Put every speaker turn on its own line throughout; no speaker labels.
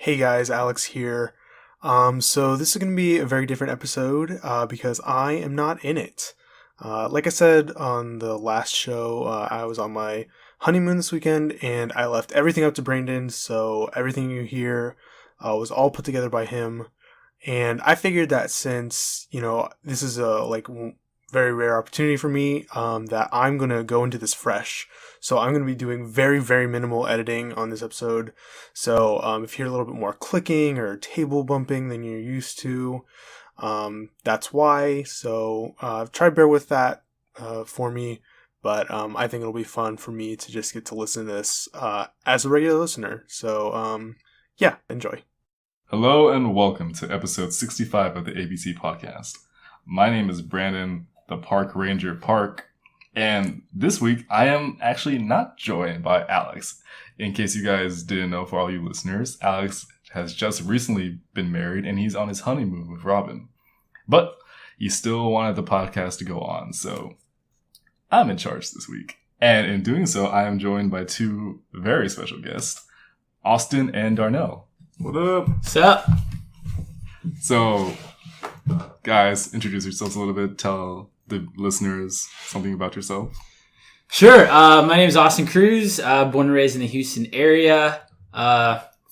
Hey guys, Alex here. So this is going to be a very different episode because I am not in it. Like I said on the last show, I was on my honeymoon this weekend and I left everything up to Brandon, so everything you hear was all put together by him. And I figured that since, this is a very rare opportunity for me, that I'm going to go into this fresh. So I'm going to be doing very, very minimal editing on this episode. So if you hear a little bit more clicking or table bumping than you're used to, that's why. So try to bear with that for me. But I think it'll be fun for me to just get to listen to this as a regular listener. So yeah, enjoy.
Hello and welcome to episode 65 of the ABC podcast. My name is Brandon, the Park Ranger Park. And this week, I am actually not joined by Alex. In case you guys didn't know, for all you listeners, Alex has just recently been married and he's on his honeymoon with Robin. But he still wanted the podcast to go on, so I'm in charge this week. And in doing so, I am joined by two very special guests, Austin and Darnell.
What up?
What's up?
So, guys, introduce yourselves a little bit. Tell the listeners something about yourself.
Sure. My name is Austin Cruz, born and raised in the Houston area,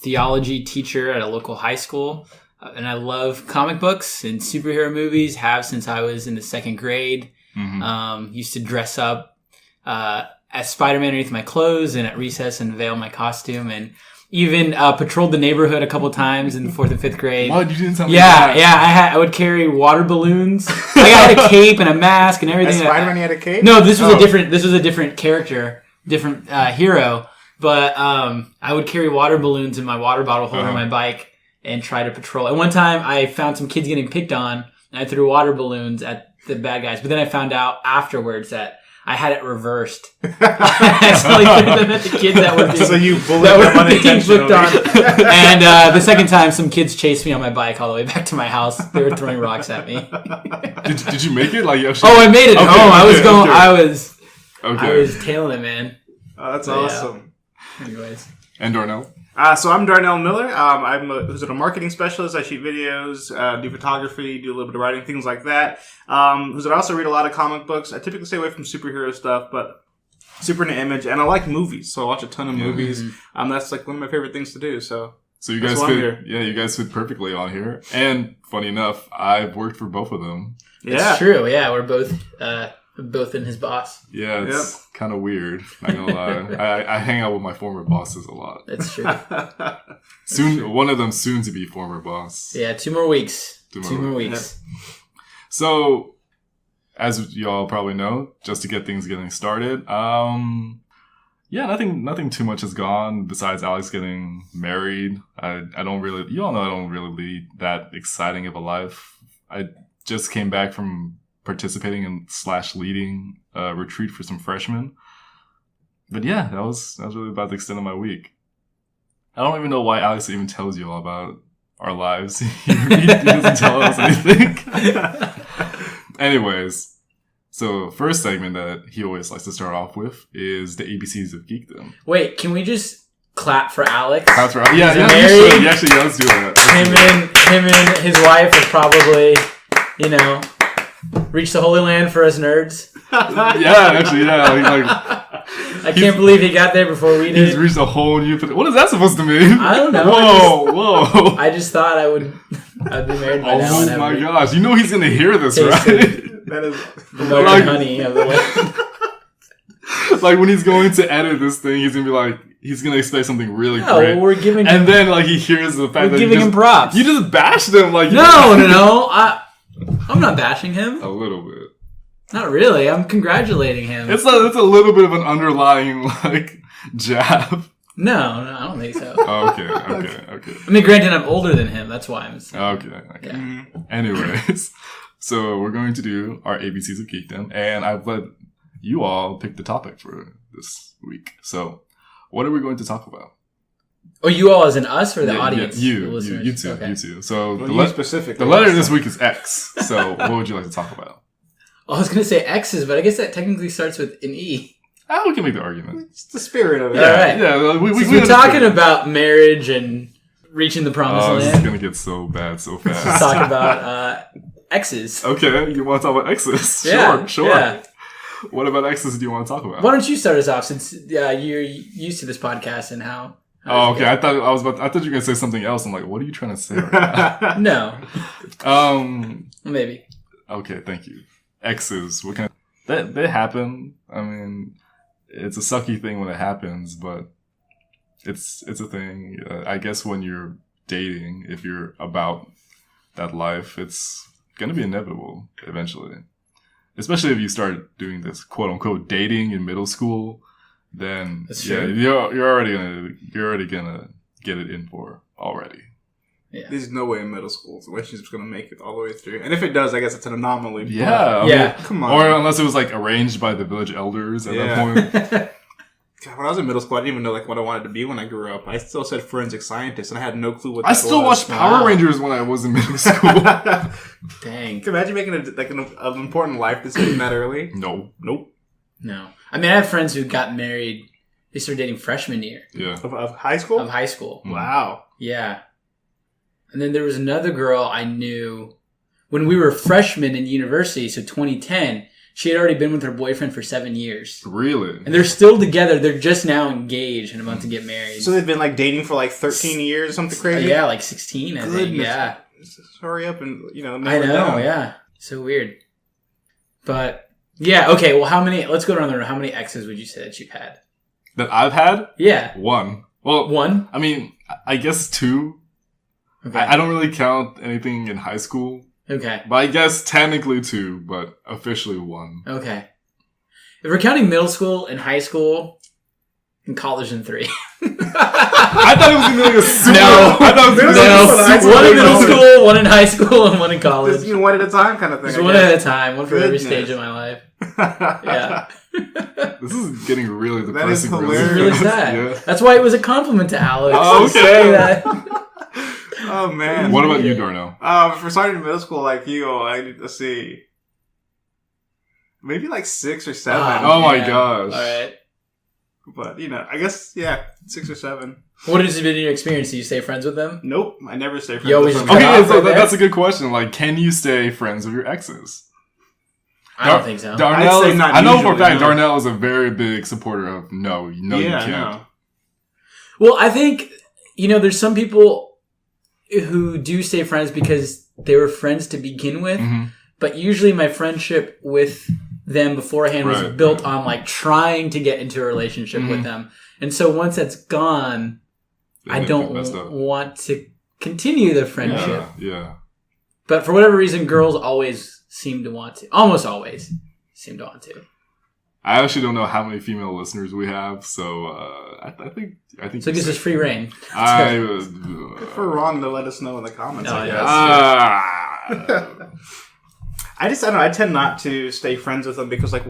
theology teacher at a local high school. And I love comic books and superhero movies, have since I was in the second grade. Mm-hmm. Used to dress up as Spider-Man underneath my clothes and at recess unveil my costume, and even patrolled the neighborhood a couple times in the 4th and 5th grade.
What? You didn't tell me
that? Yeah. I would carry water balloons. I had a cape and a mask and everything.
As Spider-Man, you had a cape?
No, this was a different character, different hero. But I would carry water balloons in my water bottle holder on my bike and try to patrol. And one time I found some kids getting picked on, and I threw water balloons at the bad guys. But then I found out afterwards that I had it reversed. I accidentally threw them at the kids that were being flipped on. And the second time, some kids chased me on my bike all the way back to my house. They were throwing rocks at me.
Did you make it?
I made it home. I was tailing it, man.
Oh, that's awesome.
Yeah. Anyways.
And Darnell?
So I'm Darnell Miller. I'm a marketing specialist. I shoot videos, do photography, do a little bit of writing, things like that. I also read a lot of comic books. I typically stay away from superhero stuff, but super into image. And I like movies, so I watch a ton of movies. That's like one of my favorite things to do. So you guys fit. Yeah, you guys fit perfectly on here. And funny enough, I've worked for both of them.
Yeah, it's true. Yeah, we're both in his boss.
Yeah, it's kind of weird. Not gonna lie. I hang out with my former bosses a lot.
That's true.
One of them soon to be former boss.
Yeah, 2 more weeks. Two more weeks.
Yeah. So, as y'all probably know, just to get things getting started, nothing too much has gone besides Alex getting married. You all know I don't really lead that exciting of a life. I just came back from participating in / leading a retreat for some freshmen. But yeah, that was really about the extent of my week. I don't even know why Alex even tells you all about our lives. he doesn't tell us anything. Anyways, so first segment that he always likes to start off with is the ABCs of Geekdom.
Wait, can we just clap for Alex?
Clap for Alex. Yeah, let's do that.
Him and his wife are probably, reach the Holy Land for us nerds. I can't believe he got there before we did.
He's reached a whole new... What is that supposed to mean?
I don't know.
Whoa.
I just thought I'd be married by now.
Oh my gosh. You know he's going to hear this, right?
That is...
The milk honey of the land.
Like when he's going to edit this thing, he's going to be like... He's going to expect something really great.
Well, we're giving him...
And then he hears the fact that
giving him props.
You just bashed him.
No. I'm not bashing him.
A little bit.
Not really. I'm congratulating him.
It's a little bit of an underlying jab.
No, I don't think so.
Okay.
I mean, granted, I'm older than him. That's why I'm saying.
Okay. Yeah. Anyways, so we're going to do our ABCs of Geekdom, and I've let you all pick the topic for this week. So, what are we going to talk about?
Oh, you all as in us or the audience?
You two. Okay. You two. So,
the
letter this week is X. So, what would you like to talk about?
I was going to say X's, but I guess that technically starts with an E.
Oh, we can make the argument.
It's the spirit of it.
Yeah, all right.
Yeah,
we're talking about marriage and reaching the promised
Oh, this is
land.
gonna get so bad so
Let's
fast.
talk about exes.
Okay, you want to talk about exes?
Yeah,
Sure.
yeah.
What about exes do you want to talk about?
Why don't you start us off since you're used to this podcast and how?
Oh, okay. I thought you were gonna say something else. I'm like, what are you trying to say? Right
No,
now?
maybe.
Okay, thank you. Exes. What kind? They happen. I mean, it's a sucky thing when it happens, but it's a thing. I guess when you're dating, if you're about that life, it's gonna be inevitable eventually. Especially if you start doing this quote unquote dating in middle school, then
That's
yeah,
true.
you're already gonna get it in for already.
There's no way in middle school the relationship's going to make it all the way through. And if it does, I guess it's an anomaly. but-
Yeah, I
Yeah.
mean,
Come on.
or unless it was like arranged by the village elders at that point.
God, when I was in middle school, I didn't even know like what I wanted to be when I grew up. I still said forensic scientist, and I had no clue what that
I still
was.
watched Power
Wow.
Rangers when I was in middle school.
Can
Dang.
you imagine making an important life decision that early?
No.
Nope.
No. I mean, I have friends who got married. They started dating freshman year
Yeah.
Of high school?
of high school.
Wow.
Yeah. And then there was another girl I knew when we were freshmen in university, so 2010. She had already been with her boyfriend for 7 years.
Really?
And they're still together. They're just now engaged and about to get married.
So they've been like dating for like 13 years or something crazy?
Yeah, like 16, I think.
Goodness.
Yeah.
Just hurry up and,
I
narrow
know,
it down.
yeah. So weird. But, yeah, okay, well, let's go around the room. How many exes would you say that you've had?
That I've had?
Yeah.
One. Well,
One?
I mean, I guess two.
Okay.
I don't really count anything in high school.
Okay.
But I guess technically two, but officially one.
Okay. If we're counting middle school and high school, and college in 3.
I thought it was going to be like a super...
No.
I thought it was
Middle
gonna be
school and high
super
school.
One in middle
big.
school, one in high school, and one in college.
Just one at a time kind of thing.
Just
I
one
guess.
at a time, one for every
Goodness.
stage of my life.
Yeah.
Yeah.
This is getting really
That is
depressing.
hilarious.
It's really sad.
Yeah.
That's why it was a compliment to Alex.
Oh,
to
okay.
say that.
Oh, man.
What about you, Darnell?
For starting in middle school like you, let's see. Maybe like 6 or 7.
Oh my
man.
gosh.
All right.
But, I guess, yeah, 6 or 7.
What has been your experience? Do you stay friends with them?
Nope, I never stay friends
You always
with
cut
them.
Okay,
off
so
right there?
that's a good question. Like, can you stay friends with your exes?
I don't think so.
Darnell
I'd say
is,
not
I know for a
usually,
fact
no.
Darnell is a very big supporter of no, you
Yeah,
can't.
no.
Well, I think, there's some people who do stay friends because they were friends to begin with,
Mhm.
but usually my friendship with them beforehand was
Right,
built
right.
on like trying to get into a relationship with
Mhm.
them. And so once that's gone,
Then
I
they
don't
messed up.
want to continue the friendship.
Yeah.
But for whatever reason, girls always seem to want to. Almost always seem to want to.
I actually don't know how many female listeners we have, so I think.
So this is free reign.
I.
If we're wrong, they'll let us know in the comments,
Oh,
I
yeah.
guess. I don't know. I tend not to stay friends with them because, like,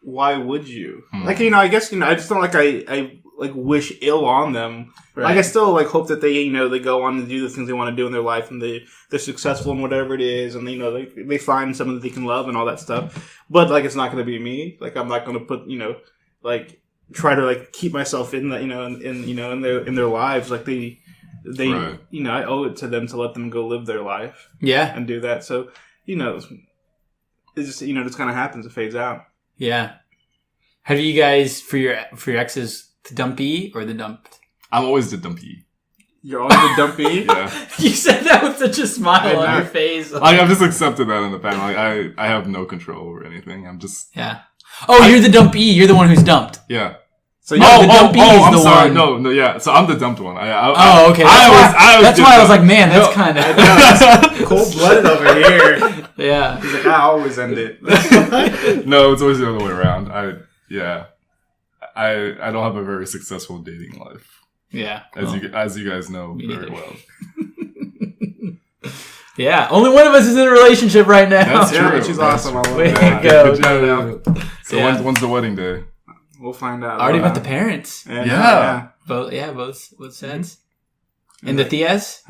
why would you?
Hmm.
Like, I guess, I just don't I wish ill on them. Like, I still, hope that they, they go on to do the things they want to do in their life and they're successful in whatever it is and, they find someone that they can love and all that stuff. But, it's not going to be me. Like, I'm not going to put, try to, keep myself in that, in their lives. Like, they
Right.
I owe it to them to let them go live their life
Yeah.
and do that. So, it's just, it just kind of happens. It fades out.
Yeah. Have you guys, for your exes, the dumpy or the dumped?
I'm always the dumpy.
You're always a dumpy.
Yeah.
You said that with such a smile on
know.
your face.
I've just accepted that in the past. Like, I have no control over anything. I'm just.
Yeah. Oh, you're the dumpy. You're the one who's dumped.
Yeah.
So
No,
yeah,
the dumpy is
I'm
the
sorry.
one.
No, yeah. So I'm the dumped one.
Oh, okay. That's why I was like, man, that's kind of.
cold blooded over here.
Yeah.
He's like, I always end it.
No, it's always the other way around. I don't have a very successful dating life,
Yeah.
as you guys know
Me
very
neither.
well.
Yeah. Only one of us is in a relationship right now.
That's
Yeah,
true.
she's
That's
awesome. I love
Way
that.
to go.
Good job. So
Yeah.
when's the wedding day?
We'll find out.
Already met the parents.
Yeah.
Both sets. And the Theas?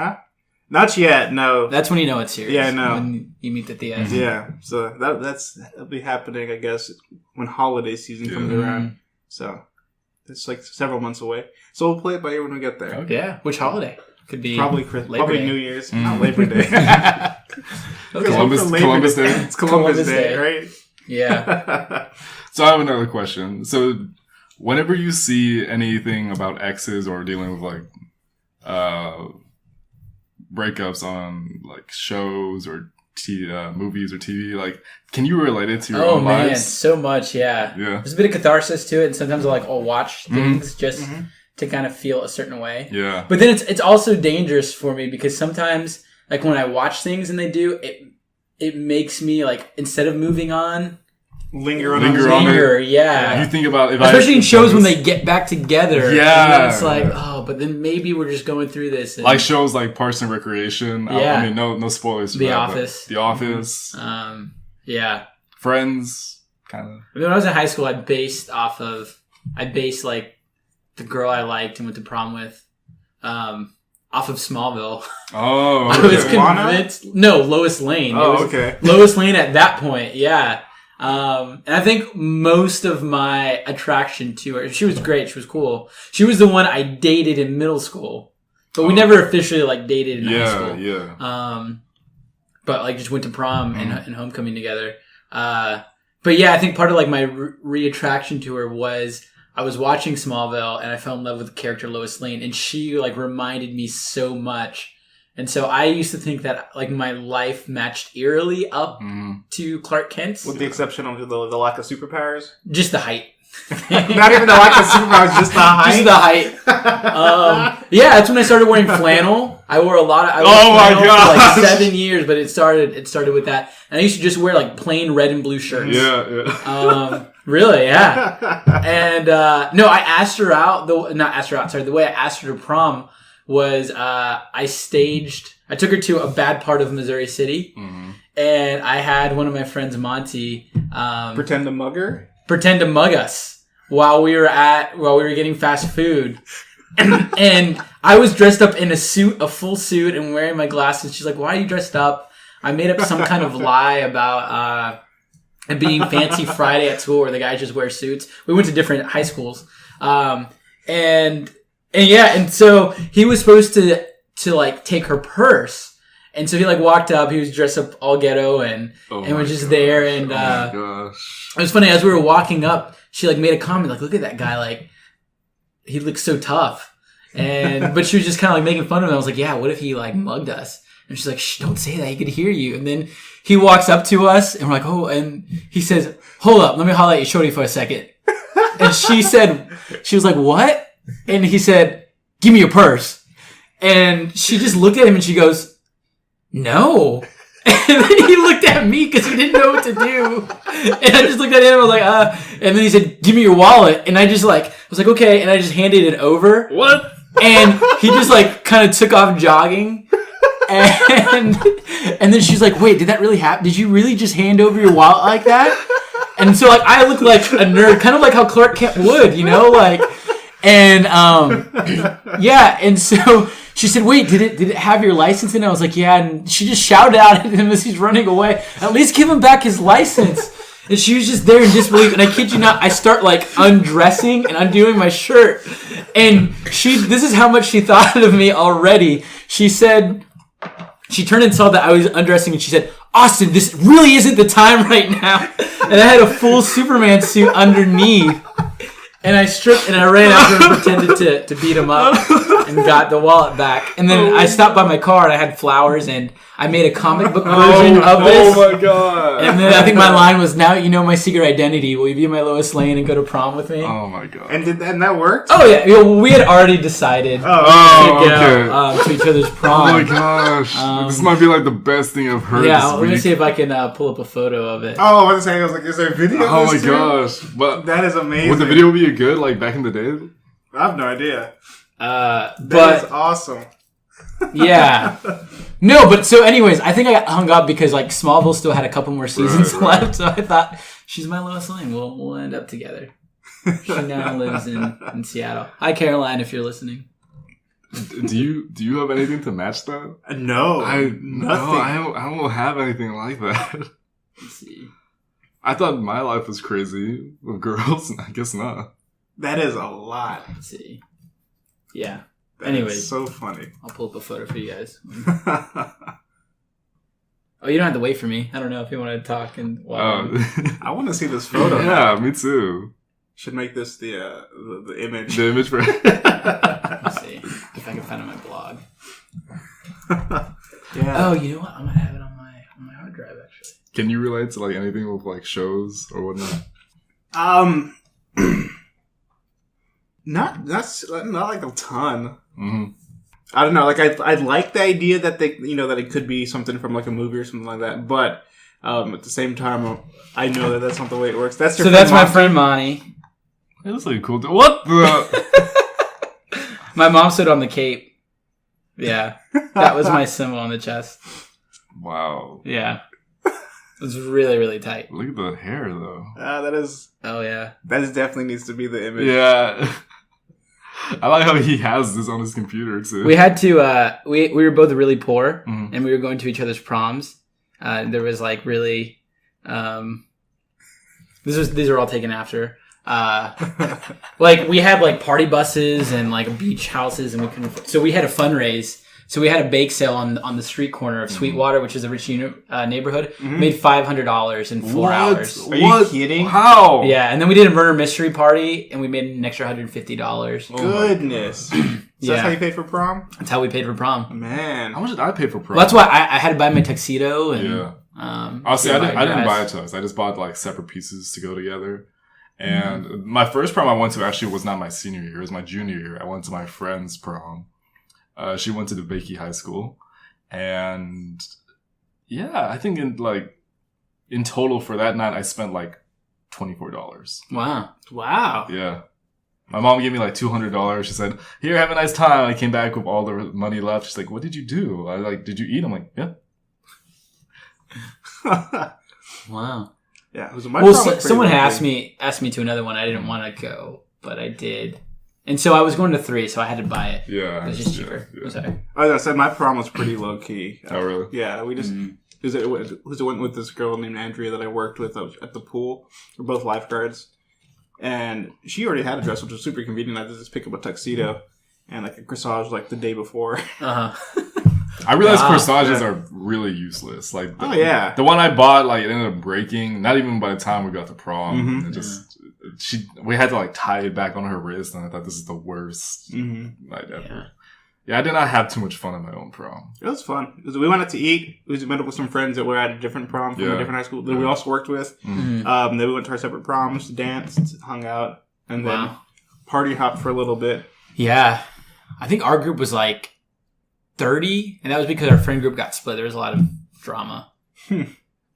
Not yet. No.
That's when you know it's serious.
Yeah, I know.
When you meet the Theas.
Yeah. So that'll be happening, I guess, when holiday season comes
Yeah.
around. So It's like several months away. So we'll play it by ear when we get there.
Okay. Yeah. Which holiday? Could be
Probably
Labor Day.
New Year's, not Labor Day.
Okay.
Columbus Day.
It's Columbus Day,
Day.
right?
Yeah.
So I have another question. So whenever you see anything about exes or dealing with like breakups on like shows or movies or TV, like can you relate it to your
Oh
own
man,
lives?
so much. Yeah.
Yeah.
There's a bit of catharsis to it, and sometimes I'll watch things just to kind of feel a certain way.
Yeah.
But then it's also dangerous for me because sometimes like when I watch things and they do it makes me like instead of moving on.
Linger on
Linger,
it.
yeah.
You think about
especially in shows when they get back together.
Yeah.
And then it's like, oh, but then maybe we're just going through this. And,
like shows like Parks and Recreation.
Yeah.
I mean, no spoilers. For
The
that, but
Office.
The Office.
Yeah.
Friends. Kind of.
I mean, when I was in high school, I based like the girl I liked and went to prom with, off of Smallville.
Oh,
I was convinced. No, Lois Lane.
Oh, okay.
Lois Lane at that point, yeah. And I think most of my attraction to her, she was great. She was cool. She was the one I dated in middle school, but we never officially like dated in high school.
Yeah.
But like just went to prom and homecoming together. But yeah, I think part of like my re-attraction to her was I was watching Smallville and I fell in love with the character Lois Lane, and she like reminded me so much. And so I used to think that like my life matched eerily up to Clark Kent's.
With the exception of the lack of superpowers.
Just the height.
Not even the lack of superpowers, just the height.
Just the height. Yeah, that's when I started wearing flannel. I wore flannel
my gosh.
for like 7 years, but it started with that. And I used to just wear like plain red and blue shirts.
Yeah.
Really, yeah. And no, I asked her out. The way I asked her to prom was I took her to a bad part of Missouri City, and I had one of my friends, Monty,
Pretend to mug her?
pretend to mug us while we were getting fast food. And I was dressed up in a full suit and wearing my glasses. She's like, "Why are you dressed up?" I made up some kind of lie about it being Fancy Friday at school where the guys just wear suits. We went to different high schools. And so he was supposed to like take her purse. And so he like walked up, he was dressed up all ghetto and was just there. And it was funny, as we were walking up, she like made a comment like, "Look at that guy, like he looks so tough." But she was just kind of like making fun of him. I was like, "Yeah, what if he like mugged us?" And she's like, "Shh, don't say that, he could hear you." And then he walks up to us and we're like, "Oh," and he says, "Hold up, let me holler at you shorty for a second." And she was like, "What?" And he said, "Give me your purse." And she just looked at him and she goes, "No." And then he looked at me because he didn't know what to do. And I just looked at him and I was like, And then he said, "Give me your wallet." And I just like, was like, "Okay." And I just handed it over.
What?
And he just like kind of took off jogging. And then she's like, "Wait, did that really happen? Did you really just hand over your wallet like that?" And so like, I look like a nerd, kind of like how Clark Kent would, you know, like, and, yeah. And so she said, "Wait, did it have your license in it?" I was like, "Yeah." And she just shouted out at him as he's running away, "At least give him back his license." And she was just there in disbelief. And I kid you not, I start like undressing and undoing my shirt. And this is how much she thought of me already. She said, she turned and saw that I was undressing and she said, "Austin, this really isn't the time right now." And I had a full Superman suit underneath. And I stripped and I ran after him and pretended to beat him up and got the wallet back. And then I stopped by my car and I had flowers and I made a comic book version of this.
Oh my god.
And then I think my line was, "Now you know my secret identity. Will you be my Lois Lane and go to prom with me?"
Oh my god.
And that worked?
Oh yeah, we had already decided
Oh,
to go to each other's prom.
Oh my gosh. This might be like the best thing I've heard
Yeah,
this
let me
week.
see if I can pull up a photo of it.
Oh, I was saying, I was like, is there a video?
Oh
of
my
this too?
gosh. But
That is amazing.
would the video be good like back in the day?
I have no idea. That
But
is awesome.
yeah. No, but so anyways, I think I got hung up because like Smallville still had a couple more seasons
Right.
left, so I thought she's my Lois Lane. We'll end up together. She now lives in Seattle. Hi Caroline, if you're listening.
Do you have anything to match that?
No,
Nothing.
nothing.
I don't have anything like that.
Let's see.
I thought my life was crazy with girls. I guess not.
That is a lot.
Let's see. Yeah.
That
Anyways.
is so funny.
I'll pull up a photo for you guys. Oh, you don't have to wait for me. I don't know if you want to talk and.
I want to see this photo.
Yeah, me too.
Should make this the image.
The image for.
Let's see if I can find it on my blog.
Yeah.
Oh, you know what? I might have it on my hard drive actually.
Can you relate to like anything with like shows or whatnot?
Not like a ton.
Mm-hmm.
I don't know. Like I like the idea that that it could be something from like a movie or something like that. But at the same time, I know that that's not the way it works. That's
my friend Monty.
It looks like a cool. What the?
My mom stood on the cape. Yeah, that was my symbol on the chest.
Wow.
Yeah, it was really really tight.
Look at the hair though.
that is definitely needs to be the image.
Yeah. I like how he has this on his computer too.
We had to. We were both really poor,
Mhm.
and we were going to each other's proms. There was like really. These are all taken after. Like we had like party buses and like beach houses, and we couldn't. So we had a fundraise. So we had a bake sale on the street corner of Sweetwater, which is a rich neighborhood. Made $500 in 4 hours.
Are you kidding?
How?
Yeah, and then we did a murder mystery party, and we made an extra $150.
Goodness. So that's how you paid for prom?
That's how we paid for prom.
Man.
How much did I pay for prom?
Well, that's why I had to buy my tuxedo. And,
Yeah.
Honestly,
I didn't buy a tux. I just bought like separate pieces to go together. And my first prom I went to actually was not my senior year. It was my junior year. I went to my friend's prom. She went to DeBakey High School. And yeah, I think in total for that night, I spent like $24.
Wow.
Yeah. My mom gave me like $200. She said, "Here, have a nice time." I came back with all the money left. She's like, "What did you do?" I like, "Did you eat?" I'm like, "Yeah."
Wow.
Yeah. It was
Someone asked me to another one. I didn't want to go, but I did. And so I was going to 3, so I had to buy it.
Yeah.
It was just cheaper.
Yeah.
Sorry.
As I said, my prom was pretty low key.
Oh, really?
Yeah, we just it went with this girl named Andrea that I worked with at the pool. We're both lifeguards, and she already had a dress, which was super convenient. I just pick up a tuxedo and like a corsage like the day before.
I realized corsages are really useless. Like, the one I bought, like, it ended up breaking. Not even by the time we got to prom. It just we had to like tie it back on her wrist, and I thought this is the worst night ever. Yeah, I did not have too much fun at my own prom.
It was fun. We went out to eat. We met up with some friends that were at a different prom from a different high school that we also worked with. Then we went to our separate proms, danced, hung out, and then party hopped for a little bit.
Yeah. I think our group was like 30, and that was because our friend group got split. There was a lot of drama.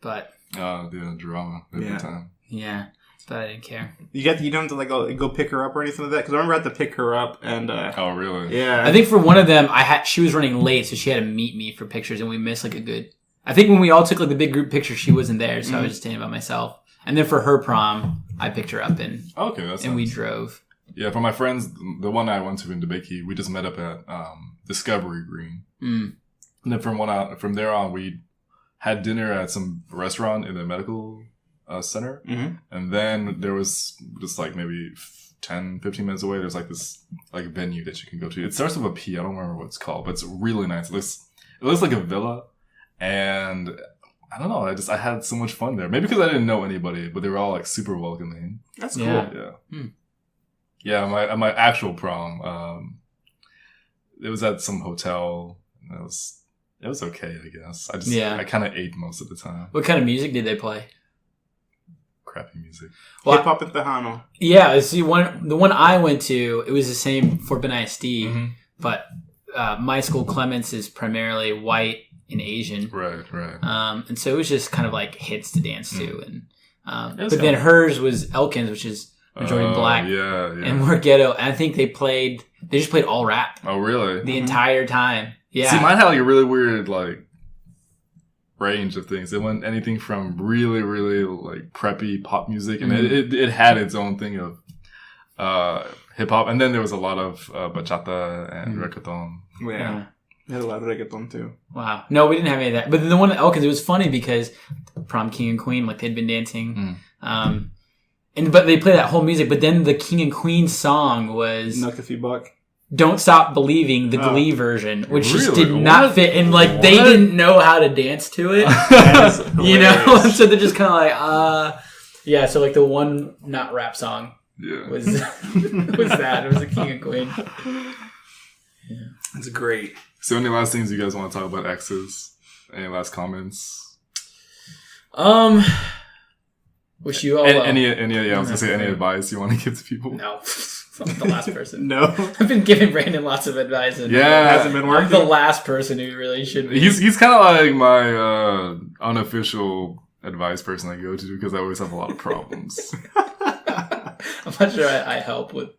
But
drama every time.
Yeah, but I didn't care.
You don't have to like go pick her up or anything like that, because I remember I had to pick her up and.
Oh really?
Yeah.
I think for one of them, she was running late, so she had to meet me for pictures, and we missed like a good. I think when we all took like the big group picture, she wasn't there, so I was just standing by myself. And then for her prom, I picked her up and we drove.
Yeah, for my friends, the one I went to in DeBakey, we just met up at Discovery Green. And then from there on, we had dinner at some restaurant in the medical center. And then there was just like maybe 10, 15 minutes away, there's like this like venue that you can go to. It starts with a P. I don't remember what it's called, but it's really nice. It looks like a villa. And I don't know, I had so much fun there. Maybe because I didn't know anybody, but they were all like super welcoming.
That's cool.
Yeah. Yeah, my actual prom, it was at some hotel. It was okay, I guess. I kind of ate most of the time.
What kind of music did they play?
Crappy music.
Well, Hip Hop at Tejano.
Yeah, see, the one I went to, it was the same for Ben ISD, but my school, Clements, is primarily white and Asian.
Right.
And so it was just kind of like hits to dance to. And but then hers was Elkins, which is majority black.
Yeah.
And more ghetto. And I think they just played all rap.
Oh, really?
The entire time. Yeah.
See, mine had like a really weird like range of things. It went anything from really, really like preppy pop music, and it had its own thing of hip hop, and then there was a lot of bachata and reggaeton.
Yeah. We had a lot of reggaeton too.
Wow. No, we didn't have any of that. But then the one at Elkins, it was funny because prom king and queen, like they'd been dancing. but they play that whole music. But then the King and Queen song was
Nuck if you buck.
"Don't Stop Believing," the Glee version, which just
Really?
did not
What?
fit, and like they
What?
didn't know how to dance to it, you know. So they're just kind of like, yeah. So like the one not rap song
Yeah.
was was that. It was the King and Queen.
It's great.
So any last things you guys want to talk about exes? Any last comments?
Wish you all
Any I was gonna say any advice you want to give to people?
No, I'm the last person.
No.
I've been giving Brandon lots of advice, and
Yeah.
Hasn't been
I'm
working.
the last person who really should be.
He's kind of like my unofficial advice person I go to because I always have a lot of problems.
I'm not sure I help with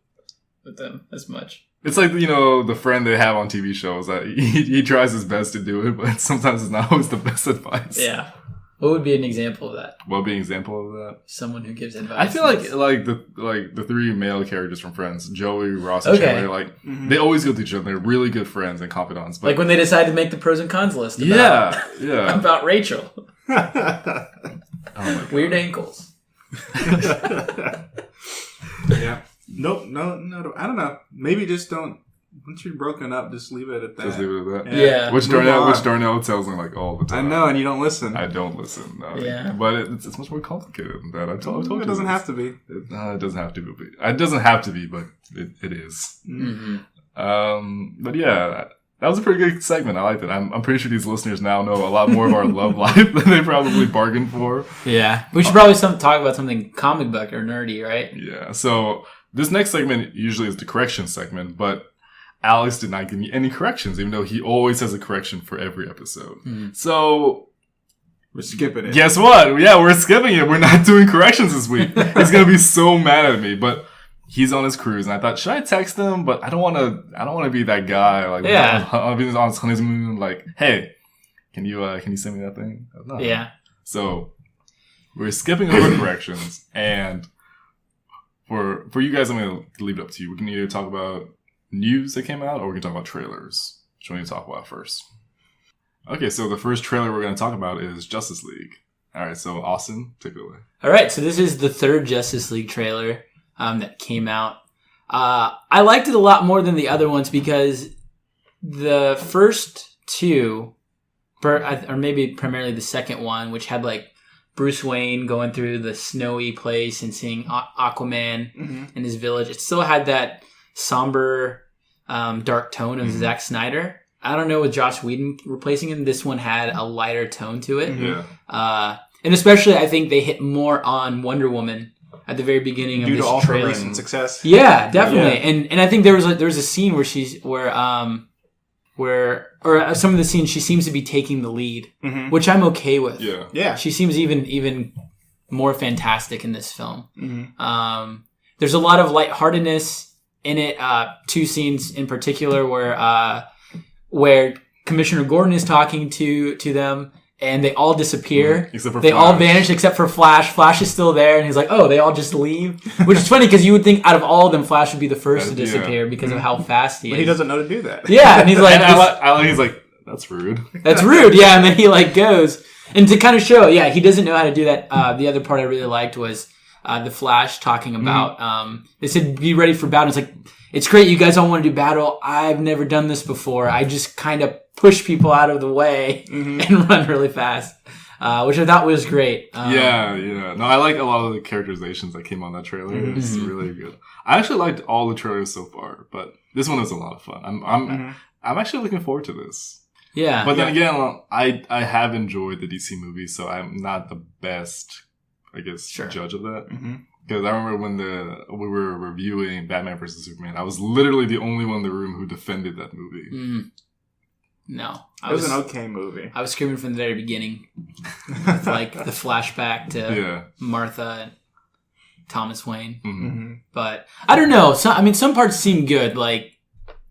them as much.
It's like, you know, the friend they have on TV shows that he tries his best to do it, but sometimes it's not always the best advice.
Yeah. What would be an example of that?
What would be an example of that?
Someone who gives advice.
I feel like the three male characters from Friends, Joey, Ross, and
Okay.
Chandler, like they always go to each other. They're really good friends and confidants. But
like when they decide to make the pros and cons list. About,
yeah.
about Rachel.
Oh my God.
Weird ankles.
Yeah. Nope. No. I don't know. Maybe just don't. Once you're broken up, just leave it at that.
Just leave it at that.
Yeah.
Which
Move on.
Darnell tells me like all the
I
time.
know, and you don't listen.
I don't listen. No.
Yeah.
But it's much more complicated than that. I told you.
It doesn't
this.
have to be.
It doesn't have to be. It doesn't have to be, but it is.
Mm-hmm.
But yeah, that was a pretty good segment. I liked it. I'm pretty sure these listeners now know a lot more of our love life than they probably bargained for.
Yeah. We should probably talk about something comic book or nerdy, right?
Yeah. So this next segment usually is the correction segment, but Alex did not give me any corrections, even though he always has a correction for every episode. So
We're skipping it.
guess what? Yeah, we're skipping it. We're not doing corrections this week. He's gonna be so mad at me, but he's on his cruise, and I thought, should I text him? But I don't want to be that guy. Like,
Yeah.
on his honeymoon. Like, hey, can you send me that thing? No.
Yeah.
So we're skipping over corrections, and for you guys, I'm gonna leave it up to you. We can either talk about news that came out, or we can talk about trailers. Which one do you talk about first? Okay, so the first trailer we're gonna talk about is Justice League. All right, so Austin, take it away.
All right. So this is the third Justice League trailer that came out. I liked it a lot more than the other ones because the first two, or maybe primarily the second one, which had like Bruce Wayne going through the snowy place and seeing Aquaman in his village. It still had that somber, dark tone of Zack Snyder. I don't know, with Joss Whedon replacing him, this one had a lighter tone to it.
Yeah.
And especially, I think they hit more on Wonder Woman at the very beginning of
Due
this
to all her
trailer.
recent success.
Yeah, definitely. And I think there was a scene where some of the scenes she seems to be taking the lead, which I'm okay with.
Yeah.
Yeah.
She seems even more fantastic in this film. There's a lot of lightheartedness in it. Two scenes in particular where Commissioner Gordon is talking to them, and they all disappear.
Except for
they
Flash.
all vanish except for Flash. Flash is still there, and he's like, "Oh, they all just leave," which is funny because you would think out of all of them, Flash would be the first to
Yeah.
disappear because of how fast he is.
But he doesn't know to do that.
Yeah, and he's like,
And I like he's like, that's rude.
"That's rude." Yeah, and then he like goes, and to kind of show, yeah, he doesn't know how to do that. The other part I really liked was the Flash talking about. They said, "Be ready for battle." It's like, it's great, you guys all want to do battle. I've never done this before. I just kind of push people out of the way and run really fast, which I thought was great.
Yeah. No, I like a lot of the characterizations that came on that trailer. It's really good. I actually liked all the trailers so far, but this one is a lot of fun. I'm actually looking forward to this.
Yeah.
But then again, I have enjoyed the DC movies, so I'm not the best, I guess, judge of that. Because I remember when we were reviewing Batman vs. Superman, I was literally the only one in the room who defended that movie.
No.
It was an okay movie.
I was screaming from the very beginning. With like the flashback to Martha and Thomas Wayne. But I don't know. Some parts seem good, like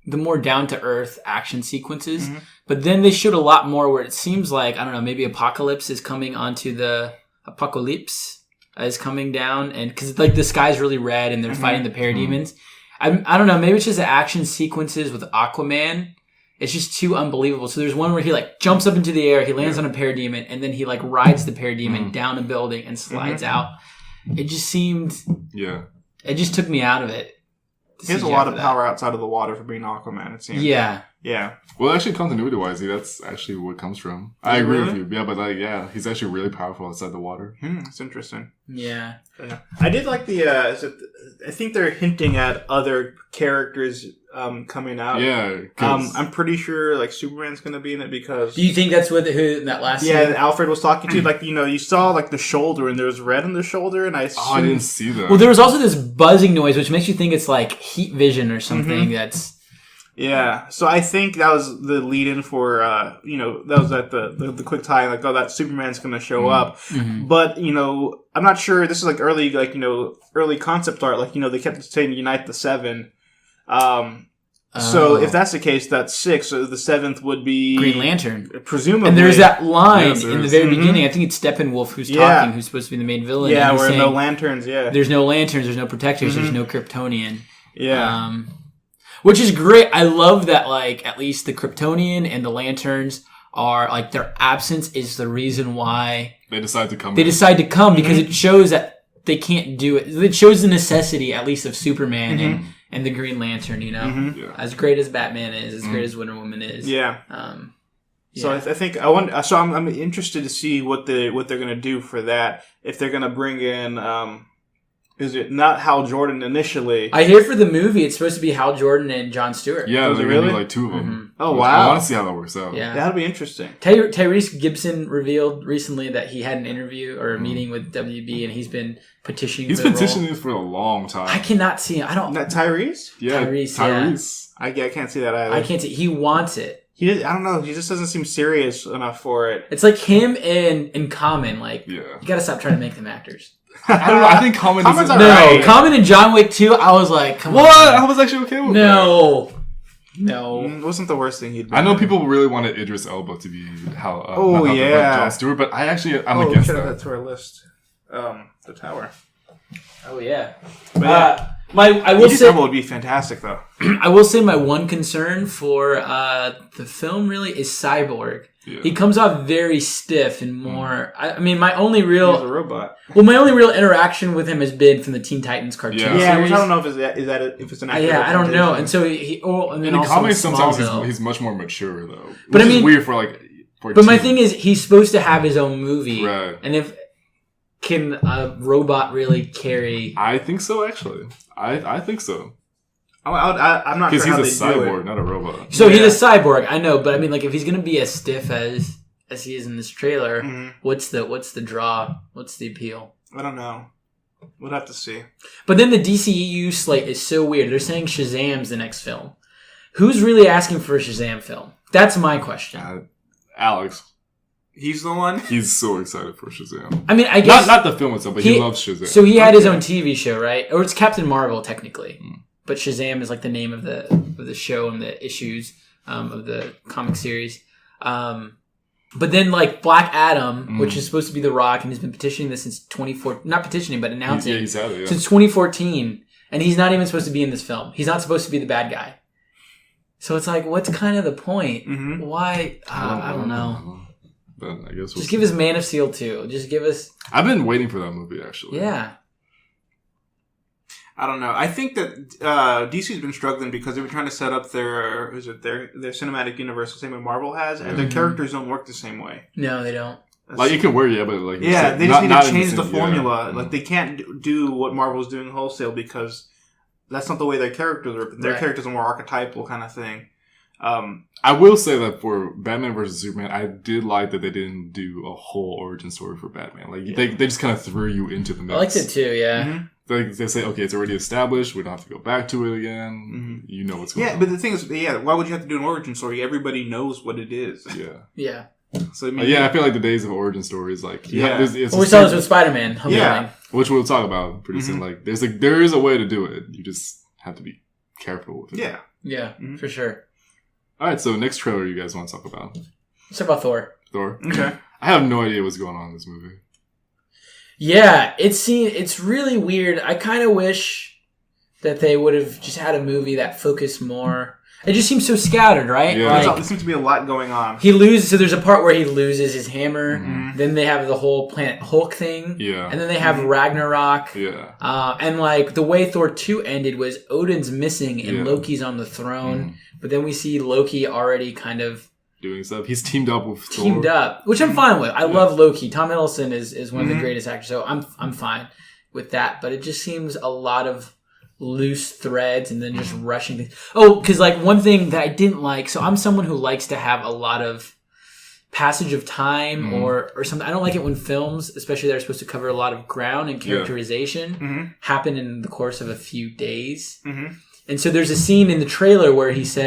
the more down-to-earth action sequences. But then they showed a lot more where it seems like, I don't know, maybe Apocalypse is coming onto the... Apocalypse is coming down, and because like the sky's really red and they're fighting the parademons. I don't know, maybe it's just the action sequences with Aquaman. It's just too unbelievable. So there's one where he like jumps up into the air, he lands on a parademon, and then he like rides the parademon down a building and slides out. it just seemed.
Yeah.
It just took me out of it.
He has a lot of power outside of the water for being Aquaman, it seems.
Yeah.
Yeah.
Well, actually, continuity-wise, that's actually what it comes from. I agree with you. Yeah, but he's actually really powerful outside the water.
That's interesting.
Yeah.
I did like the. I think they're hinting at other characters coming out.
Yeah.
I'm pretty sure like Superman's going to be in it because.
Do you think that's who in that last?
Yeah,
scene?
Alfred was talking to like you saw like the shoulder and there was red on the shoulder and I.
I didn't see that.
Well, there was also this buzzing noise, which makes you think it's like heat vision or something. That's.
Yeah, so I think that was the lead-in for, that was at the quick tie, like, oh, that Superman's going to show up.
Mm-hmm.
But, I'm not sure, this is like early concept art, like, they kept saying Unite the Seven. So if that's the case, that's 6, so the 7th would be...
Green Lantern.
Presumably.
And there's that line
Yes,
in the very beginning, I think it's Steppenwolf who's talking, who's supposed to be the main villain.
Yeah,
and
where
saying,
no lanterns, yeah.
There's no lanterns, there's no protectors, there's no Kryptonian.
Yeah.
Which is great. I love that, like, at least the Kryptonian and the Lanterns are, like, their absence is the reason why
they decide to come.
They decide to come because it shows that they can't do it. It shows the necessity, at least, of Superman and the Green Lantern,
Yeah.
As great as Batman is, as great as Wonder Woman is.
Yeah. So
Yeah.
I think I want. So I'm interested to see what they're going to do for that. If they're going to bring in, is it not Hal Jordan initially?
I hear for the movie, it's supposed to be Hal Jordan and John Stewart.
Yeah,
Was
they're
it
going to
really?
be like 2 of them.
Oh
I
wow!
want to see how that works out.
Yeah.
That'll be interesting.
Tyrese Gibson revealed recently that he had an interview or a meeting with WB, and he's been petitioning.
He's
for the
petitioning
role.
this for a long time.
I cannot see him. I don't.
That Tyrese?
Yeah,
Tyrese,
I can't see that either.
I can't see. He wants it.
I don't know. He just doesn't seem serious enough for it.
It's like him and Common. Like,
Yeah.
you gotta stop trying to make them actors.
I don't know. I think Common
Common's
doesn't.
alright.
No, Common and John Wick 2, I was like, come
What?
on.
I was actually okay with that.
No.
It wasn't the worst thing he'd been
I know
in.
people really wanted Idris Elba to be Hal.
Oh,
not Hal,
yeah.
but John Stewart, but I'm
we
against
should have
that.
that to our list. The Tower.
Oh, yeah.
But yeah.
I will
Idris
say,
Elba would be fantastic, though.
I will say my one concern for the film really is Cyborg.
Yeah.
He comes off very stiff and more. I mean, my only
He's a
real
robot.
interaction with him has been from the Teen Titans cartoon
Yeah.
Yeah,
series.
which I don't know if it's an accurate
I don't know.
representation.
And so and then
In the
also
comics,
in
sometimes
Smallville.
he's much more mature though.
But
Which
I mean-
is weird for like. For a
But my
teen.
thing is, he's supposed to have his own movie,
Right.
and can a robot really carry?
I think so. Actually, I think so
I'm not
because
sure how
he's
they
a
do
cyborg,
it.
not a robot.
So
Yeah.
he's a cyborg, I know, but I mean, like, if he's gonna be as stiff as he is in this trailer,
Mhm.
what's the draw? What's the appeal?
I don't know. We'll have to see.
But then the DCEU slate is so weird. They're saying Shazam's the next film. Who's really asking for a Shazam film? That's my question.
Alex,
He's the one.
he's so excited for Shazam.
I mean, I guess
Not the film itself, but he loves Shazam.
So he had his own TV show, right? Or it's Captain Marvel technically, but Shazam is like the name of the show and the issues of the comic series. But then like Black Adam, which is supposed to be The Rock, and he's been petitioning this since 2014. Not petitioning, but announcing
he's had it. Yeah.
since 2014, and he's not even supposed to be in this film. He's not supposed to be the bad guy. So it's like, what's kind of the point?
Mhm.
Why? I don't know.
But I guess we'll
Just
see.
give us Man of Steel 2. Just give us,
I've been waiting for that movie actually.
yeah.
I don't know. I think that DC's been struggling because they've been trying to set up their cinematic universe the same way Marvel has, and their characters don't work the same way.
No, they don't.
Like it can work, yeah, but like
Yeah, they just need to
in
change the
same-
formula.
yeah.
Like they can't do what Marvel's doing wholesale because that's not the way their characters are. Their
Right.
characters are more archetypal kind of thing.
I will say that for Batman vs Superman, I did like that they didn't do a whole origin story for Batman. Like they just kind of threw you into the mix.
I liked it too, yeah.
Mhm.
They say, okay, it's already established. We don't have to go back to it again.
Mhm.
You know what's going
Yeah,
on.
but the thing is, why would you have to do an origin story? Everybody knows what it is.
Yeah.
Yeah.
So I mean,
Yeah, I feel like the days of origin stories, like
Yeah.
it's
Well, we saw this with Spider-Man.
Yeah.
which we'll talk about pretty soon. Like there is a way to do it. You just have to be careful with it.
Yeah.
Yeah,
Mhm.
for sure.
All right, so next trailer you guys want to talk about?
Let's talk about Thor.
Thor.
Okay.
I have no idea what's going on in this movie.
Yeah, it's really weird. I kind of wish that they would have just had a movie that focused more. It just seems so scattered, right?
Yeah.
There seems to be a lot going on.
He loses. So there's a part where he loses his hammer.
Mhm.
Then they have the whole Planet Hulk thing.
Yeah.
And then they have Ragnarok.
Yeah.
And like the way Thor 2 ended was Odin's missing and
Yeah.
Loki's on the throne.
Mhm.
But then we see Loki already kind of
Doing stuff. He's teamed up with
teamed
Thor.
up, which I'm fine with. I love Loki. Tom Hiddleston is one of the
Mhm.
greatest actors, so I'm fine with that. But it just seems a lot of loose threads and then just rushing things. Oh, because like one thing that I didn't like. So I'm someone who likes to have a lot of passage of time or something. I don't like it when films, especially that are supposed to cover a lot of ground and characterization,
Mm-hmm.
happen in the course of a few days.
Mm-hmm.
And so there's a scene in the trailer where he's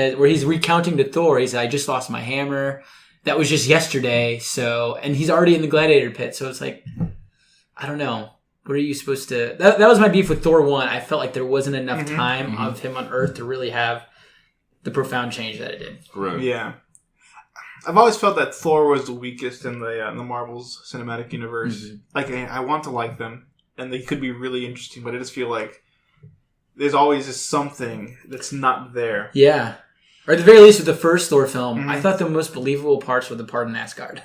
recounting to Thor. He said, "I just lost my hammer. That was just yesterday." So, and he's already in the gladiator pit. So it's like, I don't know. What are you supposed to? That was my beef with Thor 1. I felt like there wasn't enough time of him on Earth to really have the profound change that it did.
Right.
Yeah. I've always felt that Thor was the weakest in the Marvel's cinematic universe.
Mm-hmm.
Like, I want to like them, and they could be really interesting, but I just feel like there's always just something that's not there.
Yeah. Or at the very least with the first Thor film,
Mhm.
I thought the most believable parts were the part in Asgard.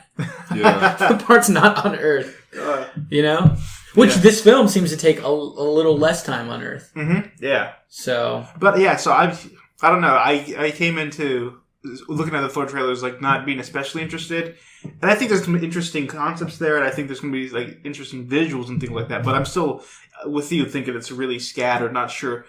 Yeah.
The parts not on Earth.
Uh,
You know? Which
Yeah.
this film seems to take a little less time on Earth.
yeah.
So,
But yeah, so I don't know. I came into looking at the Thor trailers like not being especially interested, and I think there's some interesting concepts there, and I think there's going to be like interesting visuals and things like that. But I'm still with you thinking it's really scattered, not sure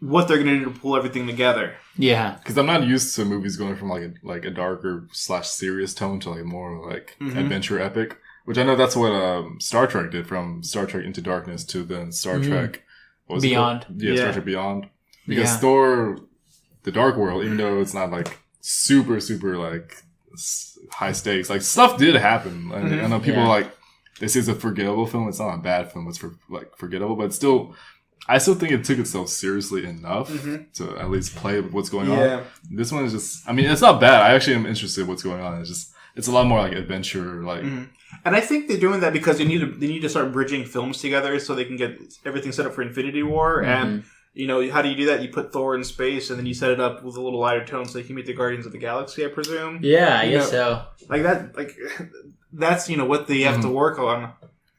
what they're going to do to pull everything together.
yeah.
Because I'm not used to movies going from like a darker / serious tone to like more like adventure epic. Which I know that's what Star Trek did, from Star Trek Into Darkness to then Star Trek what was it
Beyond.
called? Yeah,
Yeah.
Star Trek Beyond. Because
Yeah.
Thor, The Dark World, even though it's not like super like high stakes, like stuff did happen. I know people
Yeah.
like this is a forgettable film. It's not a bad film. It's forgettable, but still, I still think it took itself seriously enough to at least play with what's going on. This one is just, I mean, it's not bad. I actually am interested in what's going on. It's a lot more like adventure, like.
And I think they're doing that because they need to start bridging films together so they can get everything set up for Infinity War. And you know, how do you do that? You put Thor in space, and then you set it up with a little lighter tone so you can meet the Guardians of the Galaxy, I presume.
Yeah, I
You
guess
know,
so.
Like that, like that's what they have to work on.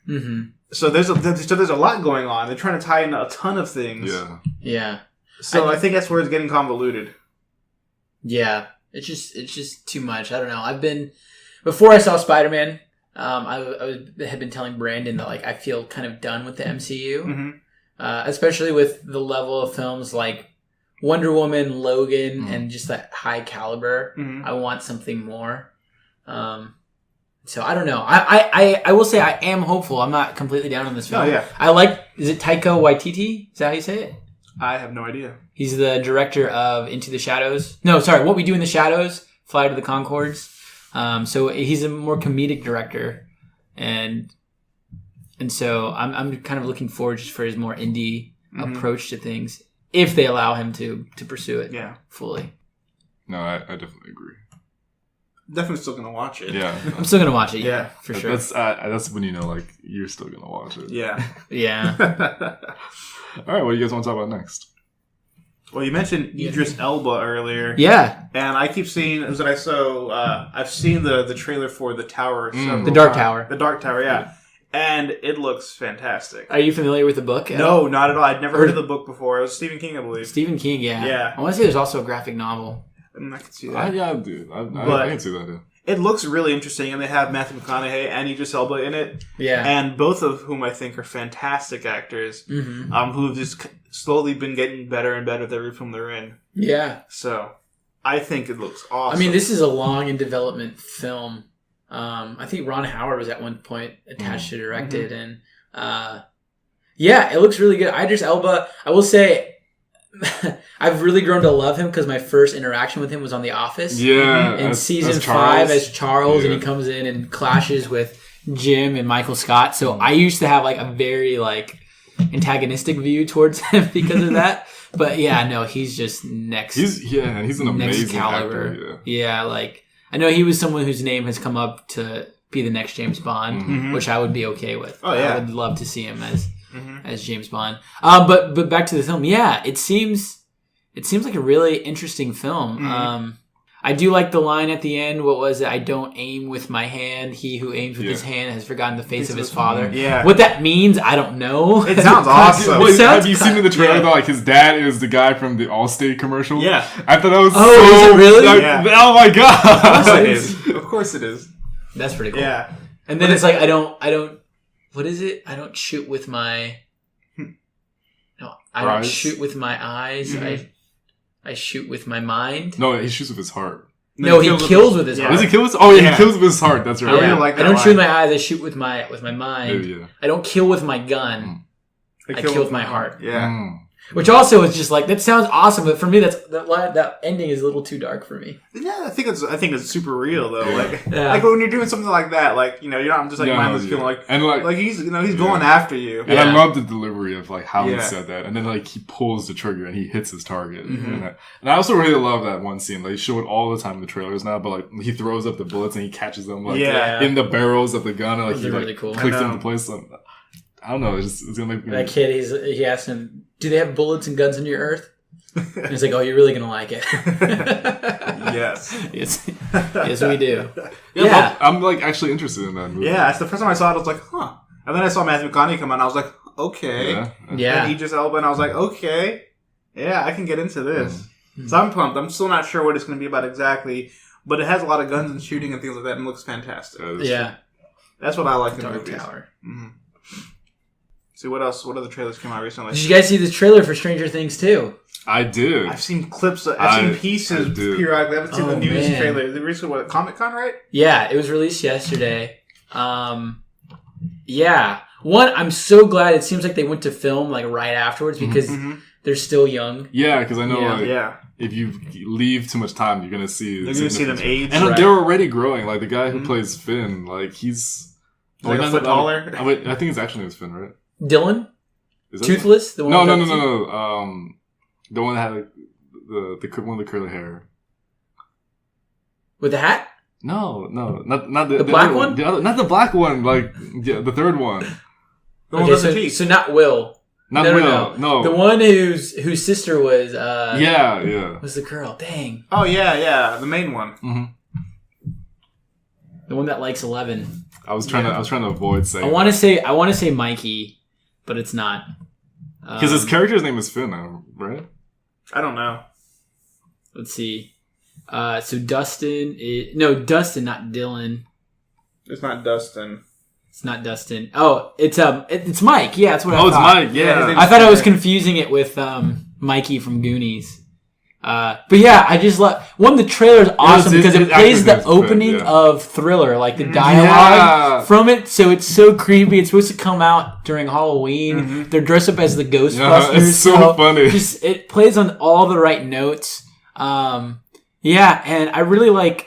Mm-hmm.
So there's a lot going on. They're trying to tie in a ton of things.
Yeah.
Yeah.
So I think that's where it's getting convoluted.
Yeah. It's just too much. I don't know. Before I saw Spider-Man, I had been telling Brandon that like I feel kind of done with the MCU.
Mm-hmm.
Especially with the level of films like Wonder Woman, Logan, and just that high caliber.
Mhm.
I want something more. So I don't know. I will say I am hopeful. I'm not completely down on this film.
Oh, yeah.
I like. Is it Taika Waititi? Is that how you say it?
I have no idea.
He's the director of Into the Shadows. No, sorry. What We Do in the Shadows, Fly to the Conchords. So he's a more comedic director, and so I'm kind of looking forward just for his more indie approach to things, if they allow him to pursue it fully.
No, I definitely agree.
Definitely still gonna watch it.
Yeah.
I'm still gonna watch it.
Yeah.
For sure.
That's when you know, like, you're still gonna watch it.
Yeah.
Yeah.
All right, what do you guys want to talk about next?
Well, you mentioned Idris Elba earlier.
Yeah.
And I keep seeing, as I saw, I've seen the trailer for The Tower. several
The Dark
times.
Tower.
The Dark Tower, yeah. And it looks fantastic.
Are you familiar with the book?
No, not at all. I'd never heard of the book before. It was Stephen King, I believe.
Stephen King. Yeah.
Yeah.
I want to say there's also a graphic novel.
I can see that.
Yeah, dude. I can see that. Yeah.
It looks really interesting, and they have Matthew McConaughey and Idris Elba in it.
Yeah.
And both of whom I think are fantastic actors,
Mm-hmm.
who've just slowly been getting better and better with every film they're in.
Yeah.
So, I think it looks awesome.
I mean, this is a long in development film. I think Ron Howard was at one point attached to direct it, and yeah, it looks really good. Idris Elba, I will say, I've really grown to love him because my first interaction with him was on The Office.
Yeah.
In
as
season
Charles.
5 as Charles, and he
Yeah.
comes in and clashes with Jim and Michael Scott. So I used to have like a very like antagonistic view towards him because of that. But yeah, no, he's just next.
He's an
next
amazing
caliber.
actor. Yeah.
Yeah, like I know he was someone whose name has come up to be the next James Bond, which I would be okay with.
Oh, yeah.
I would love to see him as James Bond. But back to the film. Yeah, it seems it seems like a really interesting film. I do like the line at the end. What was it? I don't aim with my hand. He who aims with his hand has forgotten the face of his father.
Yeah.
What that means, I don't know.
It sounds awesome.
Wait,
sounds
have you seen in the trailer
yeah.
though? Like his dad is the guy from the Allstate commercial.
Yeah.
I thought that was
is it really?
Like,
Yeah.
oh my
Of
god!
course it is. Of course it is.
That's pretty cool.
Yeah.
And then it's like I don't. What is it? I don't shoot with my. No, I don't
Eyes?
shoot with my eyes.
Mhm.
I shoot with my mind.
No, he shoots with his heart.
No, he kills with his
Yeah.
heart.
Does he kill with? Oh yeah,
Yeah.
he kills with his heart. That's right.
I really like that
I don't
line.
shoot with my eyes. I shoot with my mind.
Maybe, yeah.
I don't kill with my gun. I kill with my heart.
Yeah.
Mm.
Which also is just like that sounds awesome, but for me that ending is a little too dark for me.
Yeah, I think it's super real though.
Yeah.
Like
Yeah.
like when you're doing something like that, like you're not just like
No,
mindless
yeah.
killing, like
And like
he's he's going after you.
And I
Yeah.
love the delivery of like how he
Yeah.
said that, and then like he pulls the trigger and he hits his target.
Mhm.
And I also really love that one scene. Like, they show it all the time in the trailers now, but like he throws up the bullets and he catches them like
Yeah.
in the barrels of the gun, and like
Those
he
are
like
really cool.
clicks
I
them
know.
into place. I don't know. It's gonna make me.
That kid, he asked him, "Do they have bullets and guns in your Earth?" And he's like, "Oh, you're really gonna like it."
Yes.
yes, we do.
Yeah,
Yeah.
I'm like actually interested in that movie.
Yeah, it's the first time I saw it. I was like, huh. And then I saw Matthew McConaughey come on. I was like, okay.
Yeah.
Yeah.
And Idris Elba, and I was like, okay, yeah, I can get into this.
Mm-hmm.
So I'm pumped. I'm still not sure what it's going to be about exactly, but it has a lot of guns and shooting and things like that, and looks fantastic.
Yeah.
That's what I like in
Dark
movies.
Tower.
Mm-hmm. See what else? What other trailers came out recently?
Did you guys see the trailer for Stranger Things too?
I did.
I've seen clips. I've
I
seen pieces
did.
periodically. I haven't seen
Oh,
the news
man.
trailer. They recently what Comic-Con, right?
Yeah, it was released yesterday. Yeah. One, I'm so glad it seems like they went to film like right afterwards because
Mm-hmm.
they're still young.
Yeah, because I know
Yeah.
like
Yeah,
if you leave too much time, you're gonna see.
you're going to see them
significant-
age.
And
Right.
they're already growing. Like the guy who
Mhm.
plays Finn, like he's
Like a foot taller?
Wait, I think his actual name is Finn, right?
Dylan?
Is that-
Toothless? The
No,
with
no,
the
no, no,
teeth?
no. The one that had like, the one with the curly hair.
With the hat?
No, not
The black
other
one?
The other, not the black one. Like the third one.
The one
Okay,
with the
so,
teeth.
so not Will.
Not
No, no,
Will. No.
The one whose sister was
Yeah.
was the girl. Dang.
Oh yeah, the main one.
hmm
The one that likes 11.
I was trying to avoid saying
I want to say Mikey, but it's not.
because his character's name is Finn now, right?
I don't know.
Let's see. So Dustin, not Dylan.
It's not Dustin.
It's not Dustin. Oh, it's Mike. Yeah, that's what I
Oh, it's
thought.
Mike.
Yeah, his
Yeah.
name's-
I thought I was confusing it with Mikey from Goonies. But yeah, I just love the trailer is awesome because it plays the opening of Thriller, like the dialogue
Yeah.
from it. So it's so creepy. It's supposed to come out during Halloween. They're dressed up as the Ghostbusters.
it's so funny.
Just it plays on all the right notes. Yeah, and I really like.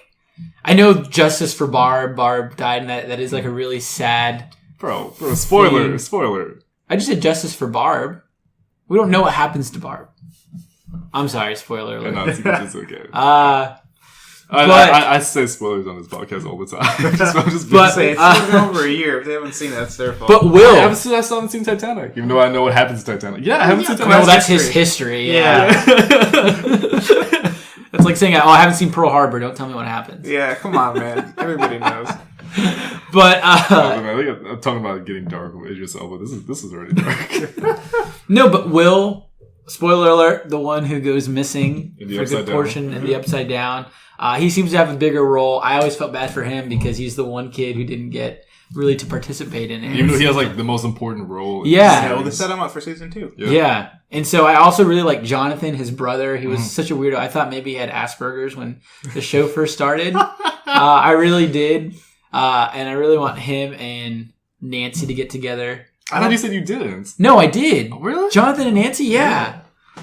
I know Justice for Barb. Barb died, and that is like a really sad.
Bro, spoiler,
Theme.
spoiler.
I just said Justice for Barb. We don't know what happens to Barb. I'm sorry, spoiler
Yeah,
alert.
no, it's okay.
But-
I say spoilers on this podcast all the time. I'm just
But-
Say it's been over a year. If they haven't seen it, that's their fault.
But Will.
I still haven't seen Titanic, even though I know what happens to Titanic. Yeah, I haven't seen
No,
Titanic.
that's his history. Yeah.
Yeah.
That's like saying, I haven't seen Pearl Harbor. Don't tell me what happens.
Yeah, come on, man. Everybody knows.
But
I'm talking about getting dark with Idris Elba. This is already dark.
no, but Will. Spoiler alert: the one who goes missing
In the
for a good
Upside Down.
portion in the Upside Down. He seems to have a bigger role. I always felt bad for him because he's the one kid who didn't get really to participate in it.
Even though he has like the most important role. in
Yeah.
the
Yeah, well, they
series.
set him up for season 2.
Yeah. And so I also really like Jonathan, his brother. He was such a weirdo. I thought maybe he had Asperger's when the show first started. I really did. And I really want him and Nancy to get together.
I thought you said you didn't.
No, I did.
Really?
Jonathan and Nancy? Yeah.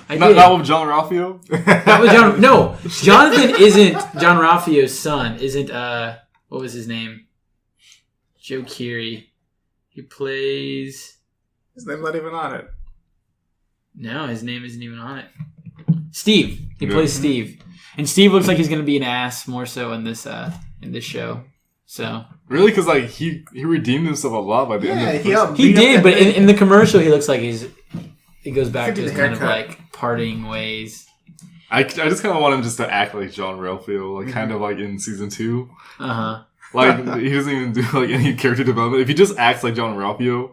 I
Not,
did.
not with John Ralphio?
That was no, Jonathan isn't John Ralphio's son. Isn't, what was his name? Joe Keery. He plays...
His name's not even on it.
No, his name isn't even on it. Steve. He
Yeah.
plays Steve, and Steve looks like he's going to be an ass more so in this show. So
Really? Because like he redeemed himself a lot by the end of the
he
first
helped.
he
Beat up
did,
that
but
thing.
in the commercial, he looks like he goes back
Could
to
be
his
the
kind of
haircut.
like partying ways.
I just kind of want him just to act like John Ralphio, like kind of like in season 2.
Uh-huh.
Like he doesn't even do like any character development. If he just acts like John Ralphio,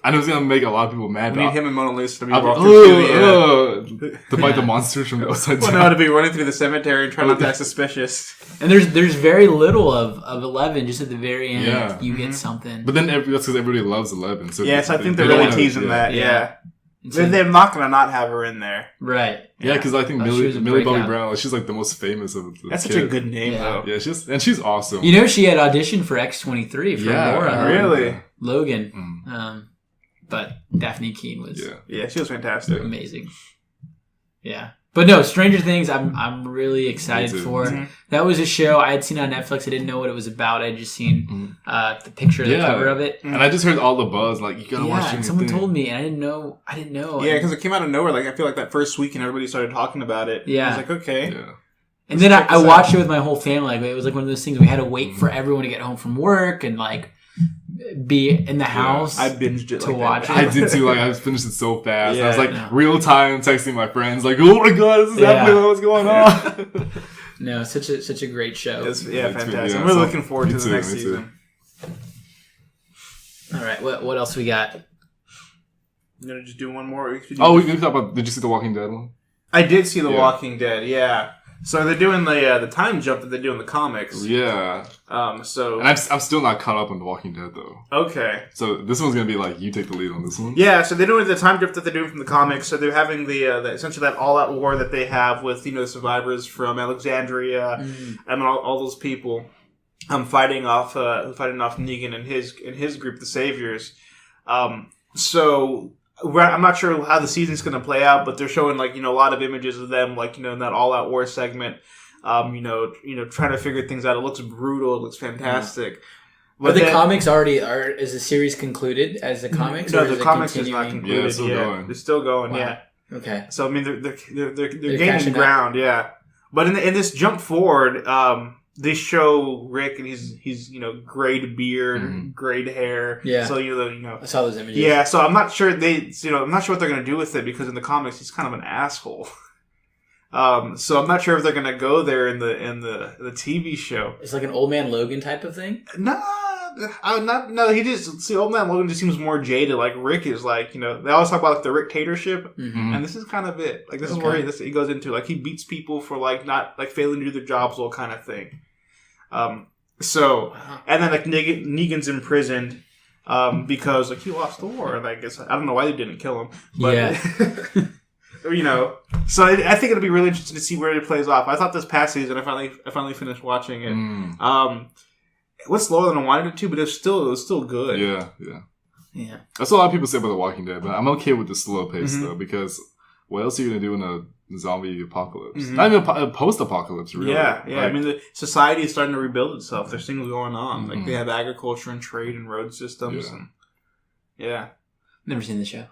I know it's gonna make a lot of people mad.
We need him and Mona Lisa to be
I'll-
walking through
to fight the monsters from the upside
Well,
down.
no, to be running through the cemetery and trying not to act suspicious.
And there's very little of 11. Just at the very end,
Yeah.
you get something.
But then that's because everybody loves 11. So
Yes, I think they're
they
really
don't
teasing
wanna-
that. Yeah,
And so-
they're not gonna not have her in there.
right.
Yeah, because I think
Oh, she
Millie
was a
Bobby
breakout.
Brown, like, she's like the most famous of the
That's
kids.
such a good name,
Yeah.
though.
Yeah, she's awesome.
You know, she had auditioned for X-23 for
Yeah,
Laura.
Really?
Logan.
Mm.
But Daphne Keane was
Yeah.
Yeah, she was fantastic.
amazing. Yeah. But no, Stranger Things, I'm really excited
Me too.
for.
Mhm.
That was a show I had seen on Netflix. I didn't know what it was about. I had just seen the picture, the
Yeah.
cover of it.
And I just heard all the buzz, like, you gotta watch
Yeah,
Stranger
and someone
Things.
told me, and I didn't know.
Yeah, because it came out of nowhere. Like I feel like that first week, and everybody started talking about it.
Yeah.
I was like, okay.
Yeah.
And then
Let's check
I
this
watched
out.
it with my whole family. Like, it was like one of those things we had to wait for everyone to get home from work and like be in the house.
I binged it
To
like
watch
that.
I did too. Like I finished it so fast. I was like
Yeah.
real time texting my friends, like, "Oh my god, this is
Yeah.
happening! What's going on?"
No, such a great show.
It's,
Me
yeah,
too,
fantastic.
yeah.
I'm really
So-
looking forward
me
to the
too,
next
me too.
season.
All right, what else we got?
You gonna just do one more?
Oh, we can talk about. Did you see the Walking Dead one?
I did see The
Yeah.
Walking Dead. Yeah. So they're doing the time jump that they do in the comics.
Yeah,
So
and I'm still not caught up on The Walking Dead though.
okay.
So this one's gonna be like you take the lead on this one.
Yeah, so they're doing the time jump that they're doing from the comics. So they're having the essentially that all-out war that they have with survivors from Alexandria and all those people fighting off Negan and his group, the Saviors. So I'm not sure how the season's going to play out, but they're showing a lot of images of them in that all-out war segment. Trying to figure things out. It looks brutal. It looks fantastic.
But the
then-
comics is the series concluded as the comics?
No,
or
the
is it
comics is not
continuing?
concluded.
Yeah, it's still going.
It's still going.
Wow.
Yeah.
Okay.
So I mean, they're
They're
gaining
catching up.
ground, yeah. But in this jump forward, they show Rick and he's grayed beard, grayed hair.
Yeah.
So
I saw those images.
yeah. So I'm not sure I'm not sure what they're gonna do with it because in the comics he's kind of an asshole. So I'm not sure if they're gonna go there in the TV show.
It's like an old man Logan type of thing?
No, he just old man Logan just seems more jaded. Like Rick is like they always talk about the Rick-tatorship.
Mm-hmm.
And this is kind of it. Like, this is
Okay.
where he goes into. Like, he beats people for, not, failing to do their jobs, all kind of thing. And then, Negan's imprisoned because, he lost the war. And I guess, I don't know why they didn't kill him. But,
Yeah.
So I think it'll be really interesting to see where it plays off. I thought this past season, I finally finished watching it. It was slower than I wanted it to, but it was still good.
Yeah.
Yeah.
That's what a lot of people say about The Walking Dead, but I'm okay with the slow pace
Mm-hmm.
though, because what else are you gonna do in a zombie apocalypse?
Mhm.
Not even a post-apocalypse, really.
Yeah.
Like,
I mean, the society is starting to rebuild itself. There's things going on. Like,
Mhm.
they have agriculture and trade and road systems.
Yeah.
And, yeah.
Never seen the show.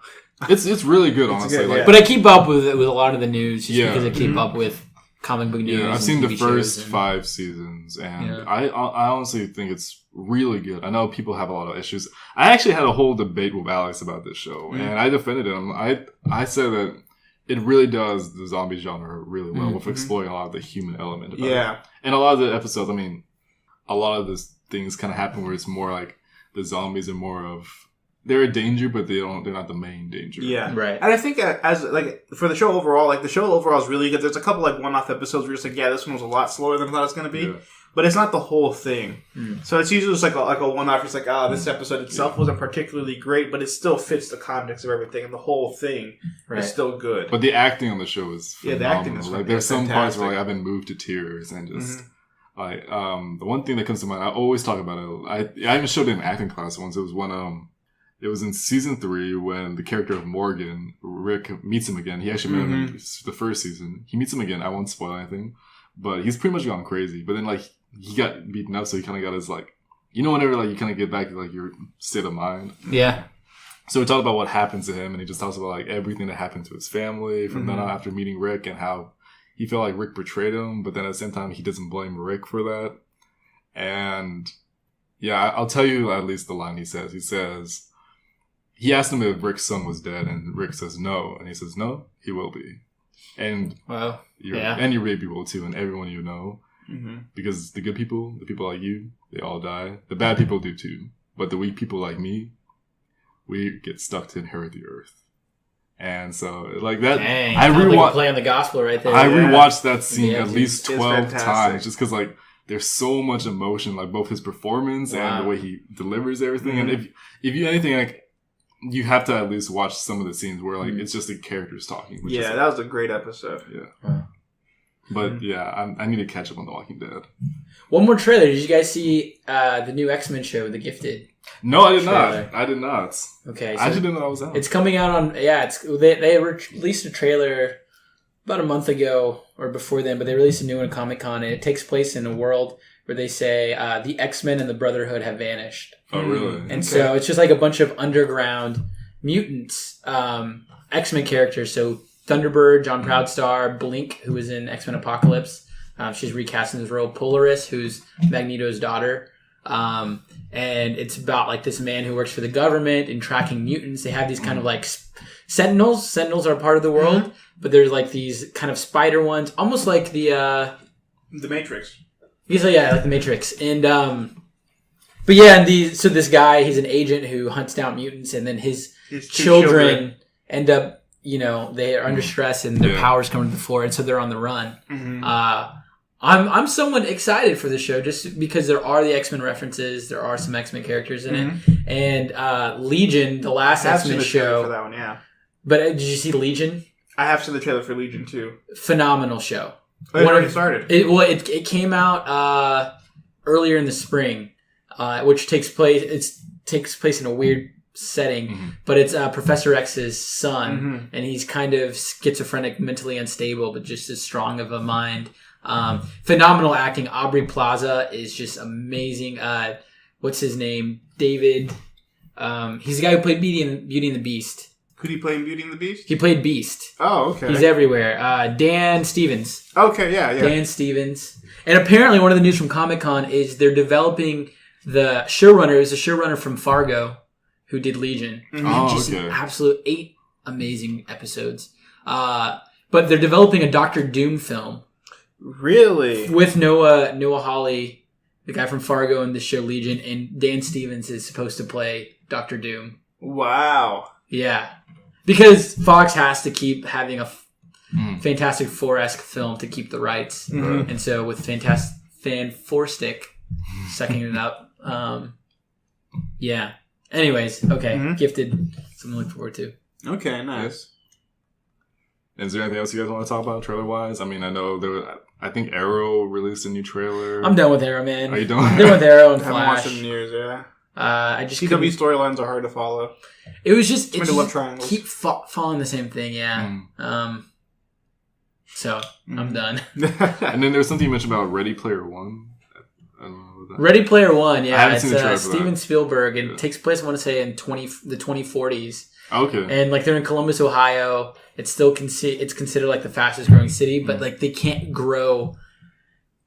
it's really good,
It's
honestly.
good,
like,
yeah.
But I keep up with a lot of the news just
Yeah.
because I keep
Mhm.
up with comic book news.
yeah, I've
and
seen the
TV
first
shows and-
5 seasons, and
Yeah.
I honestly think it's really good. I know people have a lot of issues. I actually had a whole debate with Alex about this show, and I defended it. I said that it really does the zombie genre really well with exploring a lot of the human element about it.
Yeah.
And a lot of the episodes, I mean, a lot of these things kind of happen where it's more like the zombies are more of they're a danger, but they're not the main danger.
Yeah.
Right.
And I think as for the show overall, the show overall is really good. There's a couple one-off episodes where you're just like, yeah, this one was a lot slower than I thought it was going to be.
Yeah.
But it's not the whole thing.
Mm.
So it's usually just like a one-off. It's like, this episode itself wasn't particularly great, but it still fits the context of everything, and the whole thing
Right.
is still good.
But the acting on the show is
Yeah,
phenomenal.
the acting is
like there's some parts where
fantastic.
I've been moved to tears and just
Mm-hmm.
like the one thing that comes to mind, I always talk about it. I even showed it in acting class once. It was when it was in season 3 when the character of Morgan, Rick, meets him again. He actually met him in the first season. He meets him again. I won't spoil anything, but he's pretty much gone crazy. But then he got beaten up, so he kind of got his whenever you kind of get back to your state of mind.
Yeah.
So we talked about what happened to him, and he just talks about everything that happened to his family from then on after meeting Rick, and how he felt like Rick betrayed him, but then at the same time he doesn't blame Rick for that. And yeah, I'll tell you at least the line he says. He asked him if Rick's son was dead, and Rick says no, and he says no, he will be. and
Well,
and your baby will too, and everyone you know.
Mm-hmm.
Because the good people, the people like you, they all die. The bad people do too. But the weak people like me, we get stuck to inherit the earth. And so, like that,
dang,
I
sounds like
rewatched.
a play on the gospel right there.
I rewatched that scene
Yeah,
at least
it's
12
fantastic.
times, just because like there's so much emotion, like both his performance and the way he delivers everything. And if you anything, like you have to at least watch some of the scenes where like it's just the characters talking. Which is,
Yeah, that was a great episode.
yeah. But yeah, I need to catch up on The Walking Dead.
One more trailer. Did you guys see the new X-Men show, The Gifted?
No, I did
Trailer.
not. I did not.
Okay,
I actually didn't know that was out.
it's coming out on they released a trailer about a month ago or before then, but they released a new one at Comic-Con, and it takes place in a world where they say the X-Men and the Brotherhood have vanished.
Oh, really?
And so it's just like a bunch of underground mutants, X-Men characters. So Thunderbird, John Proudstar, Blink, who was in X-Men Apocalypse. She's recasting this role. Polaris, who's Magneto's daughter. And it's about like this man who works for the government and tracking mutants. They have these kind of like sentinels. Sentinels are part of the world, but there's like these kind of spider ones, almost like the
Matrix.
like the Matrix. And but yeah, and so this guy, he's an agent who hunts down mutants, and then his
Two
children end up, they are under stress and their powers come to the floor, and so they're on the run.
Mm-hmm.
I'm somewhat excited for the show just because there are the X-Men references, there are some X-Men characters in it, and Legion, the last
I have seen
X-Men
the trailer
show.
for that one, yeah.
But did you see Legion?
I have seen the trailer for Legion too.
Phenomenal show.
Oh, it already started.
It came out earlier in the spring, which takes place in a weird setting, but it's Professor X's son, and he's kind of schizophrenic, mentally unstable, but just as strong of a mind. Phenomenal acting. Aubrey Plaza is just amazing. What's his name? David. He's the guy who played Beauty and the Beast.
Could he play in Beauty and the Beast?
He played Beast.
Oh, okay.
He's everywhere. Dan Stevens.
Okay, yeah.
Dan Stevens. And apparently one of the news from Comic-Con is they're developing the showrunner. It was a showrunner from Fargo who did Legion.
Oh,
Just
okay.
an absolute 8 amazing episodes. But they're developing a Doctor Doom film
Really?
with Noah Hawley, the guy from Fargo and the show Legion, and Dan Stevens is supposed to play Doctor Doom.
Wow.
Yeah. Because Fox has to keep having a Fantastic Four-esque film to keep the rights. And so with Fan Four-Stick sucking it up. Yeah. Anyways, okay. Gifted. Something to look forward to.
Okay, nice.
Is there anything else you guys want to talk about trailer-wise? I mean, I know I think Arrow released a new trailer.
I'm done with Arrow, man.
Are you done?
I'm done with Arrow and
I haven't watched
Flash.
it in years, yeah.
I just
CW
couldn't-
storylines are hard to follow.
It was just
Too many love triangles.
keep following the same thing, yeah. So I'm done.
And then there was something you mentioned about Ready Player One. I don't know what that.
Ready Player One,
I
yeah.
haven't
It's
seen the trailer for that.
Steven Spielberg, and it takes place, I want to say, in the 2040s.
Okay.
And like they're in Columbus, Ohio. It's still it's considered like the fastest growing city, but like they can't grow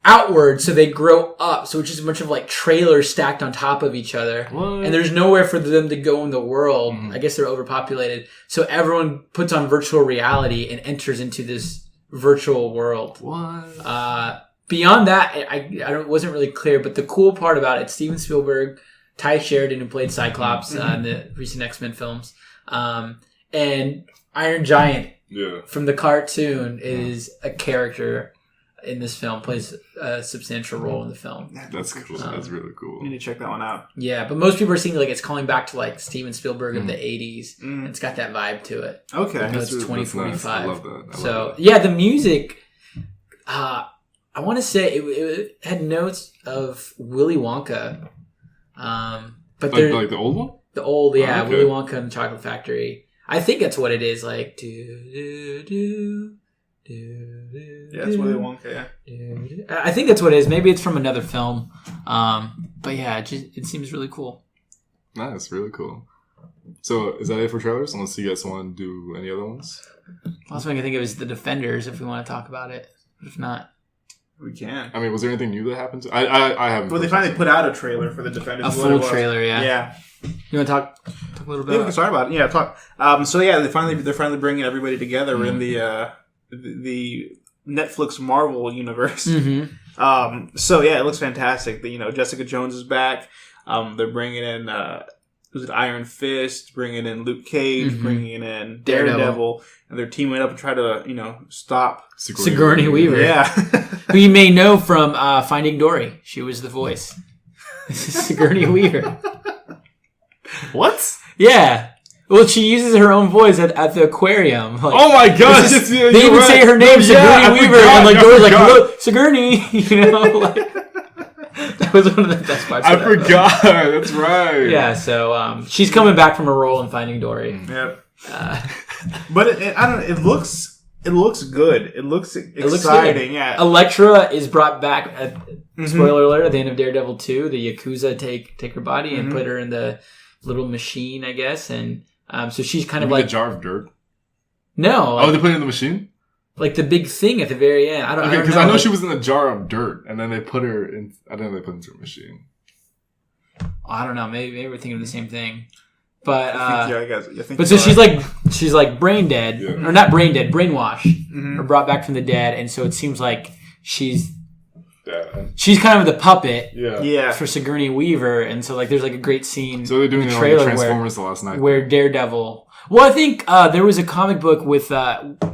outward, so they grow up. So it's just a bunch of like trailers stacked on top of each other.
What?
And there's nowhere for them to go in the world. I guess they're overpopulated. So everyone puts on virtual reality and enters into this virtual world.
What?
Beyond that, I wasn't really clear, but the cool part about it, Steven Spielberg, Ty Sheridan, who played Cyclops in the recent X-Men films, and Iron Giant from the cartoon is a character in this film, plays a substantial role in the film.
That's cool. That's really cool.
You need to check that one out.
Yeah, but most people are seeing like it's calling back to like Steven Spielberg of the 80s. It's got that vibe to it.
Okay.
Even though it's
That's
2045.
nice. I love that.
So yeah, the music, I want to say it had notes of Willy Wonka, but they're
Like the old one?
the old,
Oh, okay.
Willy Wonka and the Chocolate Factory. I think that's what it is. Like do.
Yeah, it's Willy Wonka, yeah.
I think that's what it is. Maybe it's from another film. But yeah, it seems really cool.
Nice, really cool. So is that it for trailers? Unless you guys want to do any other ones?
Last thing I can think of is The Defenders, if we want to talk about it. If not,
We can.
I mean, was there anything new that happened? I haven't.
Well, they finally put out a trailer for the Defenders.
a
is what it
full
was.
trailer, yeah.
Yeah.
You want to talk a little bit
Yeah, we
about
can start about it. Yeah, talk. So yeah, they're finally bringing everybody together in the the Netflix Marvel universe.
Mm-hmm.
So yeah, it looks fantastic. Jessica Jones is back. They're bringing in was it Iron Fist, bringing in Luke Cage, bringing in Daredevil, and they're teaming up to try to stop
Sigourney Weaver.
Yeah,
Who you may know from Finding Dory. She was the voice. This is Sigourney Weaver.
What?
Yeah. Well, she uses her own voice at the aquarium. Like,
Oh my gosh!
this is-
you're
they even
right.
say her name,
No,
Sigourney
I
Weaver,
forgot,
and like
I
Dory's like,
forgot.
"Look, Sigourney," that was one of the best parts.
I
of that.
forgot. That's right.
Yeah, so she's coming back from a role in Finding Dory.
yep.
Uh,
But I don't know. It looks good. It looks
looks
exciting.
good.
Yeah.
Elektra is brought back. Spoiler alert! At the end of Daredevil 2, the Yakuza take her body and put her in the little machine, I guess, and so she's kind
You
of
mean
like
the jar of dirt.
no,
Oh, they put it in the machine.
like the big thing at the very end. I don't
Okay, because
know.
I know
like-
she was in a jar of dirt, and then they put her in. I don't know. They put her into a machine.
I don't know. Maybe we're thinking of the same thing, but
I think
but so she's like brain dead,
Yeah.
or not brain dead, brainwashed, or brought back from the dead, and so it seems like she's kind of the puppet
yeah.
for Sigourney Weaver, and so like there's like a great scene.
So they're doing
in the
it
trailer
like Transformers the last night.
where Daredevil. Well, I think there was a comic book with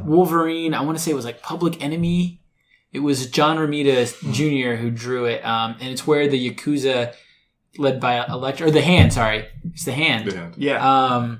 Wolverine. I want to say it was like Public Enemy. It was John Romita Jr. who drew it, and it's where the Yakuza, led by Elektra, or the Hand. Sorry, it's the Hand.
The hand.
Yeah.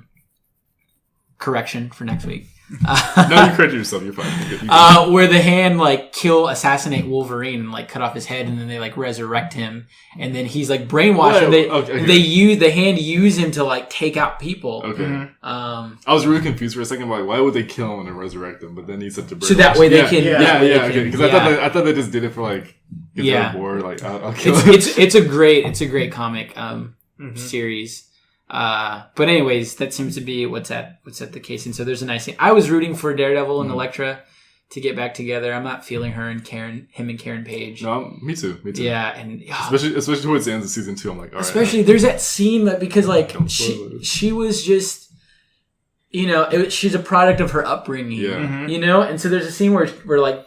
Correction for next week.
No, you correct yourself. You're fine. You're good.
Where the Hand like assassinate Wolverine and like cut off his head, and then they like resurrect him, and then he's like brainwashed. And
Okay.
they use the Hand use him to like take out people.
Okay. I was really confused for a second. Like, why would they kill him and then resurrect him? But then he said to
So that way they can.
Yeah.
that way they
Okay.
can-
Because
yeah.
I thought they just did it for like get
Yeah.
bored. Like, I'll kill him.
it's a great comic series. But anyways, that seems to be what's at the case. And so there's a nice thing. I was rooting for Daredevil and Elektra to get back together. I'm not feeling him and Karen Page.
No, me too.
Yeah, and
Especially towards the end of season 2, I'm like, all right.
especially there's that scene that because like
Don't spoil it.
she was just she's a product of her upbringing.
Yeah.
And so there's a scene where like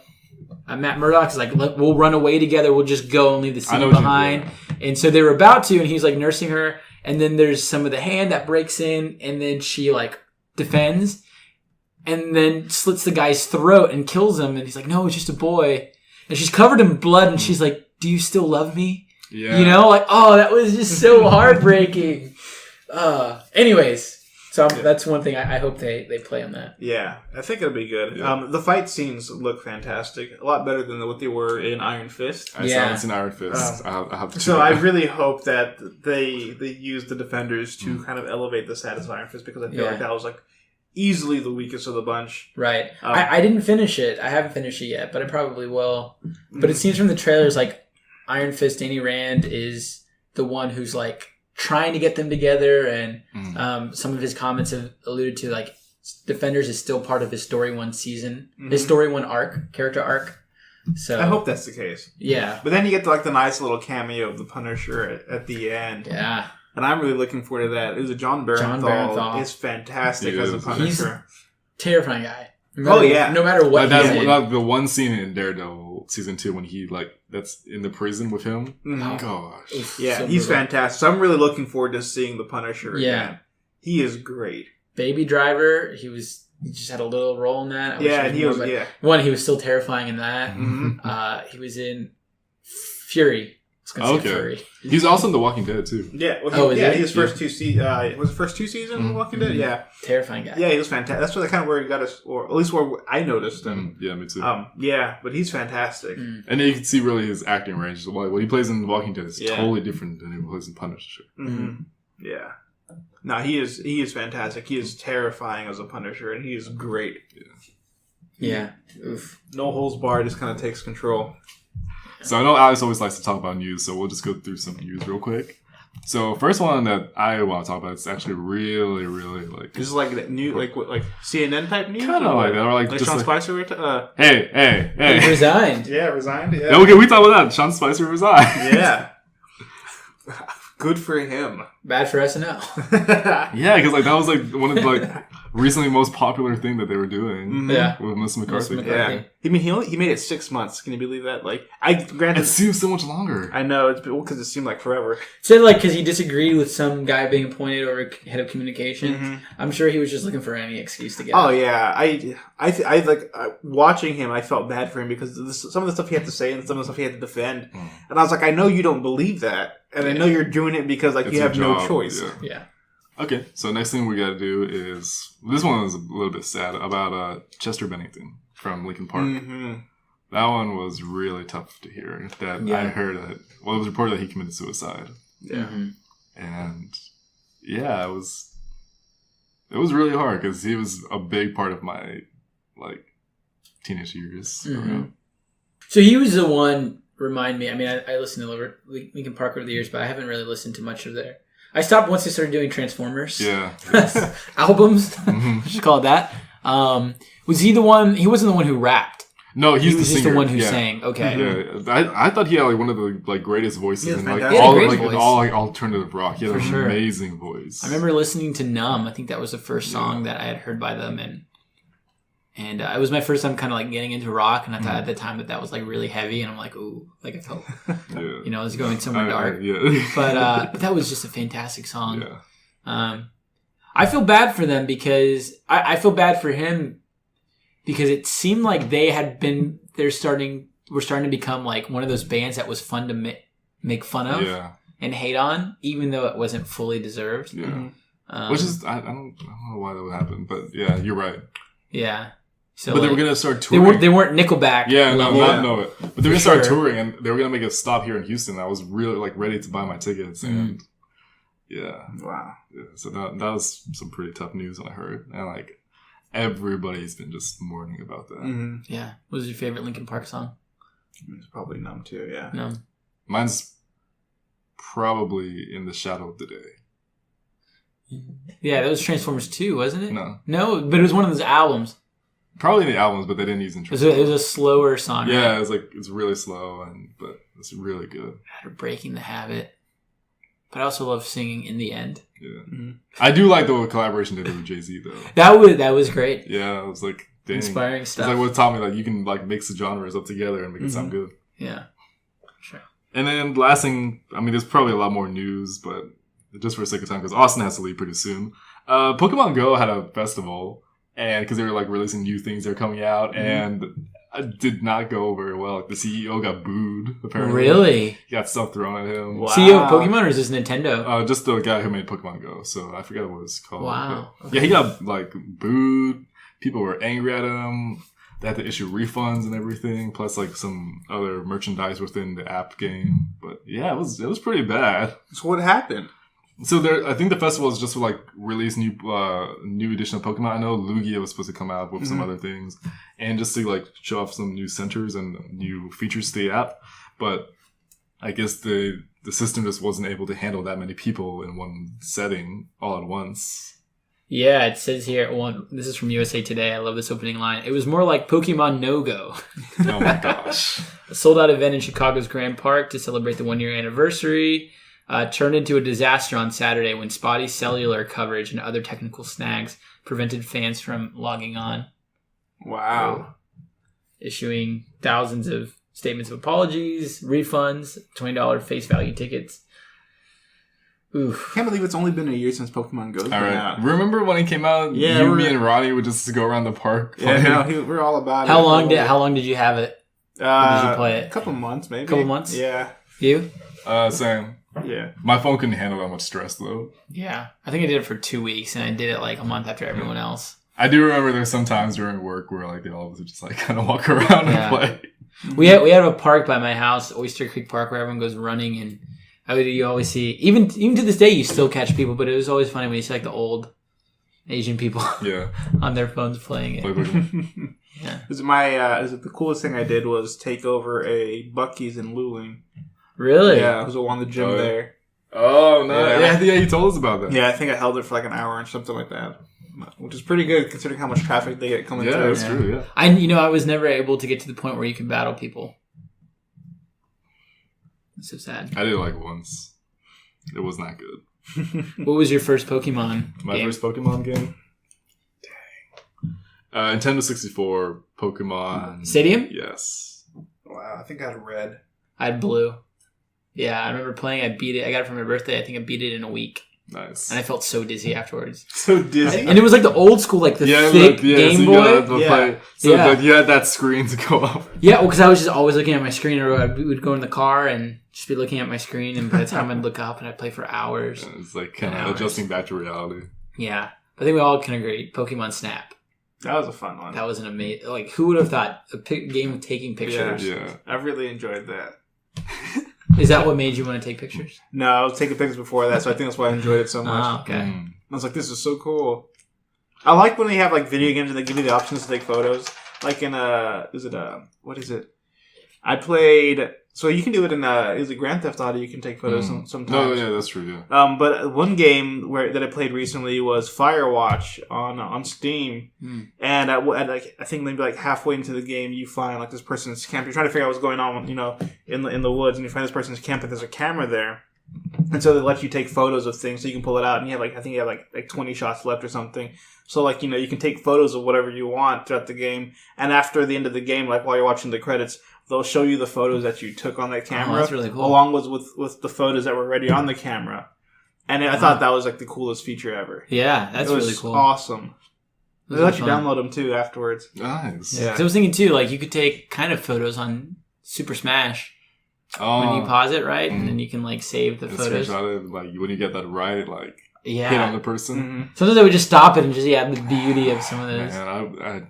Matt Murdock is like, look, we'll run away together. We'll just go and leave the
I know
scene
what you
behind.
mean,
And so they were about to, and he's like nursing her. And then there's some of the Hand that breaks in, and then she like defends, and then slits the guy's throat and kills him. And he's like, "No, it's just a boy." And she's covered in blood, and she's like, "Do you still love me?"
Yeah.
Like, oh, that was just so heartbreaking. Anyways, so that's one thing I hope they play on that.
Yeah, I think it'll be good.
Yeah.
The fight scenes look fantastic. A lot better than what they were in Iron Fist.
I
Yeah.
saw it's an Iron Fist. I have
So I really hope that they use the Defenders to kind of elevate the status of Iron Fist, because I feel
Yeah.
like that was like easily the weakest of the bunch.
Right. I didn't finish it. I haven't finished it yet, but I probably will. But it seems from the trailers like Iron Fist, Danny Rand is the one who's like trying to get them together, and some of his comments have alluded to like Defenders is still part of his Story 1 season, his Story 1 character arc. So
I hope that's the case.
Yeah.
But then you get like the nice little cameo of the Punisher at the end.
Yeah.
And I'm really looking forward to that. It was John Barenthal is fantastic
He
as a
is.
Punisher.
Terrifying guy.
Oh, yeah.
No matter what
Like
he's in.
that, the one scene in Daredevil season 2 when he that's in the prison with him.
Mhm.
Gosh.
Oof,
Yeah,
so
he's
brutal.
fantastic. So I'm really looking forward to seeing the Punisher
Yeah.
again. He is great.
Baby Driver, he just had a little role in that. I wish
Yeah,
there
he
more,
was.
but
Yeah.
one, he was still terrifying in that.
Mhm.
He was in Fury. I was gonna say Fury.
He's also in The Walking Dead too.
Yeah. Well,
Oh, is it?
his first two was the first two seasons of Walking Dead? Yeah.
Terrifying guy.
Yeah, he was fantastic. That's kind of where he got us, or at least where I noticed him.
Yeah, me too.
Yeah, but he's fantastic.
Mm.
And then you can see really his acting range. What he plays in The Walking Dead is
Yeah.
totally different than he plays in Punisher.
Mm-hmm. Yeah. No, he is fantastic. He is terrifying as a Punisher, and he is great.
Yeah. Oof.
No holds barred, just kind of takes control.
So I know Alex always likes to talk about news, so we'll just go through some news real quick. So first one that I want to talk about is actually really, really like
This is like that new, like CNN type news,
kind of like that, or like just
Sean
like,
Spicer.
hey.
He resigned.
Yeah, resigned. Yeah,
Yeah, okay, we talk about that. Sean Spicer resigned.
yeah. Good for him.
Bad for SNL.
Yeah, because like that was like one of like recently most popular thing that they were doing
Mhm.
Yeah.
with Melissa McCarthy.
Melissa McCarthy.
Yeah. He made it 6 months. Can you believe that? Like, granted,
It seems so much longer.
I know it's because it seemed like forever.
Said like because he disagreed with some guy being appointed over head of communication.
Mhm.
I'm sure he was just looking for any excuse to get.
Oh
out.
yeah, I like watching him. I felt bad for him because some of the stuff he had to say and some of the stuff he had to defend,
Mm.
and I was like, I know you don't believe that, and I know you're doing it because like
It's
you
your
have no
job,
choice.
yeah.
Yeah.
Okay, so next thing we got to do is this one is a little bit sad about Chester Bennington from Linkin Park.
Mm-hmm.
That one was really tough to hear. That
Yeah.
I heard that. Well, it was reported that he committed suicide,
Yeah.
Mhm.
and yeah, it was really hard because he was a big part of my like teenage years. growing
Mhm.
up.
So he was the one. Remind me. I mean, I listened to Linkin Park over the years, but I haven't really listened to much of their. I stopped once they started doing Transformers.
Yeah.
Albums.
Mhm.
Just call it that. Was he the one? He wasn't the one who rapped.
No, he's
He
the
was just
singer.
the one who
yeah.
sang. Okay.
Yeah, I thought he had like one of the like greatest voices
He has
in like
fantastic-
all
He had a great
like
voice.
all like alternative rock. He had
For
an
sure.
amazing voice.
I remember listening to Numb. I think that was the first song that I had heard by them, and it was my first time kind of like getting into rock. And I thought at the time that was like really heavy, and I'm like, ooh, like I felt,
Yeah.
you know, I was going somewhere dark.
Yeah.
But that was just a fantastic song.
yeah.
I feel bad for them because I feel bad for him because it seemed like they had been were starting to become like one of those bands that was fun to make fun of
Yeah.
and hate on, even though it wasn't fully deserved.
Yeah. Which is I don't know why that would happen, but yeah, you're right.
yeah. So
But they were
like,
gonna start
they
touring.
weren't Nickelback.
Yeah, no,
level.
not know it. But they were gonna start
sure.
touring, and they were gonna make a stop here in Houston. I was really like ready to buy my tickets, and yeah,
Wow.
so that was some pretty tough news when I heard, and like everybody's been just mourning about that.
Mm-hmm.
Yeah. What was your favorite Linkin Park song?
It's probably Numb too. Yeah.
No.
Mine's probably In the Shadow of the Day.
Yeah, that was Transformers 2, wasn't it?
No,
but it was one of those albums.
probably the albums, but they didn't use
It
intro.
was a slower song.
Yeah,
right?
it's like it's really slow, but it's really good.
Breaking the Habit. But I also love singing In the End.
Yeah,
Mhm.
I do like the collaboration they did with Jay-Z though.
That was great.
Yeah, I was like, dang.
Inspiring
It's
stuff.
like what taught me that you can like mix the genres up together and make it sound good.
Yeah. Sure.
And then last thing, I mean, there's probably a lot more news, but just for the sake of time, because Austin has to leave pretty soon. Pokemon Go had a festival, and because they were like releasing new things that are coming out, and it did not go very well. Like, the CEO got booed. Apparently,
Really?
he got stuff thrown at him.
Wow.
CEO of Pokemon or is this Nintendo?
Just the guy who made Pokemon Go. So I forgot what it's called.
Wow.
But yeah, he got like booed. People were angry at him. They had to issue refunds and everything, plus like some other merchandise within the app game. But yeah, it was pretty bad.
So what happened?
So I think the festival is just to like release new edition of Pokemon. I know Lugia was supposed to come out with some other things, and just to like show off some new centers and new features to the app. But I guess the system just wasn't able to handle that many people in one setting all at once.
Yeah, it says here. This is from USA Today. I love this opening line. It was more like Pokemon No Go.
Oh my gosh!
A sold-out event in Chicago's Grand Park to celebrate the one-year anniversary turned into a disaster on Saturday when spotty cellular coverage and other technical snags prevented fans from logging on.
Wow.
Issuing thousands of statements of apologies, refunds, $20 face value tickets. Oof.
Can't believe it's only been a year since Pokemon Go's
All
been
right,
out.
remember when it came out?
Yeah,
you,
we're-
me, and Ronnie would just go around the park.
Yeah,
playing.
no, we're all about it.
How long did you have it?
did
you play it?
A couple months, maybe.
Couple months?
Yeah.
You?
Same.
Yeah.
My phone couldn't handle that much stress though.
Yeah. I think I did it for 2 weeks and I did it like a month after everyone else.
I do remember there's some times during work where like they all would just like kind of walk around
Yeah.
and play.
We have a park by my house, Oyster Creek Park, where everyone goes running, and you always see even to this day you still catch people, but it was always funny when you see like the old Asian people
Yeah.
on their phones playing
Play
it.
Pokemon.
Yeah.
The coolest thing I did was take over a Buc-ee's in Luling.
Really?
Yeah, I was on the gym
Oh, yeah.
there.
Oh no!
Yeah.
Yeah, you told us about that.
Yeah, I think I held it for like an hour or something like that, which is pretty good considering how much traffic they get coming
Yeah,
through.
that's true. Yeah.
I was never able to get to the point where you can battle people. It's so sad.
I did it like once. It was not good.
What was your first Pokemon
My
game?
first Pokemon game. Damn. Nintendo 64, Pokemon
Stadium?
Yes.
Wow, I think I had red.
I had blue. Yeah, I remember playing. I beat it. I got it for my birthday. I think I beat it in a week.
Nice.
And I felt so dizzy afterwards.
So dizzy.
And it was like the old school, like the thick Game
so
Boy.
But you had that screen to go up.
Yeah, well, because I was just always looking at my screen. Or I would go in the car and just be looking at my screen. And by the time I'd look up, and I'd play for hours.
And it's like kind of adjusting back to reality.
Yeah. I think we all can agree. Pokemon Snap.
That was a fun one.
That was an amazing... Like, who would have thought a game of taking pictures?
Yeah.
I really enjoyed that.
Is that what made you want to take pictures?
No, I was taking pictures before that, so I think that's why I enjoyed it so much.
Oh, okay.
Mm.
I was like, this is so cool. I like when they have like video games and they give you the options to take photos. Like in what is it? I played, so you can do it in is it Grand Theft Auto? You can take photos sometimes.
No, yeah, that's true. Yeah.
But one game that I played recently was Firewatch on Steam, and I think maybe like halfway into the game, you find like this person's camp. You're trying to figure out what's going on, in the woods, and you find this person's camp, and there's a camera there, and so they let you take photos of things, so you can pull it out, and I think you have like 20 shots left or something. So like you can take photos of whatever you want throughout the game, and after the end of the game, like while you're watching the credits, they'll show you the photos that you took on that camera,
that's really cool.
along with the photos that were already on the camera. And I thought that was like the coolest feature ever.
Yeah, that's really cool.
Awesome. They let you download them too afterwards.
Nice.
Yeah. 'Cause I was thinking too, like you could take kind of photos on Super Smash when you pause it, right? And then you can like save the photos.
Screenshot it, like when you get that right, like
Yeah.
hit on the person.
Mm-hmm.
Sometimes I would just stop it and just the beauty of some of those.
Man,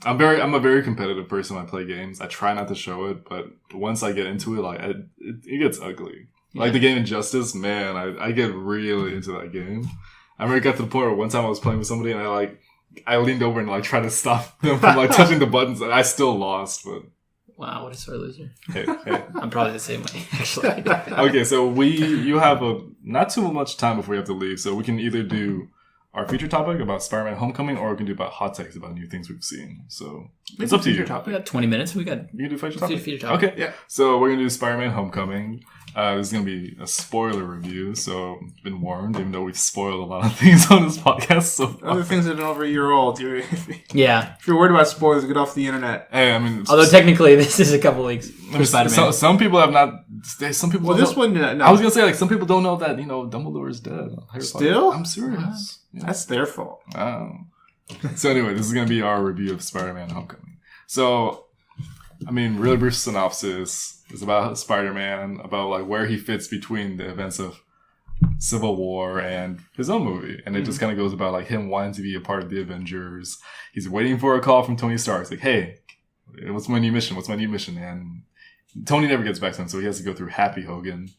I'm a very competitive person when I play games. I try not to show it, but once I get into it, like it gets ugly.
Yeah.
Like the game Injustice, man, I get really into that game. I remember it got to the point where one time I was playing with somebody and I leaned over and like tried to stop them from like touching the buttons. And I still lost, but
Wow, what a sore loser.
hey.
I'm probably the same way, actually.
Okay, so you have not too much time before you have to leave, so we can either do our feature topic about Spider-Man Homecoming, or we can do about hot takes about new things we've seen. So it's up to you.
We got 20 minutes. We got
You can do feature
do
topic?
feature topic.
Okay,
Yeah.
So we're gonna do Spider-Man Homecoming. This is gonna be a spoiler review, so you've been warned, even though we've spoiled a lot of things on this podcast so far.
Other things that have been over a year old.
Yeah.
If you're worried about spoilers, get off the internet.
Hey, I mean,
Although technically this is a couple weeks for Spider-Man.
some people have not. Some people.
Well, this
don't-
one, no.
I was gonna say, like, some people don't know that Dumbledore is dead. Harry Potter.
Still?
I'm serious. Yeah.
That's their fault.
Oh. So anyway, this is going to be our review of Spider-Man Homecoming. So, I mean, really brief synopsis is about Spider-Man, about like where he fits between the events of Civil War and his own movie. And it just kind of goes about like him wanting to be a part of the Avengers. He's waiting for a call from Tony Stark. It's like, hey, what's my new mission? And Tony never gets back to him, so he has to go through Happy Hogan,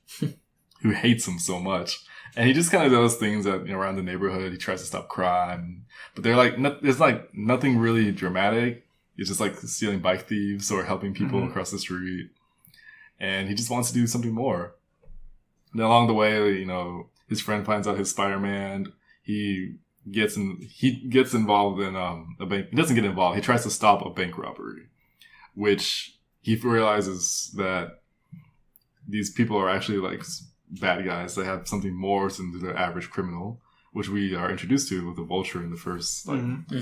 who hates him so much. And he just kind of does things that, around the neighborhood. He tries to stop crime. But they're like, there's like nothing really dramatic. It's just like stealing bike thieves or helping people across the street. And he just wants to do something more. And along the way, his friend finds out he's Spider-Man. He gets involved in a bank. He doesn't get involved. He tries to stop a bank robbery, which he realizes that these people are actually like bad guys. They have something more than the average criminal, which we are introduced to with the Vulture in the first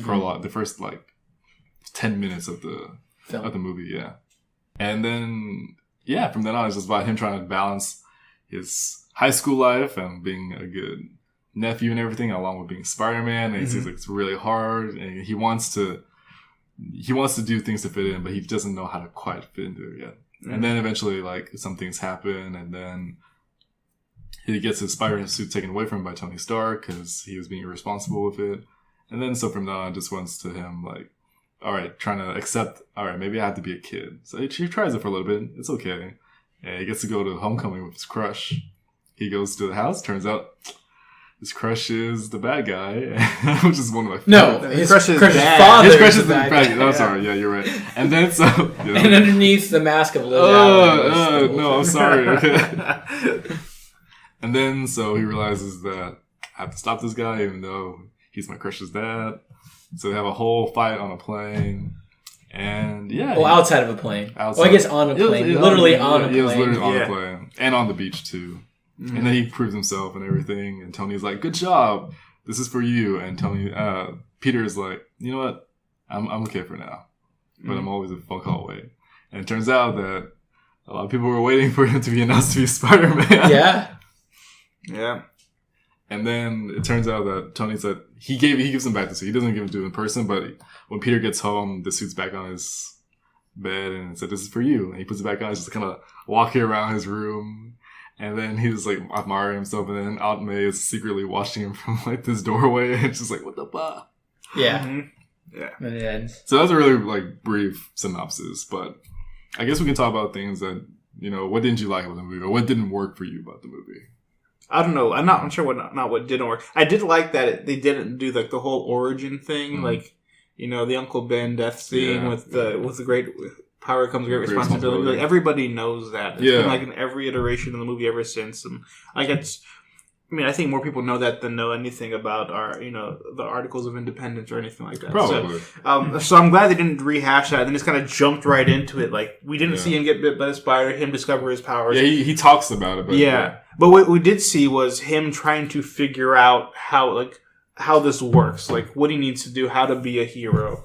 prologue, the first 10 minutes of the
Film.
of the movie, yeah. And then from then on, it's just about him trying to balance his high school life and being a good nephew and everything, along with being Spider-Man. And he seems like it's really hard, and he wants to do things to fit in, but he doesn't know how to quite fit into it yet. And then eventually, some things happen, and then he gets his Spider-Man suit taken away from him by Tony Stark because he was being irresponsible with it. And then, so from now on, it just wants to him, all right, trying to accept, all right, maybe I have to be a kid. So he tries it for a little bit. It's okay. And he gets to go to homecoming with his crush. He goes to the house. Turns out his crush is the bad guy, which is one of my favorites.
No,
His crush is
crush's
bad.
father
His crush is the
bad
bad
guy.
guy. I'm sorry. Yeah, you're right. And then so...
And underneath the mask of Liz Allen was the
no, I'm sorry. Okay. And then, so he realizes that I have to stop this guy, even though he's my crush's dad. So they have a whole fight on a plane. And yeah.
Well, outside of a plane.
Outside.
Well, I guess on a plane. Literally on a plane.
He was literally on
Yeah.
a plane. And on the beach, too. And then he proves himself and everything. And Tony's like, good job. This is for you. And Peter is like, you know what? I'm okay for now. But I'm always a phone call away. And it turns out that a lot of people were waiting for him to be announced to be Spider-Man.
Yeah.
Yeah.
And then it turns out that Tony said he gives him back the suit. He doesn't give it to him in person, but when Peter gets home, the suit's back on his bed and said, "This is for you." And he puts it back on, just kind of walking around his room. And then he was like admiring himself, and then Aunt May is secretly watching him from like this doorway, and just like, "What the fuck?"
Yeah.
Yeah.
And it ends.
So that's a really like brief synopsis, but I guess we can talk about things that, what didn't you like about the movie, or what didn't work for you about the movie?
I don't know. I'm sure what didn't work. I did like that they didn't do like the whole origin thing, like the Uncle Ben death scene with the great power comes great responsibility. Like everybody knows that. It's been like in every iteration of the movie ever since, and like I think more people know that than know anything about our, the Articles of Independence or anything like that.
Probably.
So I'm glad they didn't rehash that and just kind of jumped right into it. Like, we didn't see him get bit by the spider, him discover his powers.
Yeah, he talks about it. But
But what we did see was him trying to figure out how this works. Like, what he needs to do, how to be a hero.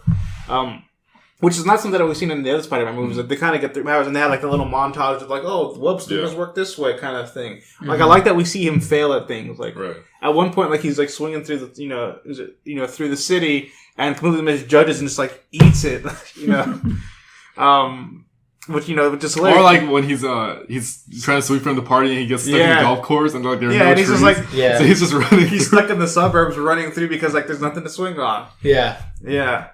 Which is not something that we've seen in the other Spider-Man movies. Like, they kind of get their powers, and they have like a little montage of like, oh, whoops, things work this way, kind of thing. Like, I like that we see him fail at things. Like, at one point, like he's like swinging through the, through the city, and completely misjudges and just like eats it. Which just hilarious.
Or like when he's trying to swing from the party and he gets stuck in the golf course and like there are no
and he's
trees.
just like
so he's just running.
He's stuck in the suburbs running through because like there's nothing to swing on.
Yeah.
Yeah.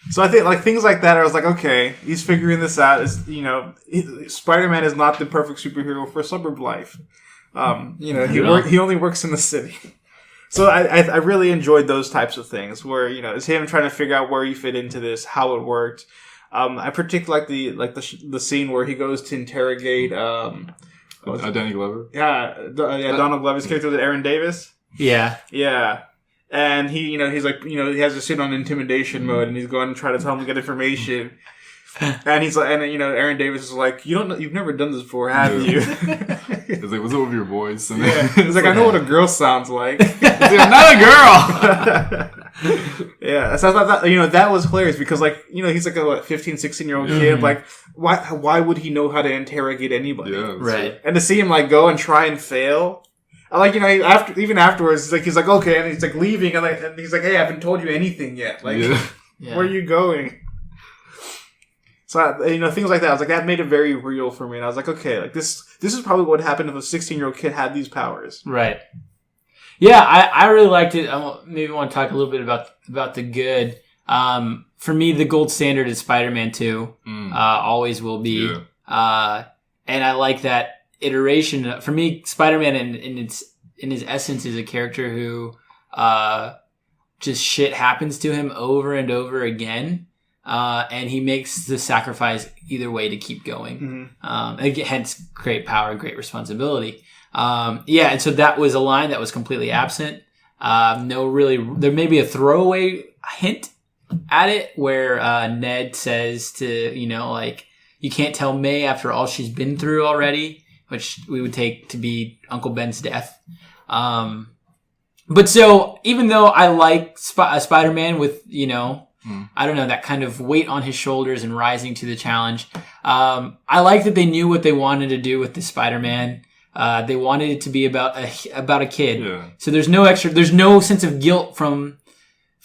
So I think like things like that, I was like, okay, he's figuring this out. Spider-Man is not the perfect superhero for suburb life. He only works in the city. So I really enjoyed those types of things where it's him trying to figure out where he fit into this, how it worked. I particularly like the scene where he goes to interrogate
Danny Glover.
Donald Glover's character was Aaron Davis.
Yeah.
Yeah. And he's like, he has to sit on intimidation mode, and he's going to try to tell him to get information. And he's like, Aaron Davis is like, you've never done this before, have you?
He's like, what's up with your voice? And
he's like, I know what a girl sounds like.
He's like, I'm not a girl.
Yeah, so I thought that, that was hilarious because he's like a 15, 16-year-old kid. Like, why would he know how to interrogate anybody?
Yeah,
right.
And to see him go and try and fail. Afterwards, he's like, okay, and he's like leaving, and he's like, hey, I haven't told you anything yet. Like, where are you going? So, things like that. I was like, that made it very real for me. And I was like, okay, like this is probably what happened if a 16-year-old kid had these powers.
Right. Yeah, I really liked it. I maybe want to talk a little bit about the good. For me, the gold standard is Spider-Man 2. Always will be.
Yeah.
And I like that iteration. For me, Spider-Man in his essence is a character who just shit happens to him over and over again. And he makes the sacrifice either way to keep going. Hence great power and great responsibility. And so that was a line that was completely absent. There may be a throwaway hint at it where Ned says to, you can't tell May after all she's been through already, which we would take to be Uncle Ben's death. But so even though I like Spider-Man with, I don't know, that kind of weight on his shoulders and rising to the challenge. I like that they knew what they wanted to do with the Spider-Man. They wanted it to be about a kid.
Yeah.
So there's no sense of guilt from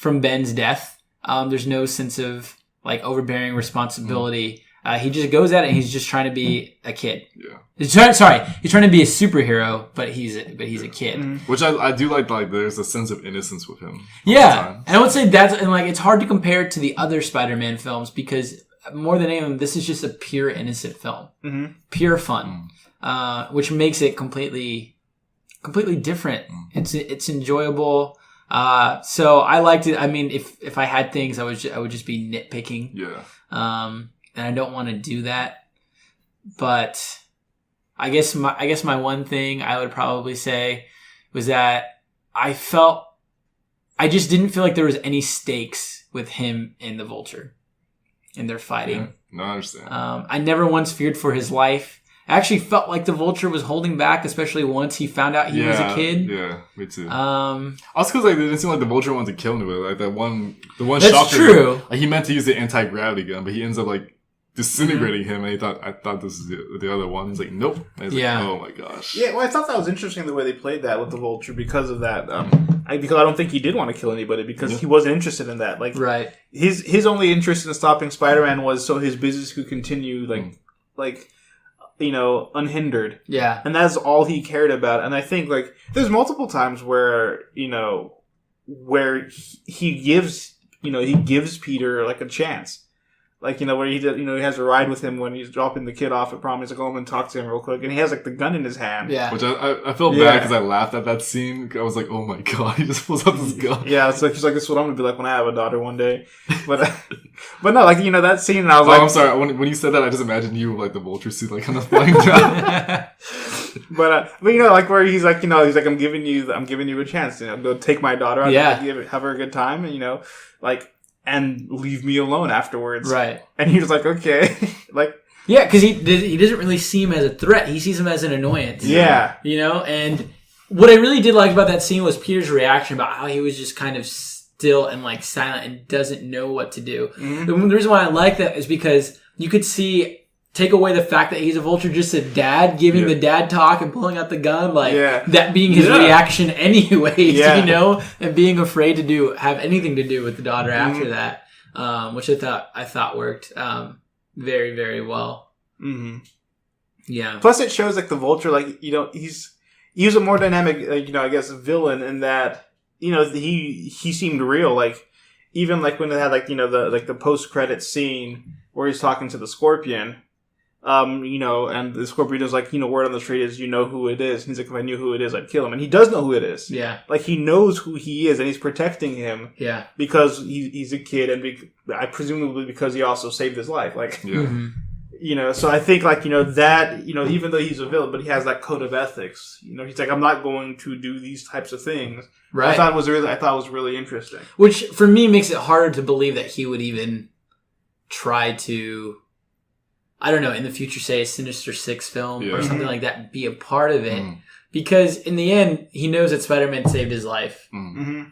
Ben's death. There's no sense of overbearing responsibility. He just goes at it and he's just trying to be a kid.
Yeah.
He's trying to be a superhero, but he's a kid.
Which I do like there's a sense of innocence with him.
Yeah. And I would say it's hard to compare it to the other Spider-Man films because more than anything, this is just a pure innocent film. Pure fun. Which makes it completely different. It's enjoyable. So I liked it. I mean, if I had things, I would just be nitpicking.
Yeah.
And I don't want to do that. But I guess my one thing I would probably say was that I just didn't feel like there was any stakes with him and the Vulture in their fighting.
Yeah. No, I understand.
I never once feared for his life. I actually felt like the Vulture was holding back, especially once he found out he was a kid.
Yeah, me too.
Also,
because like, it didn't seem like the Vulture wanted to kill him with it. Like the one
that's
shocker
true.
Like, he meant to use the anti-gravity gun, but he ends up like disintegrating him, and I thought this is the other one. He's like, nope. And he's like, oh my gosh.
Yeah, well, I thought that was interesting the way they played that with the Vulture because of that. Because I don't think he did want to kill anybody because he wasn't interested in that. Like,
right.
His only interest in stopping Spider-Man was so his business could continue, unhindered.
Yeah.
And that's all he cared about. And I think, like, there's multiple times where, where he gives Peter, like, a chance. Like, where he has a ride with him when he's dropping the kid off at prom. He's like, go and talk to him real quick. And he has, like, the gun in his hand.
Yeah.
Which I felt bad because I laughed at that scene. I was like, oh my god, he just pulls out this gun.
Yeah, it's like, he's like, this is what I'm going to be like when I have a daughter one day. But no, like, that scene, and I was like...
I'm sorry. When you said that, I just imagined you with, like, the Vulture suit, like, kind of flying down.
But like, where he's like, I'm giving you a chance, go take my daughter out, have her a good time, and, and leave me alone afterwards.
Right.
And he was like, okay. like,
yeah, because he doesn't really see him as a threat. He sees him as an annoyance.
Yeah.
And what I really did like about that scene was Peter's reaction about how he was just kind of still and, like, silent and doesn't know what to do. Mm-hmm. The reason why I like that is because you could take away the fact that he's a Vulture, just a dad giving the dad talk and pulling out the gun, that being his reaction anyways, and being afraid to have anything to do with the daughter after that, which I thought worked very, very well. Mm-hmm. Yeah.
Plus, it shows like the Vulture, like he's a more dynamic, I guess, villain in that he seemed real, like even like when they had the post credit scene where he's talking to the Scorpion. And the Scorpion is like, word on the street is, who it is. And he's like, if I knew who it is, I'd kill him. And he does know who it is. Yeah. Like, he knows who he is, and he's protecting him. Yeah. Because he's a kid, and I presumably because he also saved his life. Like, so I think, like, that, even though he's a villain, but he has that code of ethics. He's like, I'm not going to do these types of things. Right. I thought it was really interesting.
Which, for me, makes it harder to believe that he would even try to... I don't know, in the future, say a Sinister Six film or something like that, be a part of it. Because in the end, he knows that Spider-Man saved his life. Mm-hmm.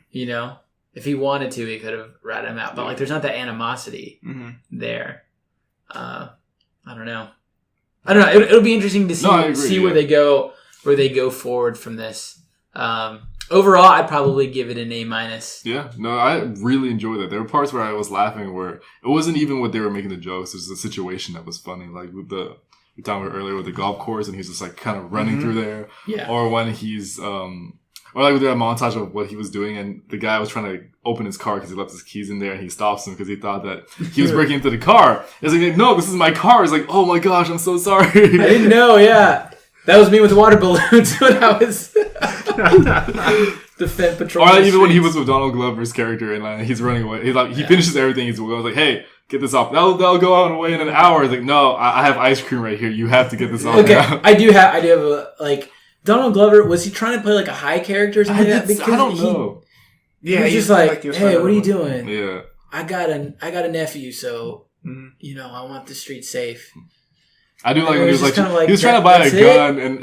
If he wanted to, he could have ratted him out. But like, there's not that animosity there. I don't know. It'll be interesting to see where they go forward from this. Overall, I'd probably give it an A-.
Yeah, no, I really enjoyed that. There were parts where I was laughing where it wasn't even what they were making the jokes. It was the situation that was funny. Like we talked about earlier with the golf course, and he's just like kind of running through there. Yeah. Or when he's, or like with that montage of what he was doing, and the guy was trying to open his car because he left his keys in there, and he stops him because he thought that he was breaking into the car. It's like, no, this is my car. It's like, oh my gosh, I'm so sorry.
I didn't know, yeah. That was me with water balloons when I was the Fed patrol.
Or even when he was with Donald Glover's character and he's running away. He finishes everything. He's like, hey, get this off. That'll go out away in an hour. It's like, no, I have ice cream right here. You have to get this off.
Okay, now. I do have Donald Glover. Was he trying to play like a high character or something like that? Because
I don't know.
Yeah, he's just like, hey, what are you doing?
Yeah,
I got a nephew, so I want the street safe.
I do like when he was like he was trying to buy a gun and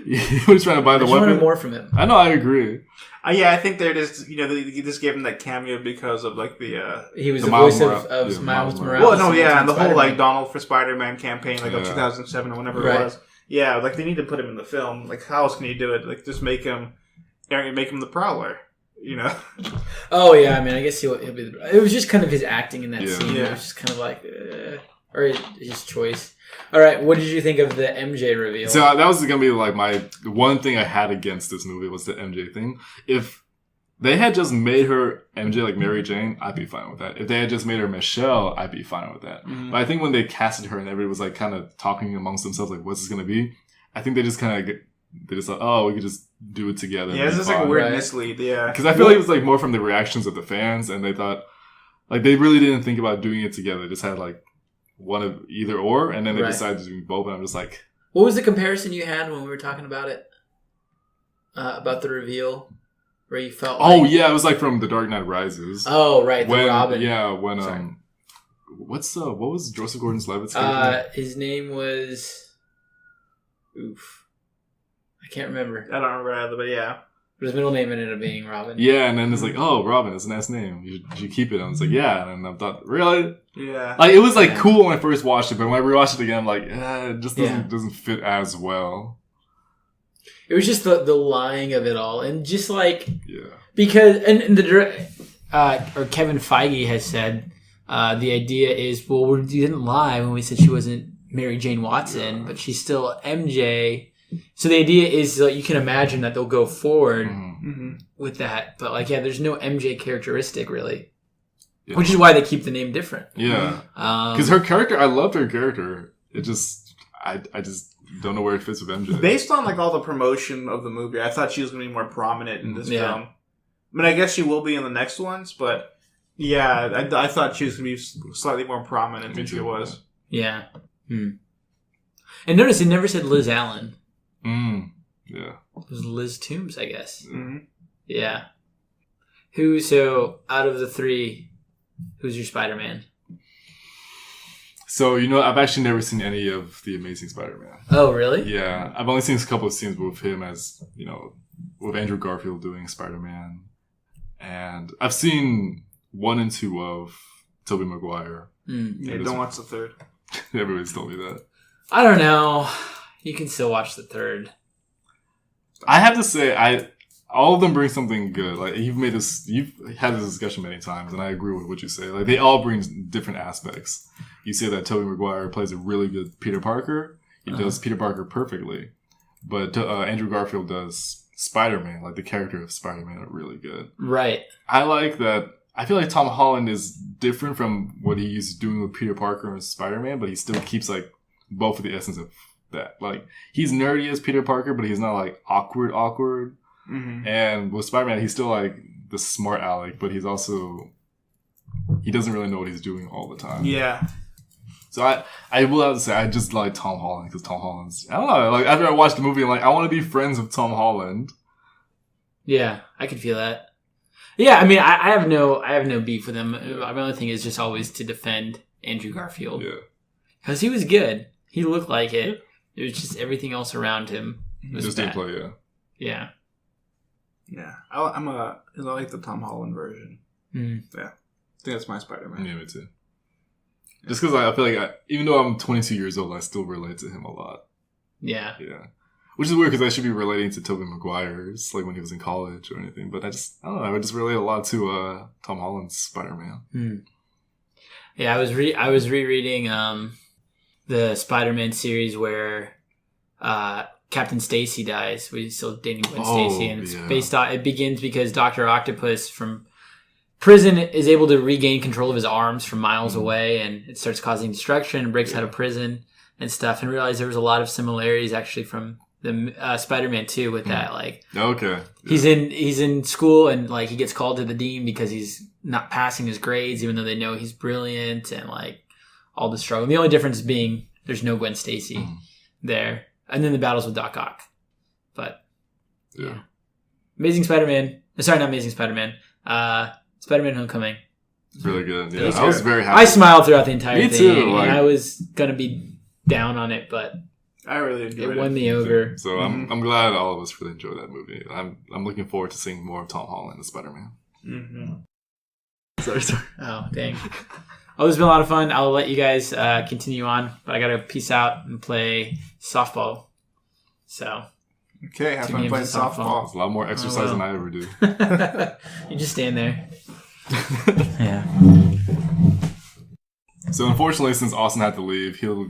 he was trying to buy the weapon. I wanted
more from him.
I know, I agree.
Yeah, I think they're just they just gave him that cameo because of like the
he was the voice of Miles Morales.
Well, no, yeah, and the whole like Donald for Spider-Man campaign like of 2007 or whenever it was. Yeah, like they need to put him in the film. Like how else can you do it? Like just make him the Prowler.
Oh yeah, I mean, I guess he'll be. It was just kind of his acting in that scene. Yeah. It was just kind of like, or his choice. All right, what did you think of the MJ reveal?
So that was going to be like my one thing I had against this movie was the MJ thing. If they had just made her MJ like Mary Jane, I'd be fine with that. If they had just made her Michelle, I'd be fine with that. Mm-hmm. But I think when they casted her and everybody was like kind of talking amongst themselves like, what's this going to be? I think they just kind of they just thought, oh, we could just do it together.
Yeah, it's just like a weird mislead. Yeah,
because I feel like it was like more from the reactions of the fans, and they thought like they really didn't think about doing it together. They just had like one of either or, and then they decided to do both. And I'm just like,
what was the comparison you had when we were talking about it? About the reveal, where you felt?
Oh yeah, it was like from The Dark Knight Rises.
Oh right, the Robin.
Yeah, when what was Joseph Gordon-Levitt's character?
His name was. Oof. I can't remember.
I don't remember either, but yeah.
But his middle name ended up being Robin.
Yeah, and then it's like, oh, Robin, it's a nice name. You should keep it. And I was like, yeah. And then I thought, really?
Yeah.
Like, it was like
Yeah.
cool when I first watched it, but when I rewatched it again, I'm like, it just doesn't fit as well.
It was just the lying of it all, and just like
Yeah.
because and the or Kevin Feige has said the idea is, well, we didn't lie when we said she wasn't Mary Jane Watson, but she's still MJ. So the idea is like you can imagine that they'll go forward
Mm-hmm.
with that, but like there's no MJ characteristic really,
Yeah.
which is why they keep the name different.
Yeah. Because her character, I loved her character. It just, I just don't know where it fits with MJ.
Based on like all the promotion of the movie, I thought she was going to be more prominent in this
Yeah.
film. I mean, I guess she will be in the next ones, but yeah, I thought she was going to be slightly more prominent
Me
than she
too,
was.
Yeah. And notice it never said Liz Allen.
Yeah.
It was Liz Toombs, I guess.
Mm-hmm.
Yeah. So out of the three, who's your Spider-Man?
So, I've actually never seen any of The Amazing Spider-Man.
Oh, really?
Yeah. I've only seen a couple of scenes with him as, with Andrew Garfield doing Spider-Man. And I've seen 1 and 2 of Tobey Maguire.
Yeah, don't watch the third.
Everybody's told me that.
I don't know. You can still watch the third.
I have to say, all of them bring something good. Like you've had this discussion many times, and I agree with what you say. Like they all bring different aspects. You say that Tobey Maguire plays a really good Peter Parker. He does Peter Parker perfectly, but Andrew Garfield does Spider-Man, like the character of Spider-Man, really good.
Right.
I like that. I feel like Tom Holland is different from what he used to doing with Peter Parker and Spider-Man, but he still keeps like both of the essence of that. Like he's nerdy as Peter Parker, but he's not like awkward.
Mm-hmm.
And with Spider-Man, he's still like the smart aleck, but he doesn't really know what he's doing all the time.
Yeah.
So I will have to say I just like Tom Holland because Tom Holland's, I don't know, like after I watched the movie, I'm like I want to be friends with Tom Holland.
Yeah, I can feel that. Yeah, I mean, I have no beef with him. My only thing is just always to defend Andrew Garfield.
Yeah.
Because he was good. He looked like it. It was just everything else around him was
Just
bad.
didn't play, yeah.
Yeah.
Yeah. I like the Tom Holland version.
Mm.
Yeah. I think that's my Spider-Man.
Yeah, me too. Just because I feel like even though I'm 22 years old, I still relate to him a lot.
Yeah.
Yeah. Which is weird because I should be relating to Tobey Maguire's, like when he was in college or anything. But I don't know. I would just relate a lot to Tom Holland's Spider-Man.
Mm. Yeah, I was rereading the Spider-Man series where Captain Stacy dies. We're still dating Gwen Stacy, and it's based on. It begins because Dr. Octopus from prison is able to regain control of his arms from miles away, and it starts causing destruction and breaks out of prison and stuff. And realized there was a lot of similarities actually from the Spider-Man 2 with that. Like,
okay,
he's in school and like he gets called to the dean because he's not passing his grades, even though they know he's brilliant, and like all the struggle. The only difference being there's no Gwen Stacy there, and then the battles with Doc Ock. But
yeah.
Amazing Spider-Man. Sorry, not Amazing Spider-Man. Spider-Man: Homecoming.
Really good. Yeah,
Really
I was
good.
very happy.
I smiled throughout the entire
Me
thing,
too, like-
and I was gonna be down on it, but
I really enjoyed
it
it.
won me over.
So I'm glad all of us really enjoyed that movie. I'm looking forward to seeing more of Tom Holland as Spider-Man.
Mm-hmm.
Sorry.
Oh, dang. Oh, this has been a lot of fun. I'll let you guys continue on, but I gotta peace out and play softball. So
Okay, have
2
fun
games
playing
It's
of
softball.
a lot more exercise
will.
than I ever do.
you just stand there. Yeah.
So unfortunately, since Austin had to leave, he'll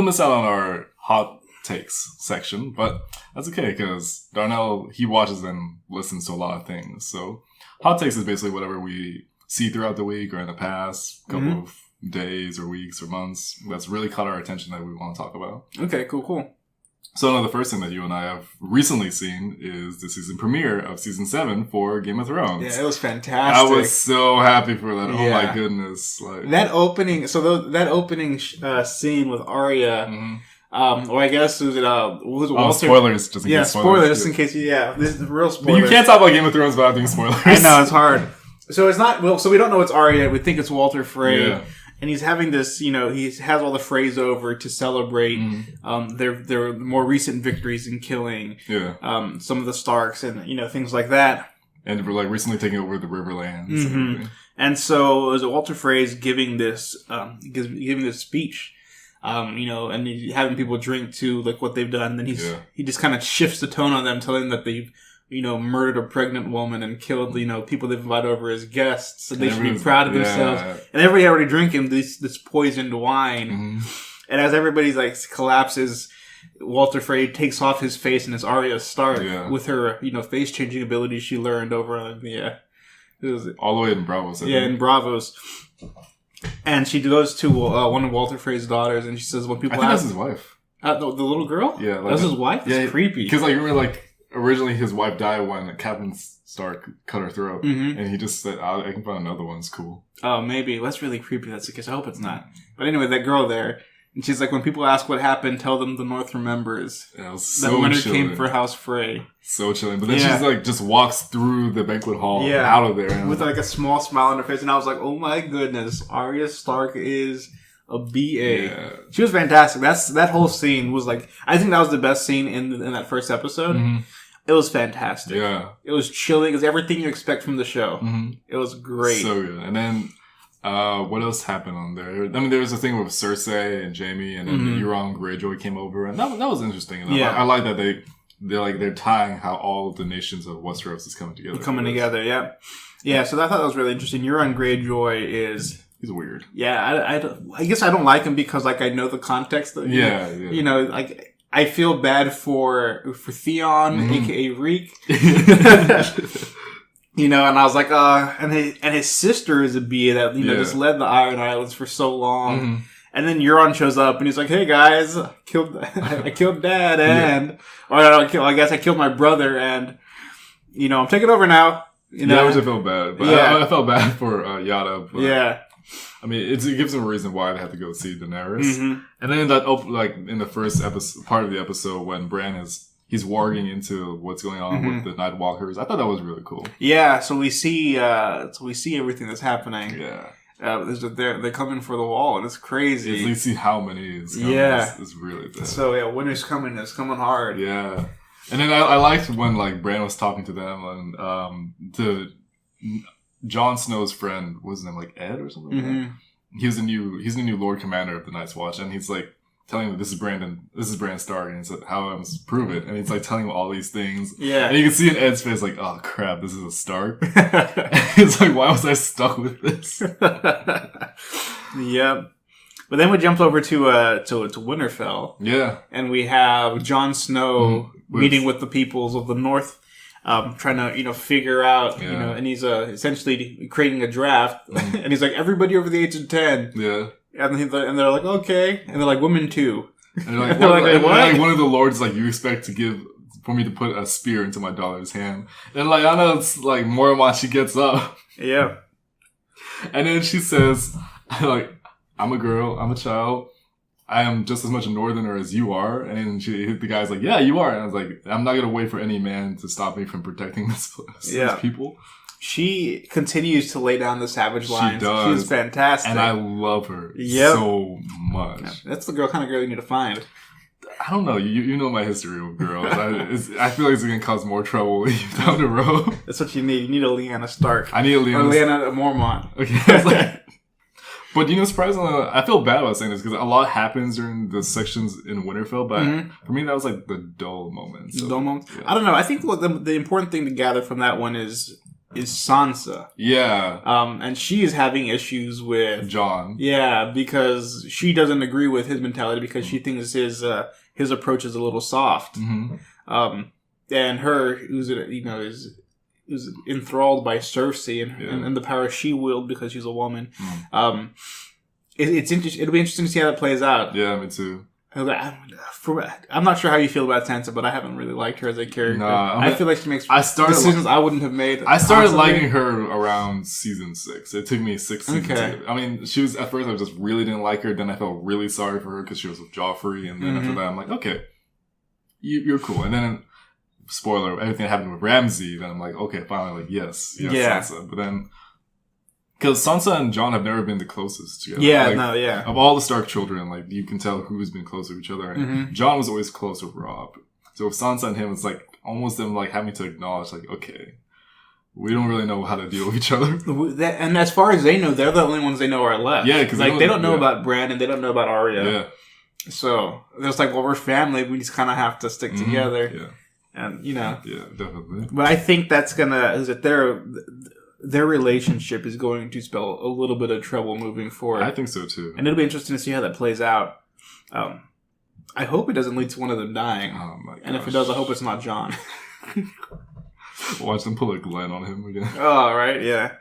miss out on our hot takes section, but that's okay because Darnell, he watches and listens to a lot of things. So hot takes is basically whatever we see throughout the week or in the past couple of days or weeks or months that's really caught our attention that we want to talk about.
Okay, cool.
So the first thing that you and I have recently seen is the season premiere of season 7 for Game of Thrones.
Yeah, it was fantastic.
I was so happy for that. Oh my
Yeah.
goodness! Like
That opening, that opening scene with Arya, or I guess was it Walter?
spoilers, just in
Yeah,
case
spoilers, just in case. This is real
But
spoilers.
you can't talk about Game of Thrones without doing spoilers.
I know it's hard. So it's not. Well, so we don't know it's Arya. We think it's Walter Frey.
Yeah.
and he's having this, he has all the phrase over to celebrate their more recent victories in killing some of the Starks and things like that.
And we're like recently taking over the Riverlands.
Mm-hmm. And so it was Walter Frey's giving this speech, and he's having people drink to like what they've done. Then he just kind of shifts the tone on them, telling them that they've murdered a pregnant woman and killed people they've invited over as guests, so they should be proud of themselves. And everybody already drinking this poisoned wine. Mm-hmm. And as everybody's like collapses, Walter Frey takes off his face and it's Arya Stark with her, face changing ability she learned over on
all the way in Braavos.
In Braavos. And she goes to one of Walter Frey's daughters and she says, "When people
I think that's his wife.
The little girl?
Yeah,
like that's his wife. It's creepy
because like remember like originally his wife died when Captain Stark cut her throat, and he just said, "I can find another one. It's cool."
Oh, maybe that's really creepy. That's the case. I hope it's not. But anyway, that girl there. And she's like, when people ask what happened, tell them the North remembers that winter came for House Frey.
So chilling. But then she's like, just walks through the banquet hall out of there.
With like a small smile on her face. And I was like, oh my goodness, Arya Stark is a BA. Yeah. She was fantastic. That whole scene was like, I think that was the best scene in that first episode. Mm-hmm. It was fantastic. Yeah. It was chilling. It was everything you expect from the show. Mm-hmm. It was great.
So good. And then... what else happened on there? I mean, there was a thing with Cersei and Jaime, and then Euron Greyjoy came over, and that was interesting. And I like that they're tying how all the nations of Westeros is coming together.
Yeah. So I thought that was really interesting. Euron Greyjoy
he's weird.
Yeah, I guess I don't like him because like I know the context. Like I feel bad for Theon, aka Reek. And I was like, and his sister is a BA that, just led the Iron Islands for so long. Mm-hmm. And then Euron shows up and he's like, hey guys, I killed Dad I guess I killed my brother and, I'm taking over now.
I wish I felt bad. But I felt bad for Yada. But, I mean, it gives him a reason why they have to go see Daenerys. Mm-hmm. And then in the first part of the episode when Bran he's warging into what's going on with the Night Walkers. I thought that was really cool.
Yeah, so we see everything that's happening. Yeah, they're coming for the wall, and it's crazy.
At least see how many is coming. Yeah, it's really bad.
So winter's coming. It's coming hard.
Yeah, and then I liked when like Bran was talking to them and to Jon Snow's friend, was his name like Ed or something? Mm-hmm. Like that? He's the new Lord Commander of the Night's Watch, and he's like. Telling him this is Bran Stark, and it's like, how I must prove it, and he's like telling him all these things. Yeah, and you can see in Ed's face like, oh crap, this is a Stark. It's like, why was I stuck with this?
Yep. But then we jumped over to Winterfell. Yeah, and we have Jon Snow meeting with the peoples of the North, trying to figure out and he's essentially creating a draft, and he's like everybody over the age of 10. Yeah. And they're like, okay. And they're like, women too.
And like, like one of the lords like, you expect for me to put a spear into my daughter's hand. And like, I know it's like Mormont, she gets up. Yeah. And then she says, like, I'm a girl, I'm a child. I am just as much a northerner as you are. And the guy's like, yeah, you are. And I was like, I'm not going to wait for any man to stop me from protecting these people.
She continues to lay down the savage lines. She does. She's fantastic.
And I love her so much.
Yeah, that's the kind of girl you need to find.
I don't know. You know my history with girls. I feel like it's going to cause more trouble down the road.
That's what you need. You need a Lyanna Stark.
I need a Lyanna.
Or Lyanna Mormont.
Okay. But surprisingly, I feel bad about saying this because a lot happens during the sections in Winterfell. But for me, that was like the dull moments.
Dull moments? Yeah. I don't know. I think the important thing to gather from that one is Sansa. Yeah. And she is having issues with
Jon.
Yeah, because she doesn't agree with his mentality because she thinks his approach is a little soft. Mm-hmm. And her, who's enthralled by Cersei and the power she wields because she's a woman. Mm. It's interesting. It'll be interesting to see how that plays out.
Yeah, me too.
I'm not sure how you feel about Sansa, but I haven't really liked her as a character. I feel like she makes decisions I wouldn't have made.
I started liking her around season 6. It took me 6 seasons. Okay. I mean, she was at first I just really didn't like her. Then I felt really sorry for her because she was with Joffrey, and then after that I'm like, okay, you're cool. And then spoiler, everything that happened with Ramsay. Then I'm like, okay, finally, like yes, Sansa. But then Because Sansa and Jon have never been the closest together.
Yeah,
Like,
no, yeah.
Of all the Stark children, like, you can tell who's been close to each other. And Jon was always close with Robb. So with Sansa and him, it's like almost them like having to acknowledge, like, okay, we don't really know how to deal with each other.
And as far as they know, they're the only ones they know are left.
Yeah, because
like they don't know about Bran and they don't know about Arya.
Yeah.
So it's like, well, we're family. We just kind of have to stick together.
Yeah.
And you know.
Yeah, definitely.
But I think that's is that their relationship is going to spell a little bit of trouble moving forward.
I think so too.
And it'll be interesting to see how that plays out. I hope it doesn't lead to one of them dying.
Oh my gosh.
And if it does, I hope it's not Jon.
Watch them pull a Glenn on him again.
Oh, right, yeah.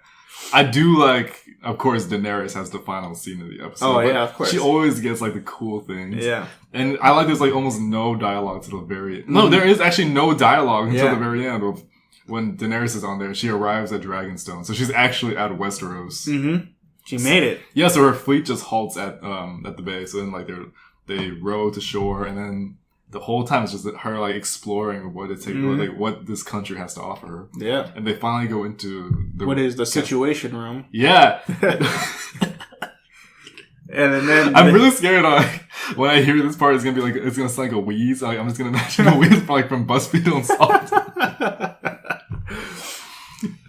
I do like, of course, Daenerys has the final scene of the episode.
Oh, yeah, of course.
She always gets, like, the cool things.
Yeah.
And I like there's, like, almost no dialogue to the very end. No, there is actually no dialogue until the very end of when Daenerys is on there. She arrives at Dragonstone. So she's actually at Westeros.
Mm-hmm. She made it.
Yeah, so her fleet just halts at the bay. So then, like, they row to shore, and then the whole time it's just her, like, exploring what it takes, like, what this country has to offer her.
Yeah.
And they finally go into
the Situation Room.
Yeah.
And then
I'm really scared. When I hear this part, it's gonna be like it's gonna sound like a wheeze. Like, I'm just gonna imagine a wheeze from BuzzFeed on Salt.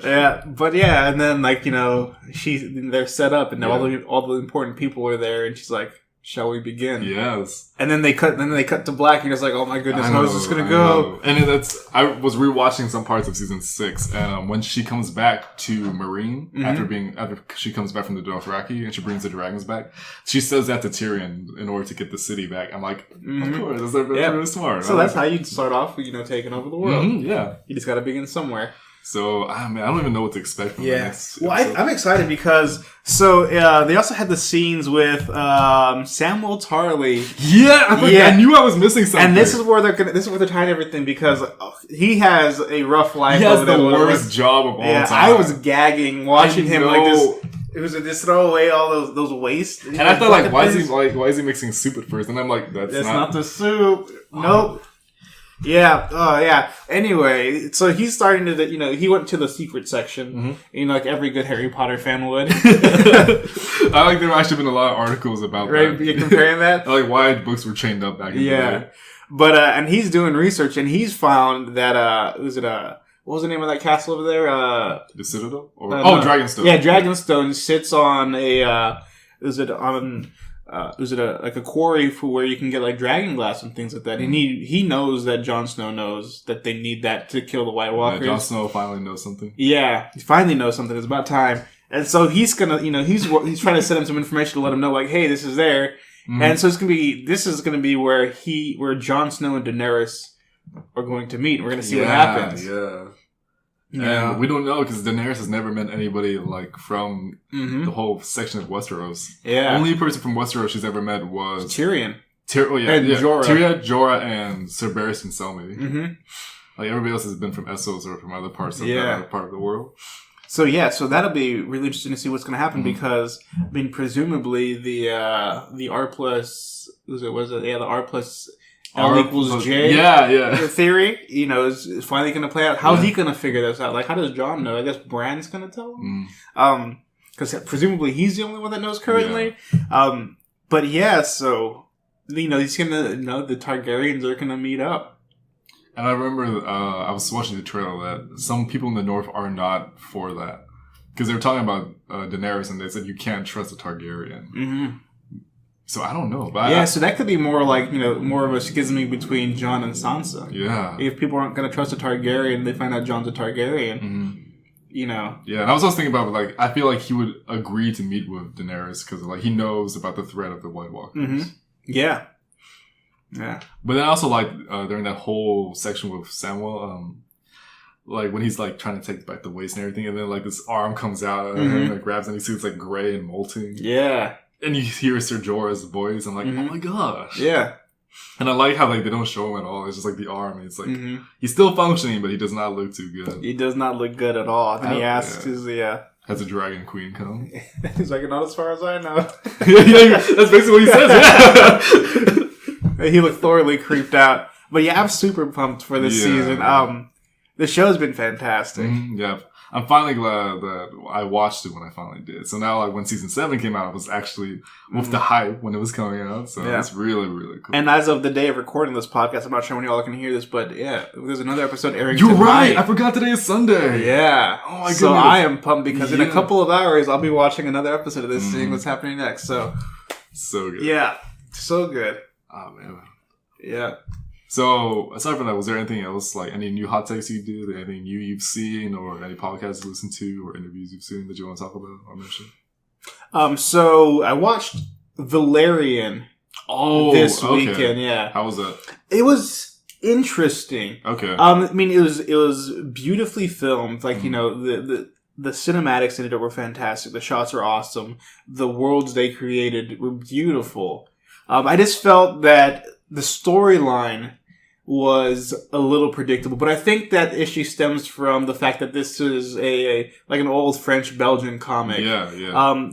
Yeah, but yeah, and then like they're set up, and all the important people are there, and she's like, "Shall we begin?"
Yes.
And then they cut to black, and you're just like, "Oh my goodness, how is this gonna go?"
And I was rewatching some parts of season 6, and when she comes back to Marine after she comes back from the Dothraki and she brings the dragons back, she says that to Tyrion in order to get the city back. I'm like, of course, that's really smart.
So that's how you start off, taking over the world.
Yeah.
You just got to begin somewhere.
So, I don't even know what to expect from the next
Well,
episode.
I'm excited because, they also had the scenes with Samwell Tarly.
Yeah, I knew I was missing something.
And this is where they're tying everything because he has a rough life.
He has
over
the
there.
worst job of all time.
I was gagging watching him like
know.
this. It was just throw away all those waste.
And I thought, like, why is he mixing soup at first? And I'm like, that's
not the soup. Nope. Yeah. Oh, yeah. Anyway, so he's starting to, he went to the secret section, like every good Harry Potter fan would.
I like there have actually been a lot of articles about
right,
that.
You're comparing that?
Like why books were chained up back in the day.
But, and he's doing research, and he's found that, what was the name of that castle over there?
The Citadel?
Dragonstone. Yeah, Dragonstone sits on a quarry for where you can get like dragon glass and things like that. And he knows that Jon Snow knows that they need that to kill the White Walkers.
Jon Snow finally knows something.
Yeah, he finally knows something. It's about time. And so he's gonna, he's trying to send him some information to let him know, like, hey, this is there. And so this is gonna be where Jon Snow and Daenerys are going to meet. We're gonna see what happens.
Yeah. And we don't know because Daenerys has never met anybody like from the whole section of Westeros.
Yeah.
Only person from Westeros she's ever met was
Tyrion.
And
Jorah.
Tyrion, Jorah, and Sir Barristan Selmy. Like everybody else has been from Essos or from other parts of that part of the world.
So so that'll be really interesting to see what's going to happen because presumably the R plus the R plus L equals J theory, is finally going to play out. How's he going to figure this out? Like, how does Jon know? I guess Bran's going to tell him. Because presumably he's the only one that knows currently. But so he's going to know the Targaryens are going to meet up.
And I remember I was watching the trailer that some people in the North are not for that. Because they were talking about Daenerys and they said you can't trust a Targaryen. So I don't know. But
so that could be more like, more of a schism between Jon and Sansa.
Yeah.
If people aren't going to trust a Targaryen, they find out Jon's a Targaryen. Yeah,
and I was also thinking about, like, I feel like he would agree to meet with Daenerys because, like, he knows about the threat of the White Walkers.
Yeah.
But then also, like, during that whole section with Samwell, like, when he's, like, trying to take back the waist and everything, and then, like, this arm comes out and like, grabs and you see it's, like, gray and molting.
Yeah.
And you hear Ser Jorah's voice. I'm like, oh my gosh.
Yeah.
And I like how, like, they don't show him at all. It's just, like, the arm. And it's, like, he's still functioning, but he does not look too good.
He does not look good at all. And he asks,
has a dragon queen come?
He's like, not as far as I know.
That's basically what he says, yeah.
He looked thoroughly creeped out. But I'm super pumped for this season. The show's been fantastic.
Yeah. I'm finally glad that I watched it when I finally did. So now, like when season 7 came out, I was actually with the hype when it was coming out. So it's really, really cool.
And as of the day of recording this podcast, I'm not sure when y'all can hear this, but yeah, there's another episode airing
You're
tonight.
right. I forgot today is Sunday.
Yeah.
Oh my goodness.
So I am pumped because in a couple of hours I'll be watching another episode of this, seeing what's happening next. So
good.
yeah, so good.
Oh man.
Yeah.
So aside from that, was there anything else, like any new hot takes you did, anything new you've seen, or any podcasts you listened to, or interviews you've seen that you want to talk about or mention?
So I watched Valerian this weekend. Yeah.
How was that?
It was interesting.
Okay.
I mean, it was beautifully filmed. Like, you know, the cinematics in it were fantastic. The shots are awesome. The worlds they created were beautiful. I just felt that the storyline was a little predictable, but I think that issue stems from the fact that this is like an old French-Belgian comic.
Yeah.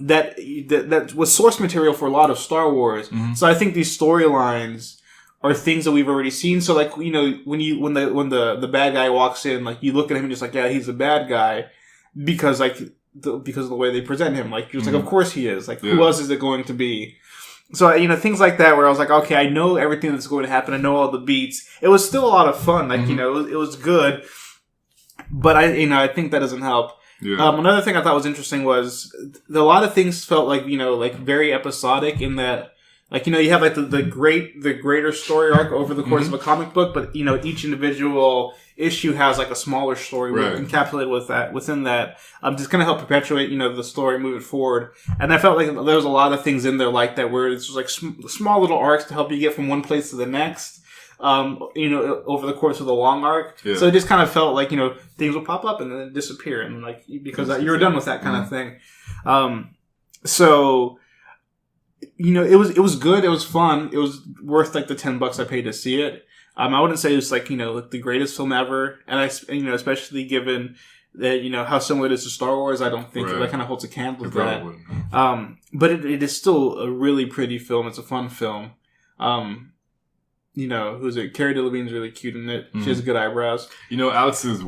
That was source material for a lot of Star Wars.
Mm-hmm.
So I think these storylines are things that we've already seen. So like, you know, when the bad guy walks in, like you look at him and just like, yeah, he's a bad guy because like because of the way they present him. Like you're just like, of course he is. Like who else is it going to be? So, you know, things like that where I was like, okay, I know everything that's going to happen. I know all the beats. It was still a lot of fun. Like, you know, it was good. But I think that doesn't help.
Yeah.
Another thing I thought was interesting was a lot of things felt like, you know, like very episodic in that, like, you know, you have like the greater story arc over the course of a comic book, but, you know, each individual issue has like a smaller story encapsulated within that, just kind of help perpetuate, you know, the story moving forward. And I felt like there was a lot of things in there like that where it's just like small little arcs to help you get from one place to the next, you know, over the course of the long arc. Yeah. So it just kind of felt like, you know, things will pop up and then disappear, and like because you were done with that kind of thing. So, you know, it was good. It was fun. It was worth like the $10 I paid to see it. I wouldn't say it was like, you know, like the greatest film ever. And you know, especially given that, you know, how similar it is to Star Wars, I don't think that kind of holds a candle to that. But it is still a really pretty film. It's a fun film. You know, who's it? Cara Delevingne's really cute in it. She has good eyebrows.
You know, Alex's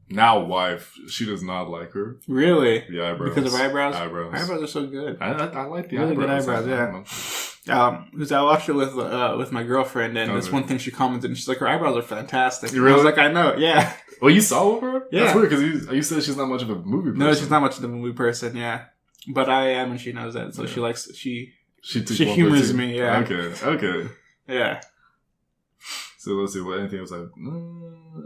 now wife, she does not like her.
Really?
The eyebrows.
Because of eyebrows?
Eyebrows.
Eyebrows are so good.
I like the
really
eyebrows.
Good eyebrows, yeah. Because I watched it with my girlfriend, and that's one thing she commented, and she's like, her eyebrows are fantastic.
Really?
I was like, I know, yeah.
Well, you saw her?
Yeah.
That's weird, because you said she's not much of a movie person.
No, she's not much of a movie person, yeah. But I am, and she knows that, so she humors me, yeah.
Okay.
Yeah.
So let's see, what anything else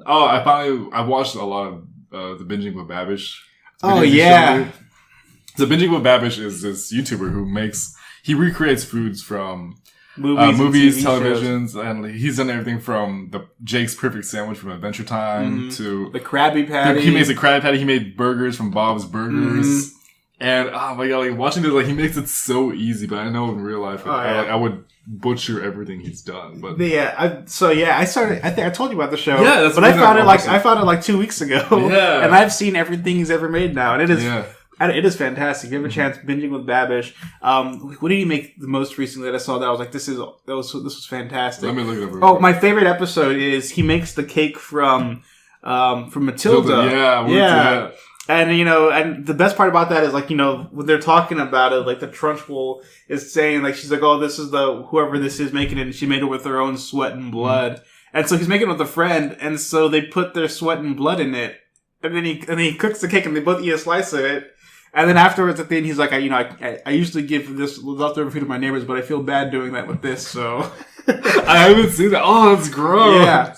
I watched a lot of the Binging with Babish.
Oh, yeah.
So Binging with Babish is this YouTuber who recreates foods from movies, televisions, and he's done everything from the Jake's Perfect Sandwich from Adventure Time to
the Krabby Patty.
He makes a Krabby Patty. He made burgers from Bob's Burgers. And oh my god, like watching this, like he makes it so easy. But I know in real life, I would butcher everything he's done. But
I started. I think I told you about the show.
Yeah, that's.
But I found it like 2 weeks ago.
Yeah,
and I've seen everything he's ever made now, and it is. Yeah. It is fantastic. If you have a chance, Binging with Babish. What did he make the most recently that I saw that I was like, this was fantastic.
Let me look it up.
Oh, my favorite episode is he makes the cake from Matilda.
Yeah.
And, you know, and the best part about that is, like, you know, when they're talking about it, like, the Trunchbull is saying, like, she's like, oh, this is whoever this is making it, and she made it with her own sweat and blood. And so he's making it with a friend, and so they put their sweat and blood in it. And then he cooks the cake, and they both eat a slice of it. And then afterwards, at the end, he's like, I usually give this leftover food to my neighbors, but I feel bad doing that with this, so.
I haven't seen that. Oh, that's gross.
Yeah.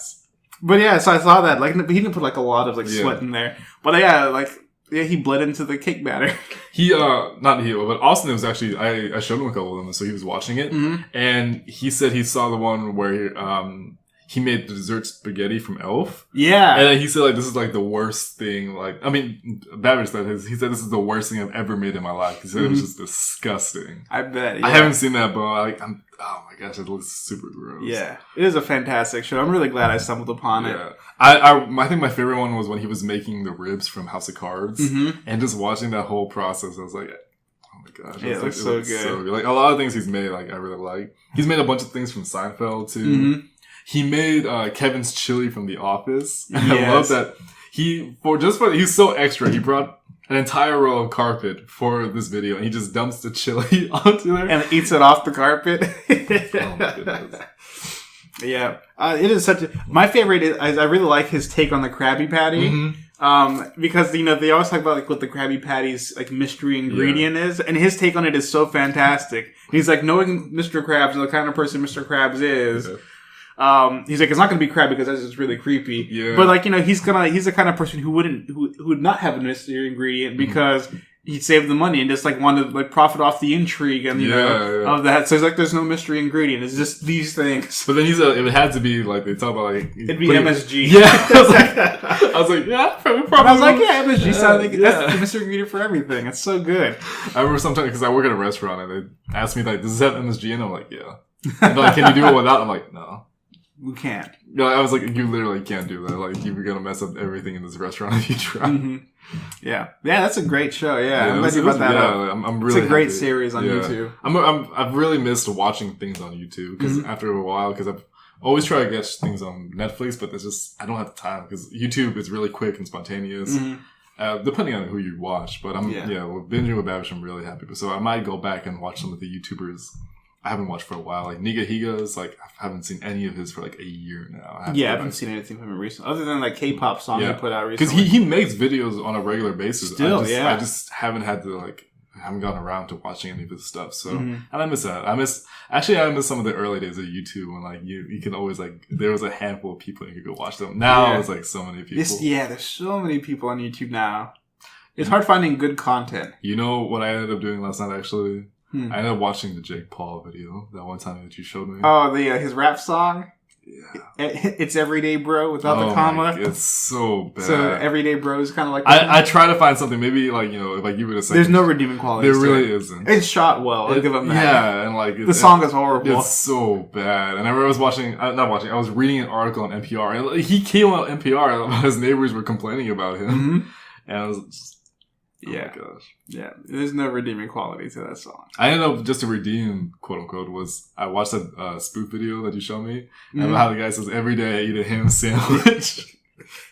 But yeah, so I saw that. Like, he didn't put like a lot of sweat in there. But yeah, he bled into the cake batter.
But Austin was actually, I showed him a couple of them, so he was watching it. And he said he saw the one where, he made the dessert spaghetti from Elf.
Yeah.
And he said, like, this is, like, the worst thing. Like, I mean, Babish said he said, this is the worst thing I've ever made in my life. He said it was just disgusting.
I bet, yeah.
I haven't seen that, but, like, oh my gosh, it looks super gross.
Yeah. It is a fantastic show. I'm really glad I stumbled upon it.
I think my favorite one was when he was making the ribs from House of Cards. And just watching that whole process, I was like, oh my gosh.
Yeah, it looks so good.
Like, a lot of things he's made, like, I really like. He's made a bunch of things from Seinfeld, too. He made Kevin's chili from The Office. And I love that he's so extra. He brought an entire row of carpet for this video, and he just dumps the chili onto there
and eats it off the carpet.
Oh my goodness.
Yeah, it is such a. My favorite is I really like his take on the Krabby Patty.
Mm-hmm.
Because they always talk about like what the Krabby Patty's like mystery ingredient is, and his take on it is so fantastic. He's like, knowing Mr. Krabs and the kind of person Mr. Krabs is. Yeah. He's like, it's not going to be Krabby because that's just really creepy. Yeah. But like, he's the kind of person who would not have a mystery ingredient because he'd save the money and just like wanted to like profit off the intrigue and of that. So he's like, there's no mystery ingredient. It's just these things.
But then it had to be like they talk about like
it'd be MSG.
Yeah. I was like, yeah, probably.
I was like, yeah, MSG sounds like that's the mystery ingredient for everything. It's so good.
I remember sometimes because I work at a restaurant and they asked me like, does this have MSG? And I'm like, yeah. And they're like, can you do it without? I'm like, no.
We can't.
No, I was like, you literally can't do that. Like, you're gonna mess up everything in this restaurant if you try.
Mm-hmm. Yeah, that's a great show. Yeah, I'm glad you brought that up.
I'm really.
It's a great
happy.
series on YouTube.
I've really missed watching things on YouTube because after a while, because I've always tried to get things on Netflix, but there's just I don't have the time because YouTube is really quick and spontaneous. Depending on who you watch, but with Binging with Babish, I'm really happy. So I might go back and watch some of the YouTubers I haven't watched for a while. Like Niga Higa's, like I haven't seen any of his for like a year now. I haven't seen anything from him recently, other than like K-pop song he put out recently. Because he makes videos on a regular basis. I just haven't had to like. I haven't gotten around to watching any of his stuff, so and I miss that. I miss some of the early days of YouTube when like you can always like there was a handful of people and you could watch them. Now it's like so many people. There's so many people on YouTube now. It's hard finding good content. You know what I ended up doing last night actually? I ended up watching the Jake Paul video that one time that you showed me. Oh, his rap song. Yeah, it's Everyday Bro without the comma. It's so bad. So Everyday Bro is kind of like I try to find something maybe like if I give it a second. There's no redeeming quality. There really isn't. It's shot well. I'll give him that. Yeah, and like the song is horrible. It's so bad. And I remember I was reading an article on NPR, and he came on NPR and his neighbors were complaining about him, and I was just. Oh my gosh. Yeah. There's no redeeming quality to that song. I ended up just to redeem, quote unquote, was I watched that spoof video that you showed me. And how the guy says, every day I eat a ham sandwich.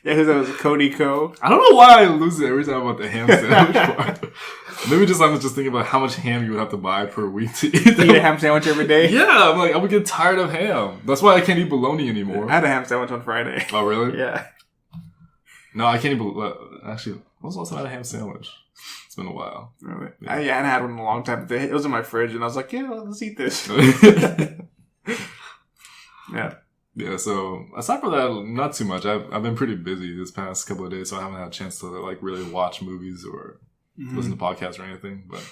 Yeah, because that was Cody Co. I don't know why I lose it every time about the ham sandwich part. Maybe I was just thinking about how much ham you would have to buy per week to eat a ham sandwich every day? Yeah, I'm like, I would get tired of ham. That's why I can't eat bologna anymore. I had a ham sandwich on Friday. Oh, really? Yeah. No, I can't eat actually, when was the last time I had a ham sandwich? It's been a while. Really? Yeah. I hadn't had one in a long time. It was in my fridge, and I was like, yeah, let's eat this. Yeah. Yeah, so aside from that, not too much. I've been pretty busy this past couple of days, so I haven't had a chance to like really watch movies or listen to podcasts or anything. But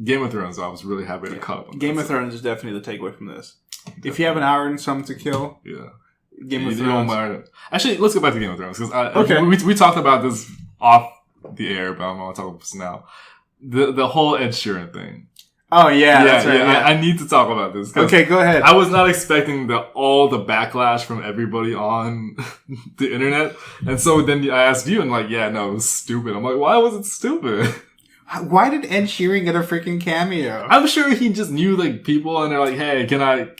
Game of Thrones, I was really happy to cut up on. Game of Thrones is definitely the takeaway from this. Definitely. If you have an hour and something to kill, Game of Thrones. Actually, let's go back to Game of Thrones because we talked about this off the air, but I'm going to talk about this now. The whole Ed Sheeran thing. Oh, yeah. That's right. I need to talk about this. Okay, go ahead. I was not expecting all the backlash from everybody on the internet. And so then I asked you, and like, yeah, no, it was stupid. I'm like, why was it stupid? Why did Ed Sheeran get a freaking cameo? I'm sure he just knew like people, and they're like, "Hey, can I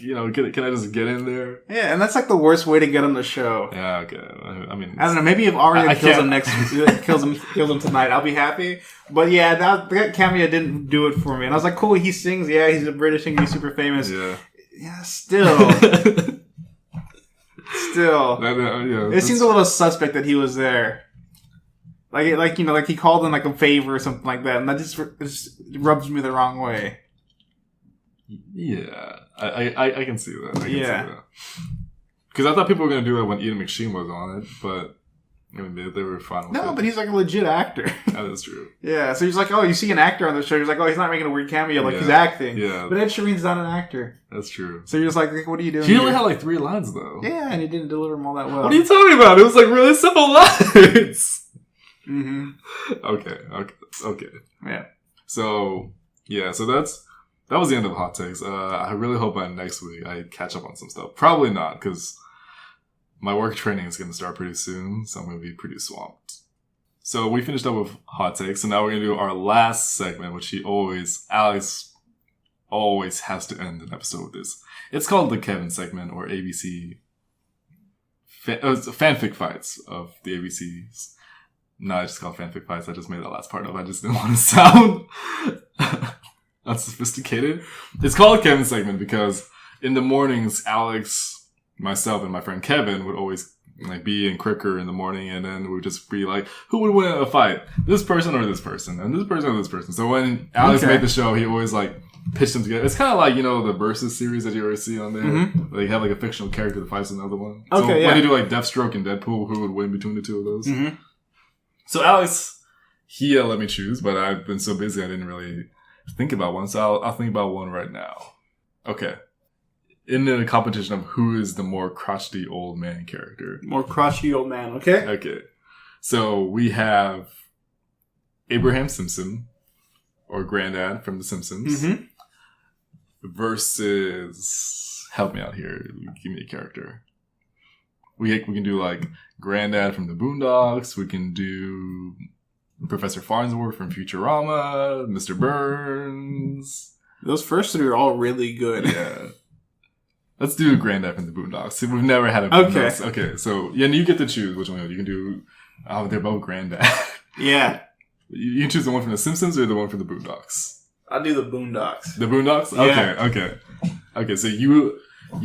just get in there?" Yeah, and that's like the worst way to get on the show. Yeah, okay. I mean, I don't know. Maybe if Arya kills him kills him tonight, I'll be happy. But yeah, that cameo didn't do it for me. And I was like, "Cool, he sings. Yeah, he's a British and he's super famous." Yeah, still. It seems a little suspect that he was there. Like he called in like a favor or something like that, and that just rubs me the wrong way. Yeah, I can see that. Because I thought people were gonna do it when Ian McShane was on it, but I mean they were fine with it. No, but he's like a legit actor. That is true. Yeah, so he's like, oh, you see an actor on the show, he's like, oh, he's not making a weird cameo, like he's acting. Yeah, but Ed Sheeran's not an actor. That's true. So you're just like, what are you doing? He only had like 3 lines though. Yeah, and he didn't deliver them all that well. What are you talking about? It was like really simple lines. Okay. Yeah. So that was the end of hot takes. I really hope by next week I catch up on some stuff. Probably not, because my work training is going to start pretty soon, so I'm going to be pretty swamped. So we finished up with hot takes, and now we're going to do our last segment, which Alex always has to end an episode with this. It's called the Kevin segment, or ABC fanfic fights of the ABCs. No, I just call it fanfic fights. I just made that last part up. I just didn't want to sound unsophisticated. It's called Kevin's segment because in the mornings, Alex, myself, and my friend Kevin would always like be in Cricker in the morning, and then we'd just be like, who would win a fight? This person or this person? And this person or this person? So when Alex made the show, he always like pitched them together. It's kind of like, you know, the Versus series that you always see on there.
Mm-hmm.
They have like a fictional character that fights another one.
Okay,
so
yeah.
when they do like Deathstroke and Deadpool, who would win between the two of those?
Mm-hmm.
So Alex, he let me choose, but I've been so busy I didn't really think about one. So I'll think about one right now. Okay. In the competition of who is the more crotchety old man character.
More crotchety old man, okay?
Okay. So we have Abraham Simpson, or Granddad from The Simpsons,
Mm-hmm.
versus, help me out here, give me a character. We can do like Granddad from the Boondocks, we can do Professor Farnsworth from Futurama, Mr. Burns.
Those first three are all really good.
Yeah. Let's do Granddad from the Boondocks. We've never had a
Boondocks.
Okay, so yeah, and you get to choose which one. You can do, they're both Granddad.
Yeah.
You can choose the one from The Simpsons or the one from the Boondocks.
I'll do the Boondocks.
The Boondocks?
Yeah.
Okay, so you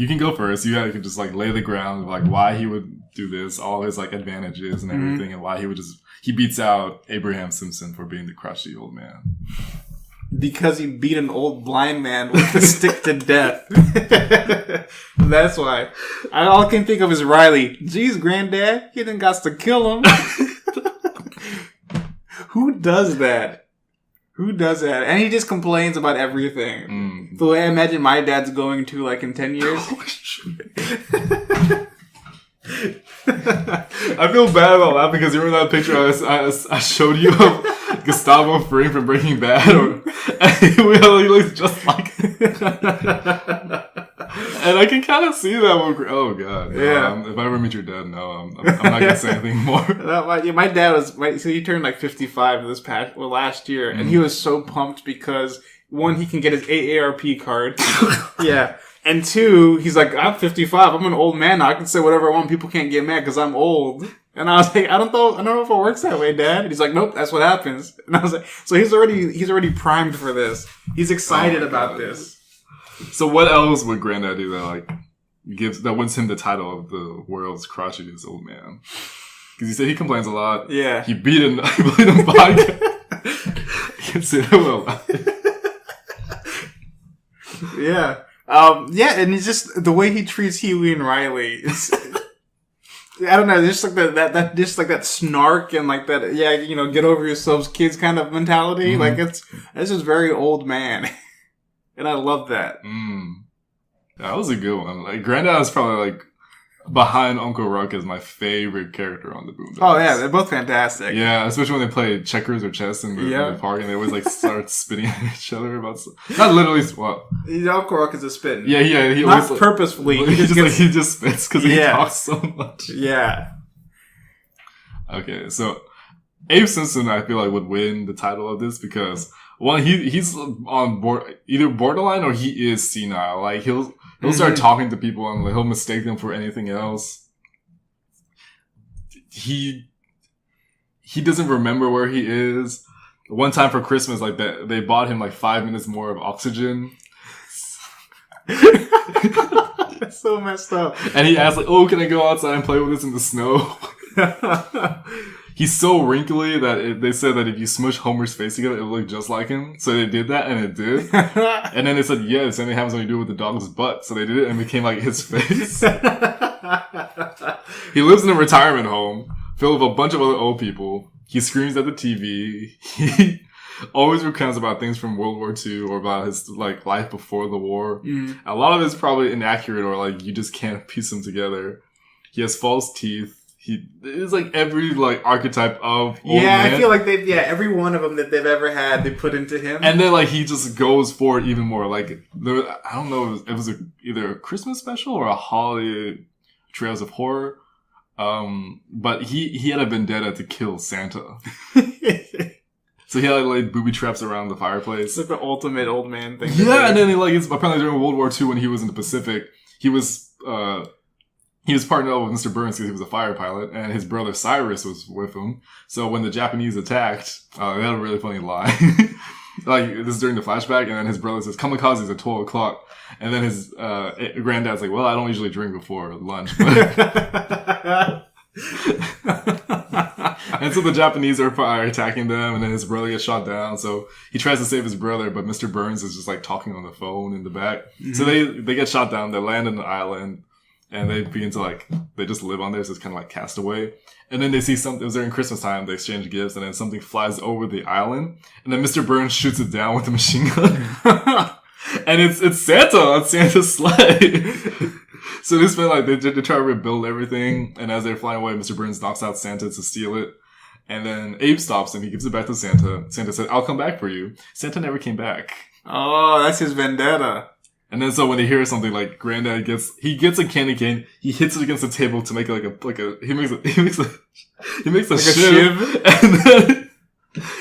can go first. You can just like lay the ground, like why he would do this, all his like advantages and everything, and why he beats out Abraham Simpson for being the crotchety old man.
Because he beat an old blind man with a stick to death. That's why. All I can think of is Riley. Jeez, Granddad, he done got to kill him. Who does that? Who does that? And he just complains about everything. The way I imagine my dad's going to, like, in 10 years.
I feel bad about laughing because you remember that picture I showed you of Gustavo Fring from Breaking Bad? He looks just like him. And I can kind of see that one. Oh, God.
Yeah.
If I ever meet your dad, no, I'm not going to say anything more.
My dad was, so he turned like 55 last year, and he was so pumped because, one, he can get his AARP card. Yeah. And two, he's like, I'm 55. I'm an old man now. I can say whatever I want. People can't get mad because I'm old. And I was like, I don't know if it works that way, Dad. And he's like, nope, that's what happens. And I was like, so he's already primed for this. He's excited about this.
So what else would Granddad do that wins him the title of the world's crotchetiest old man? Because he said he complains a lot.
Yeah.
He beat him vodka. I can say that well.
Yeah. Yeah, and it's just the way he treats Huey and Riley. It's, I don't know, just like that snark and like that, yeah, you know, get over yourselves, kids kind of mentality.
Mm-hmm.
Like it's just very old man, and I love that.
That was a good one. Like Granddad is probably like behind Uncle Ruck as my favorite character on the Boondocks.
Oh yeah, they're both fantastic.
Yeah, especially when they play checkers or chess in the park, and they always like start spitting at each other about stuff. Not literally. What?
Uncle Ruck is a spitting.
Yeah. He
not
always,
purposefully.
He just spits because he talks so much.
Yeah.
Okay, so Abe Simpson, I feel like would win the title of this because one, he's on board either borderline or he is senile. Like he'll start talking to people and he'll mistake them for anything else. He doesn't remember where he is. One time for Christmas, like that, they bought him like 5 minutes more of oxygen.
That's so messed up.
And he asked like, "Oh, can I go outside and play with this in the snow?" He's so wrinkly that they said that if you smush Homer's face together, it would look just like him. So they did that, and it did. And then they said, yes, and it happens when you do it with the dog's butt. So they did it, and it became like his face. He lives in a retirement home filled with a bunch of other old people. He screams at the TV. He always recounts about things from World War II or about his like life before the war. A lot of it's probably inaccurate or like you just can't piece them together. He has false teeth. It's like every like archetype of old man.
I feel like every one of them that they've ever had, they put into him.
And then like he just goes for it even more. Like I don't know, it was either a Christmas special or a holiday Trails of Horror. But he had a vendetta to kill Santa. So he had like booby traps around the fireplace.
It's like the ultimate old man thing.
Yeah, and then apparently during World War II when he was in the Pacific, he was he was partnered up with Mr. Burns because he was a fighter pilot, and his brother Cyrus was with him. So when the Japanese attacked, they had a really funny line. Like, this is during the flashback, and then his brother says, kamikazes at 12 o'clock. And then his granddad's like, well, I don't usually drink before lunch. But and so the Japanese are attacking them, and then his brother gets shot down. So he tries to save his brother, but Mr. Burns is just like talking on the phone in the back. Mm-hmm. So they get shot down. They land on an island, and they begin to they just live on there. So it's kind of like Castaway. And then they see something. It was during Christmas time. They exchange gifts, and then something flies over the island, and then Mr. Burns shoots it down with a machine gun. And it's Santa on Santa's sleigh. So they spend they try to rebuild everything, and as they're flying away, Mr. Burns knocks out Santa to steal it. And then Abe stops him. He gives it back to Santa. Santa said, I'll come back for you. Santa never came back.
Oh, that's his vendetta.
And then so when they hear something, Granddad gets a candy cane, he hits it against the table to make it he makes a shiv. And then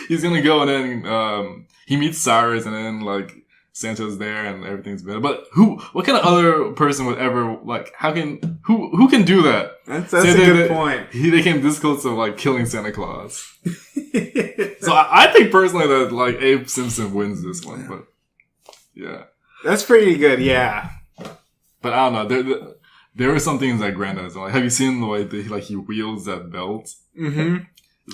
he's gonna go, and then he meets Cyrus, and then Santa's there and everything's better. But what kind of other person would ever, who can do that?
That's a good point.
They came this close to, killing Santa Claus. So I think personally that, Abe Simpson wins this one, but, yeah.
That's pretty good, yeah.
But I don't know, there are some things that Granddad is have you seen the way that he wields that belt?
Mm-hmm.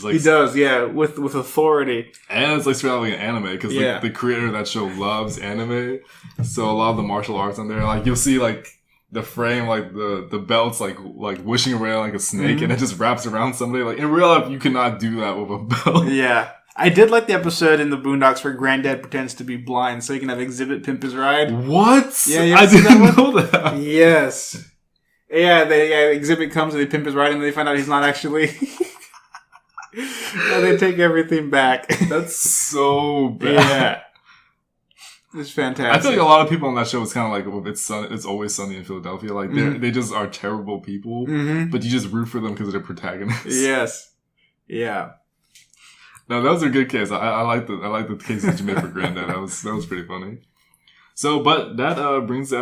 He does, yeah, with authority.
And it's straight out like an anime, because the creator of that show loves anime. So a lot of the martial arts on there, you'll see the frame, the belts wishing around like a snake,
mm-hmm.
and it just wraps around somebody. In real life, you cannot do that with a belt.
Yeah. I did like the episode in the Boondocks where Granddad pretends to be blind so he can have Exhibit pimp his ride.
What?
Yeah,
I didn't know that.
Yes. Yeah, Exhibit comes and they pimp his ride, and they find out he's not actually... they take everything back.
That's so bad.
Yeah. It's fantastic.
I feel like a lot of people on that show is kind of It's Always Sunny in Philadelphia.
mm-hmm.
They just are terrible people,
mm-hmm.
but you just root for them because of their protagonists.
Yes. Yeah.
No, that was a good case. I like the case that you made for Granddad. That was pretty funny. So, but that brings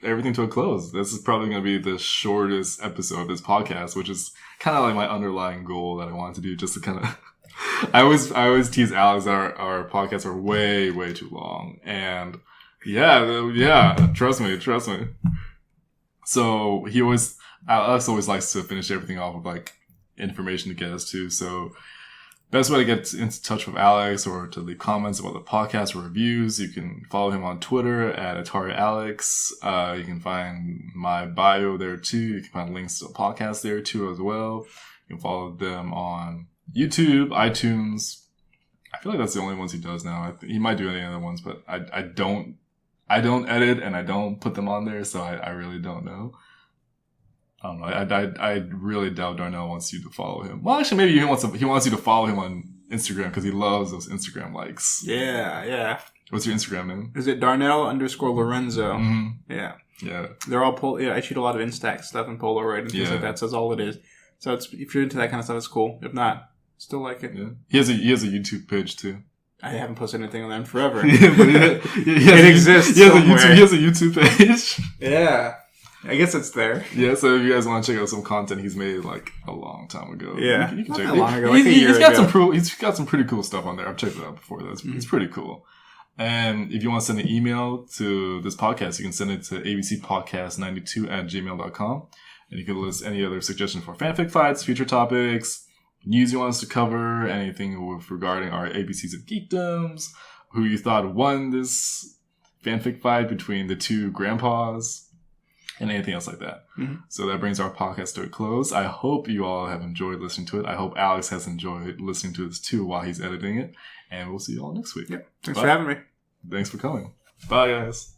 everything to a close. This is probably going to be the shortest episode of this podcast, which is kind of my underlying goal that I wanted to do, just to kind of... I always tease Alex that our podcasts are way, way too long. And yeah, trust me. So Alex always likes to finish everything off with information to get us to. So best way to get into touch with Alex or to leave comments about the podcast or reviews, you can follow him on Twitter at AtariAlex. You can find my bio there too. You can find links to the podcast there too as well. You can follow them on YouTube, iTunes. I feel like that's the only ones he does now. He might do any other ones, but I don't edit and I don't put them on there, so I really don't know. I don't know. I really doubt Darnell wants you to follow him. Well, actually, maybe he wants you to follow him on Instagram because he loves those Instagram likes.
Yeah.
What's your Instagram name?
Is it Darnell_Lorenzo?
Mm-hmm.
Yeah. They're all I shoot a lot of Instax stuff and Polaroid and things like that. So that's all it is. So if you're into that kind of stuff, it's cool. If not, still like it.
Yeah. He has a YouTube page too.
I haven't posted anything on there in forever.
Yeah, but it
exists.
He has a YouTube page.
Yeah. I guess it's there.
Yeah, so if you guys want to check out some content he's made a long time ago,
yeah,
you can check
it out.
Long ago, he's got some pretty cool stuff on there. I've checked it out before. It's pretty cool. And if you want to send an email to this podcast, you can send it to abcpodcast92@gmail.com. And you can list any other suggestions for fanfic fights, future topics, news you want us to cover, anything regarding our ABCs of Geekdoms, who you thought won this fanfic fight between the two grandpas, and anything else like that.
Mm-hmm.
So that brings our podcast to a close. I hope you all have enjoyed listening to it. I hope Alex has enjoyed listening to this too while he's editing it. And we'll see you all next week.
Yep. Thanks for having me.
Thanks for coming. Bye, guys.